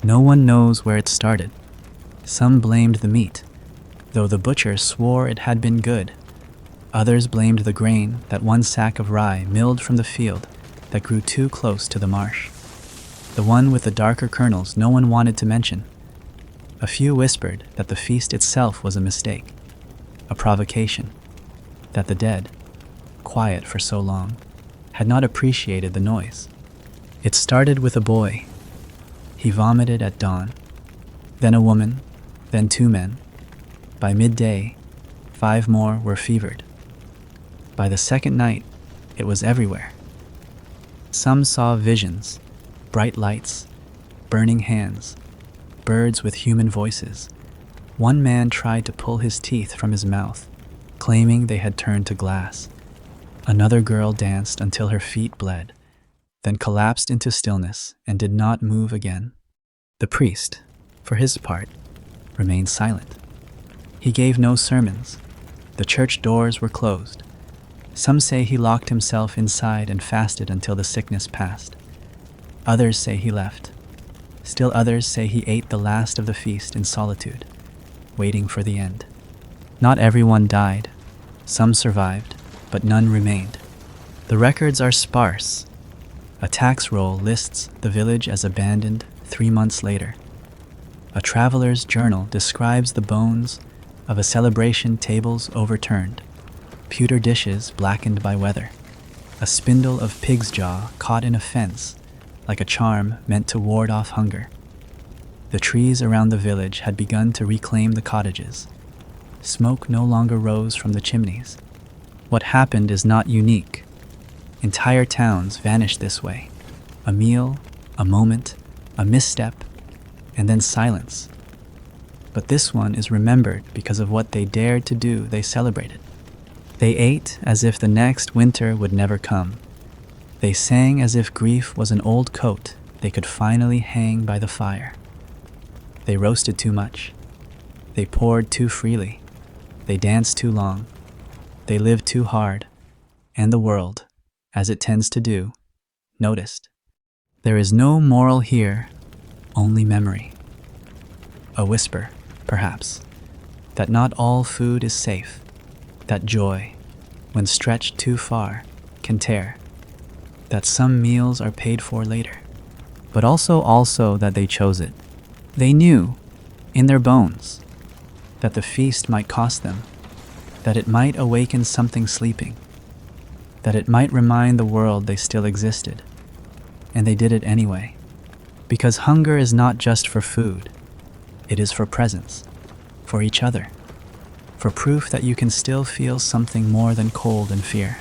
No one knows where it started. Some blamed the meat, though the butcher swore it had been good. Others blamed the grain, that one sack of rye milled from the field that grew too close to the marsh. The one with the darker kernels no one wanted to mention. A few whispered that the feast itself was a mistake, a provocation, that the dead, quiet for so long, had not appreciated the noise. It started with a boy. He vomited at dawn, then a woman, then 2 men. By midday, 5 more were fevered. By the second night, it was everywhere. Some saw visions, bright lights, burning hands, birds with human voices. One man tried to pull his teeth from his mouth, claiming they had turned to glass. Another girl danced until her feet bled, then collapsed into stillness and did not move again. The priest, for his part, remained silent. He gave no sermons. The church doors were closed. Some say he locked himself inside and fasted until the sickness passed. Others say he left. Still others say he ate the last of the feast in solitude, waiting for the end. Not everyone died. Some survived, but none remained. The records are sparse. A tax roll lists the village as abandoned 3 months later. A traveler's journal describes the bones of a celebration tables overturned, pewter dishes blackened by weather, a spindle of pig's jaw caught in a fence like a charm meant to ward off hunger. The trees around the village had begun to reclaim the cottages. Smoke no longer rose from the chimneys. What happened is not unique. Entire towns vanished this way. A meal, a moment, a misstep, and then silence. But this one is remembered because of what they dared to do. They celebrated. They ate as if the next winter would never come. They sang as if grief was an old coat they could finally hang by the fire. They roasted too much. They poured too freely. They danced too long. They lived too hard. And the world, as it tends to do, noticed. There is no moral here, only memory. A whisper, perhaps, that not all food is safe, that joy, when stretched too far, can tear, that some meals are paid for later, but also that they chose it. They knew, in their bones, that the feast might cost them, that it might awaken something sleeping, that it might remind the world they still existed, and they did it anyway. Because hunger is not just for food, it is for presence, for each other, for proof that you can still feel something more than cold and fear.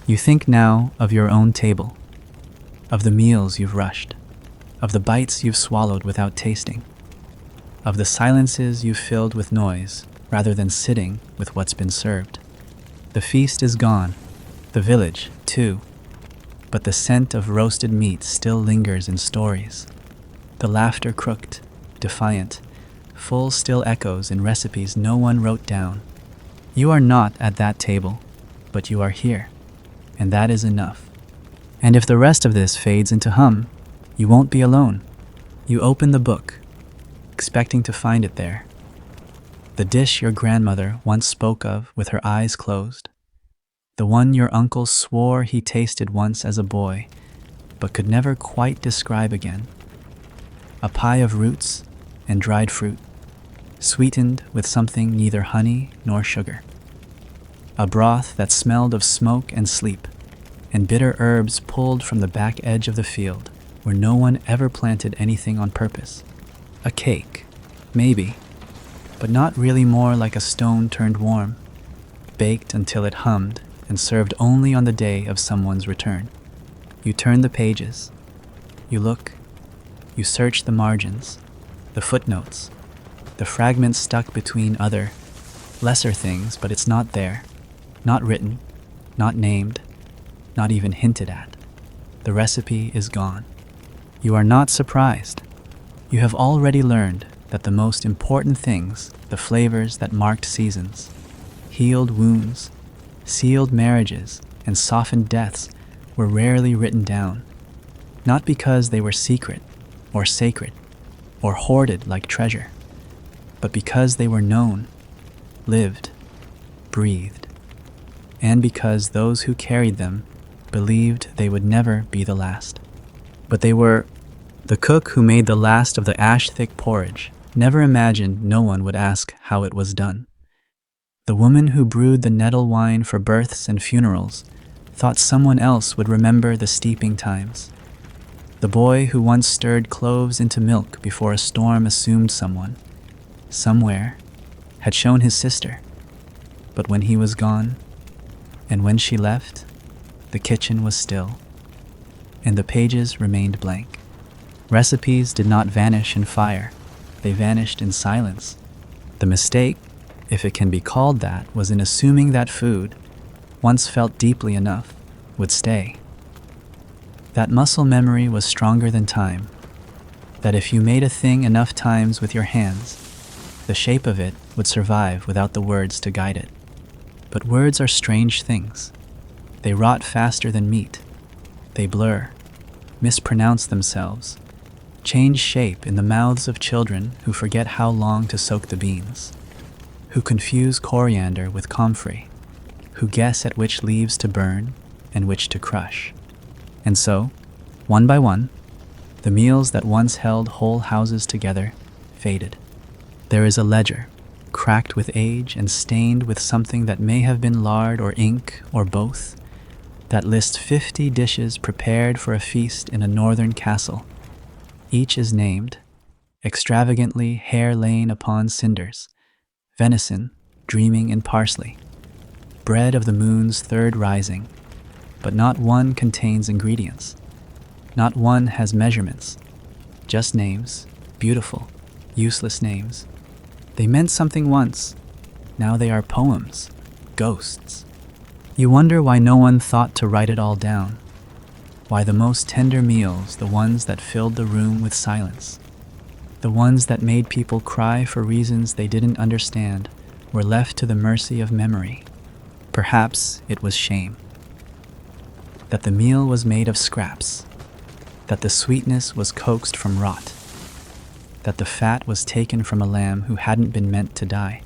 You think now of your own table, of the meals you've rushed, of the bites you've swallowed without tasting, of the silences you've filled with noise rather than sitting with what's been served. The feast is gone, the village, too, but the scent of roasted meat still lingers in stories. The laughter crooked, defiant, full still echoes in recipes no one wrote down. You are not at that table, but you are here, and that is enough. And if the rest of this fades into hum, you won't be alone. You open the book, expecting to find it there. The dish your grandmother once spoke of with her eyes closed. The one your uncle swore he tasted once as a boy, but could never quite describe again. A pie of roots and dried fruit, sweetened with something neither honey nor sugar. A broth that smelled of smoke and sleep, and bitter herbs pulled from the back edge of the field, where no one ever planted anything on purpose. A cake, maybe, but not really, more like a stone turned warm, baked until it hummed and served only on the day of someone's return. You turn the pages. You look. You search the margins, the footnotes, the fragments stuck between other, lesser things, but it's not there, not written, not named, not even hinted at. The recipe is gone. You are not surprised. You have already learned that the most important things, the flavors that marked seasons, healed wounds, sealed marriages, and softened deaths were rarely written down, not because they were secret or sacred or hoarded like treasure, but because they were known, lived, breathed, and because those who carried them believed they would never be the last. But they were. The cook who made the last of the ash-thick porridge never imagined no one would ask how it was done. The woman who brewed the nettle wine for births and funerals thought someone else would remember the steeping times. The boy who once stirred cloves into milk before a storm assumed someone, somewhere, had shown his sister. But when he was gone, and when she left, the kitchen was still, and the pages remained blank. Recipes did not vanish in fire, they vanished in silence. The mistake, if it can be called that, was in assuming that food, once felt deeply enough, would stay. That muscle memory was stronger than time, that if you made a thing enough times with your hands, the shape of it would survive without the words to guide it. But words are strange things. They rot faster than meat. They blur, mispronounce themselves, change shape in the mouths of children who forget how long to soak the beans, who confuse coriander with comfrey, who guess at which leaves to burn and which to crush. And so, one by one, the meals that once held whole houses together faded. There is a ledger, cracked with age and stained with something that may have been lard or ink or both, that lists 50 dishes prepared for a feast in a northern castle. Each is named, extravagantly hare lain upon cinders, venison dreaming in parsley, bread of the moon's third rising, but not one contains ingredients. Not one has measurements, just names, beautiful, useless names. They meant something once, now they are poems, ghosts. You wonder why no one thought to write it all down. Why the most tender meals, the ones that filled the room with silence, the ones that made people cry for reasons they didn't understand, were left to the mercy of memory. Perhaps it was shame. That the meal was made of scraps, that the sweetness was coaxed from rot, that the fat was taken from a lamb who hadn't been meant to die.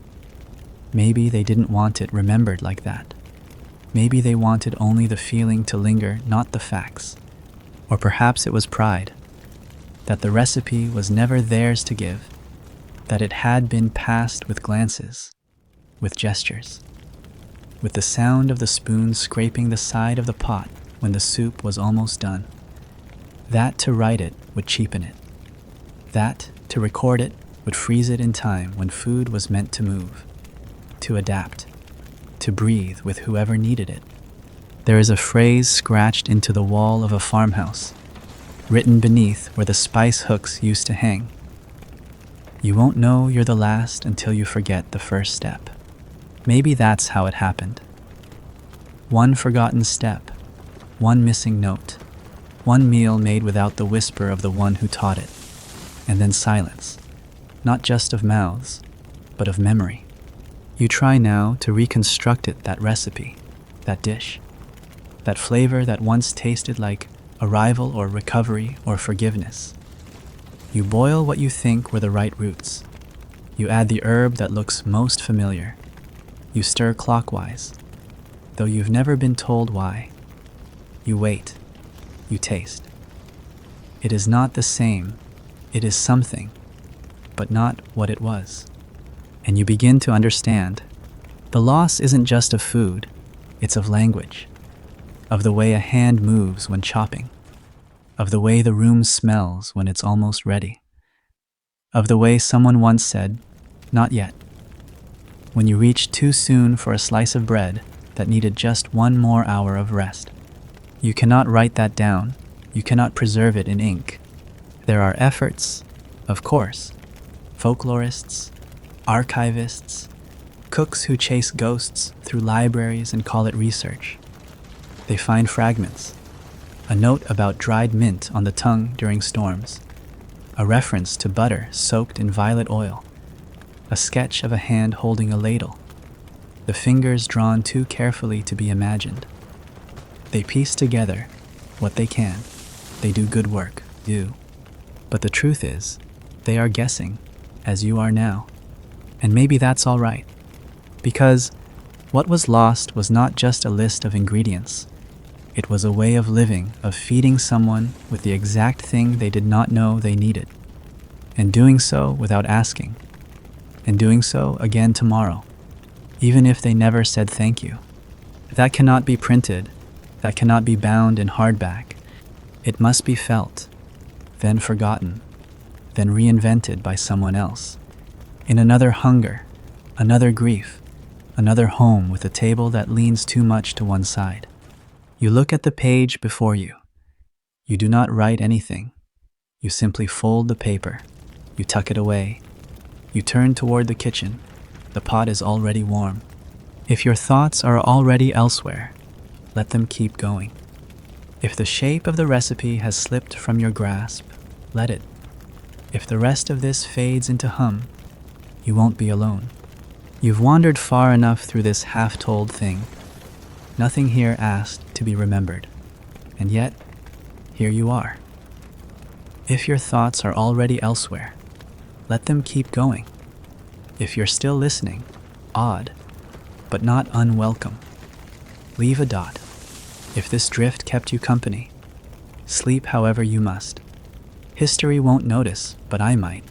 Maybe they didn't want it remembered like that. Maybe they wanted only the feeling to linger, not the facts. Or perhaps it was pride, that the recipe was never theirs to give, that it had been passed with glances, with gestures, with the sound of the spoon scraping the side of the pot when the soup was almost done. That to write it would cheapen it. That to record it would freeze it in time when food was meant to move, to adapt, to breathe with whoever needed it. There is a phrase scratched into the wall of a farmhouse, written beneath where the spice hooks used to hang. You won't know you're the last until you forget the first step. Maybe that's how it happened. One forgotten step, one missing note, one meal made without the whisper of the one who taught it, and then silence, not just of mouths, but of memory. You try now to reconstruct it, that recipe, that dish, that flavor that once tasted like arrival or recovery or forgiveness. You boil what you think were the right roots. You add the herb that looks most familiar. You stir clockwise, though you've never been told why. You wait. You taste. It is not the same. It is something, but not what it was. And you begin to understand. The loss isn't just of food, it's of language, of the way a hand moves when chopping, of the way the room smells when it's almost ready, of the way someone once said, "Not yet," when you reached too soon for a slice of bread that needed just one more hour of rest. You cannot write that down, you cannot preserve it in ink. There are efforts, of course, folklorists, archivists, cooks who chase ghosts through libraries and call it research. They find fragments, a note about dried mint on the tongue during storms, a reference to butter soaked in violet oil, a sketch of a hand holding a ladle. the fingers drawn too carefully to be imagined. They piece together what they can. They do good work, But the truth is, they are guessing, as you are now. And maybe that's all right. Because what was lost was not just a list of ingredients. It was a way of living, of feeding someone with the exact thing they did not know they needed. And doing so without asking. And doing so again tomorrow, even if they never said thank you. That cannot be printed. That cannot be bound in hardback. It must be felt, then forgotten, then reinvented by someone else. In another hunger, another grief, another home with a table that leans too much to one side. You look at the page before you. You do not write anything. You simply fold the paper. You tuck it away. You turn toward the kitchen. The pot is already warm. If your thoughts are already elsewhere, let them keep going. If the shape of the recipe has slipped from your grasp, let it. If the rest of this fades into hum, you won't be alone. You've wandered far enough through this half-told thing. Nothing here asked to be remembered. And yet, here you are. If your thoughts are already elsewhere, let them keep going. If you're still listening, odd, but not unwelcome, leave a dot. If this drift kept you company, sleep however you must. History won't notice, but I might.